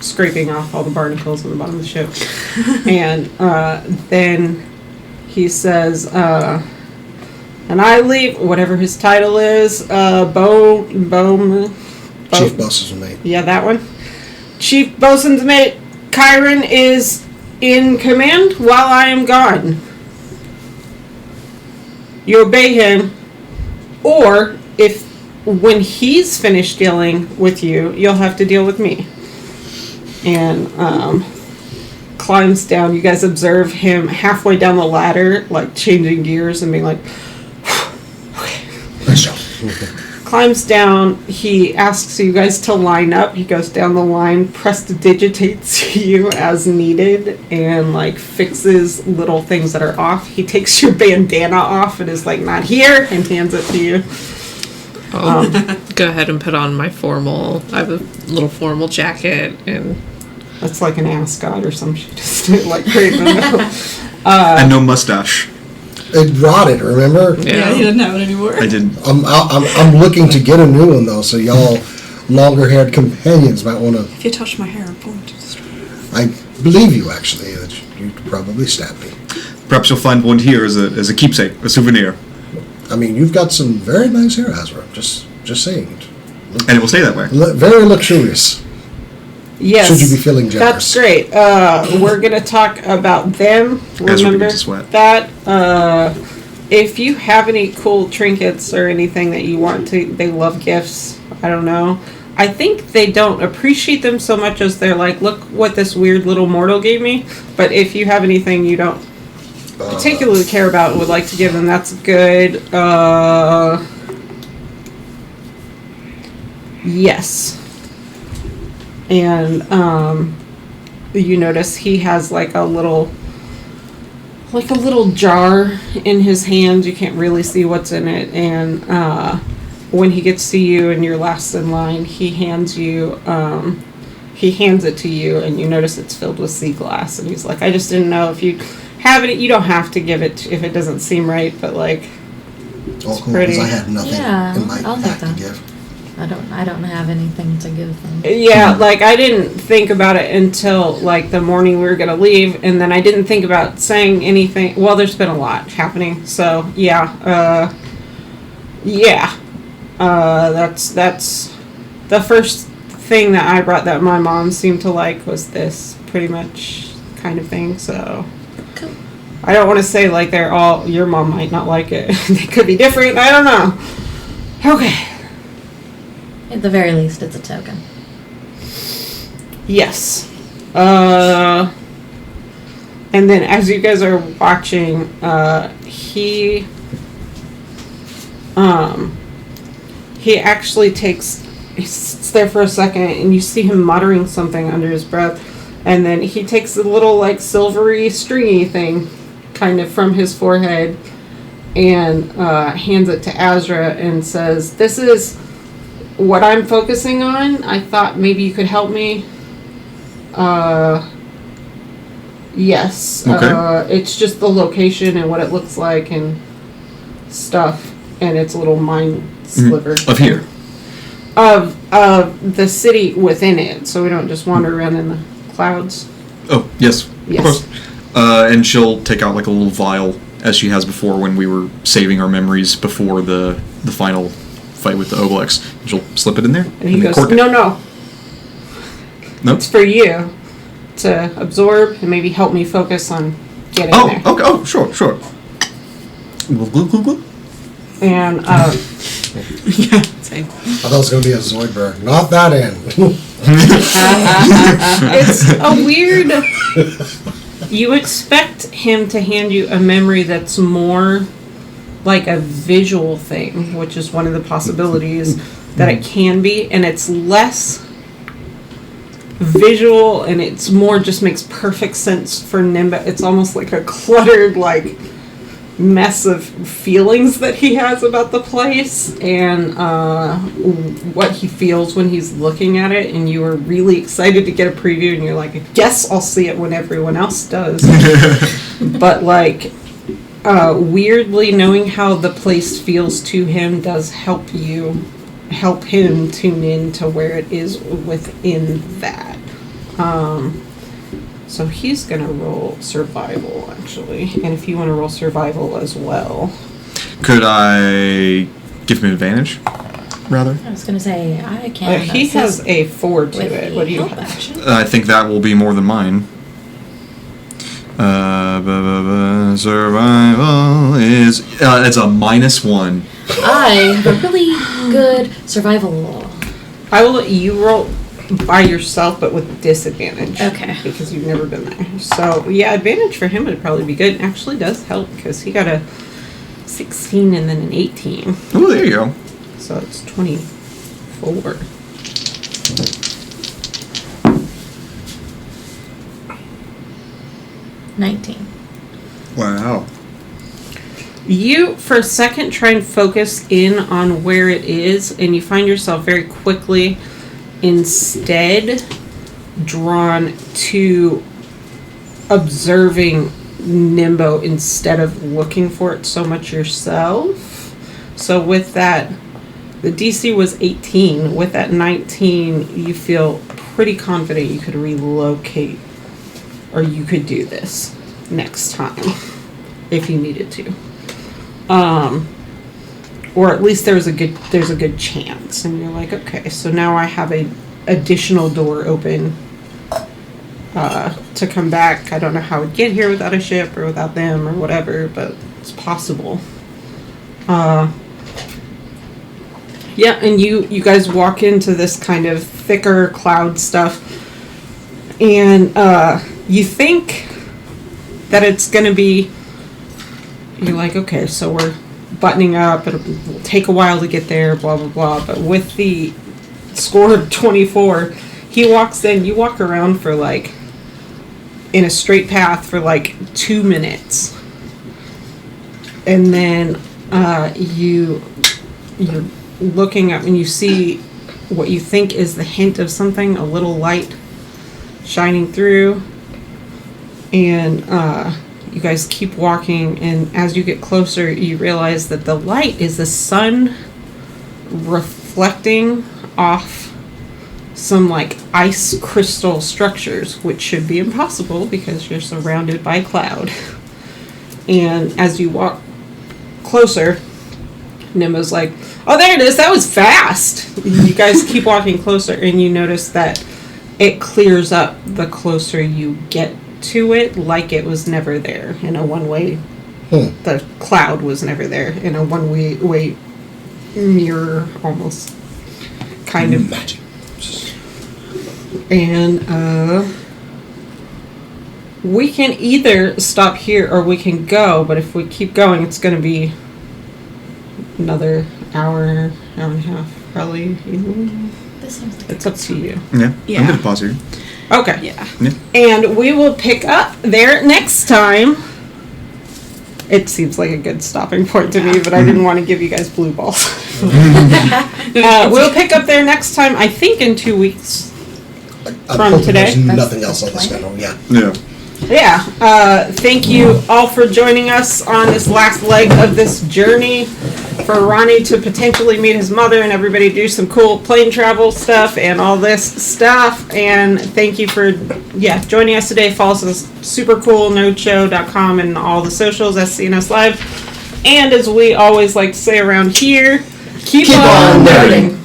scraping off all the barnacles on the bottom of the ship. And then he says, and I leave, whatever his title is, Chief Boss's mate. Yeah, that one. Chief Bosun's mate, Kyron, is in command while I am gone. You obey him, or if when he's finished dealing with you, you'll have to deal with me. And climbs down. You guys observe him halfway down the ladder, like changing gears and being like, Nice job. climbs down. He asks you guys to line up. He goes down the line, prestidigitates you as needed, and like fixes little things that are off. He takes your bandana off and is like, not here, and hands it to you. Go ahead and put on my formal. I have a little formal jacket, and That's like an ascot or some shit. Just like right in the middle. And no mustache. It rotted, remember? Yeah, he didn't have it anymore. I didn't. I'm looking to get a new one though, so y'all longer-haired companions might want to. If you touch my hair, I'm going to destroy it. I believe you actually that you probably stabbed me. Perhaps you'll find one here as a keepsake, a souvenir, I mean, you've got some very nice hair, Azra. Just saying. and it will stay that way. Very luxurious. Yes. Should you be feeling That's generous? great. We're going to talk about them. As we Remember begin to sweat. that. If you have any cool trinkets or anything that you want to, they love gifts. I don't know. I think they don't appreciate them so much as they're like, look what this weird little mortal gave me. But if you have anything you don't particularly care about and would like to give them, that's good. Yes. And you notice he has like a little jar in his hand. You can't really see what's in it. And when he gets to you and you're last in line, he hands it to you, and you notice it's filled with sea glass. And he's like, I just didn't know if you have it. You don't have to give it if it doesn't seem right, but like, All cool, pretty. because I had nothing Yeah, in my I'll pack take to that. give. I don't have anything to give them. yeah, like I didn't think about it until like the morning we were gonna leave, and then I didn't think about saying anything. Well, there's been a lot happening, so yeah, that's the first thing that I brought that my mom seemed to like was this pretty much kind of thing. So Cool. I don't want to say like they're all. Your mom might not like it. They could be different. I don't know. Okay. At the very least, it's a token. Yes. And then as you guys are watching, he actually he sits there for a second, and you see him muttering something under his breath, and then he takes a little like silvery stringy thing kind of from his forehead and hands it to Azra and says, this is what I'm focusing on. I thought maybe you could help me. Yes. Okay. It's just the location and what it looks like and stuff, and it's a little mind sliver Of here. of the city within it, so we don't just wander around in the clouds. Oh, yes. Yes. Of course. And she'll take out like a little vial, as she has before when we were saving our memories before the final fight with the Obelix. She'll slip it in there. And he goes, cork it. no, Nope. it's for you. to absorb and maybe help me focus on getting Oh, there. okay. Oh, sure. Glug, glug, glug, glug. And Yeah, same. I thought it was going to be a Zoidberg. Not that end. it's a weird. You expect him to hand you a memory that's more like a visual thing, which is one of the possibilities that it can be, and it's less visual and it's more just makes perfect sense for Nimba. It's almost like a cluttered like mess of feelings that he has about the place and what he feels when he's looking at it, and you are really excited to get a preview and you're like, I guess I'll see it when everyone else does. But like weirdly knowing how the place feels to him does help him tune in to where it is within that. So he's gonna roll survival, actually. And if you want to roll survival as well. Could I give him an advantage, rather? I was gonna say I can't. He has a 4 to with it. the What do you help have? action. I think that will be more than mine. Survival is it's a -1. I have a really good survival. I will let you roll by yourself, but with disadvantage. Okay. Because you've never been there. So, yeah, advantage for him would probably be good. It actually does help because he got a 16 and then an 18. Oh, there you go. So it's 24. $19. Wow. You, for a second, try and focus in on where it is, and you find yourself very quickly instead drawn to observing Nimbo instead of looking for it so much yourself. So with that, the DC was 18. With that 19, you feel pretty confident you could relocate, or you could do this next time if you needed to. Or at least there's a good chance, and you're like, okay, so now I have a additional door open to come back. I don't know how I'd get here without a ship or without them or whatever, but it's possible. Yeah, and you guys walk into this kind of thicker cloud stuff, and you think that it's gonna be. You're like, okay, so we're buttoning up, it'll take a while to get there, blah, blah, blah. But with the score of 24, he walks in, you walk around for like, in a straight path for like 2 minutes. And then you're looking up and you see what you think is the hint of something, a little light shining through. And you guys keep walking, and as you get closer, you realize that the light is the sun reflecting off some like ice crystal structures, which should be impossible because you're surrounded by cloud. And as you walk closer, Nimbo's like, oh, there it is, that was fast. You guys keep walking closer, and you notice that it clears up the closer you get to it, like it was never there in a one-way. The cloud was never there in a one-way mirror, almost kind of Magic. And we can either stop here or we can go, but if we keep going, it's going to be another hour and a half, probably. This seems like It's up to you. Yeah. Yeah. I'm gonna pause here. Okay. Yeah. And we will pick up there next time. It seems like a good stopping point to me, but I didn't want to give you guys blue balls. We'll pick up there next time, I think in 2 weeks. I'm From hoping today? There's nothing else on the schedule. Yeah. Yeah. Yeah. Thank you all for joining us on this last leg of this journey for Ronnie to potentially meet his mother and everybody do some cool plane travel stuff and all this stuff. And thank you for joining us today. Follow us on supercoolnerdshow.com and all the socials, SCNS Live. And as we always like to say around here, keep on nerding.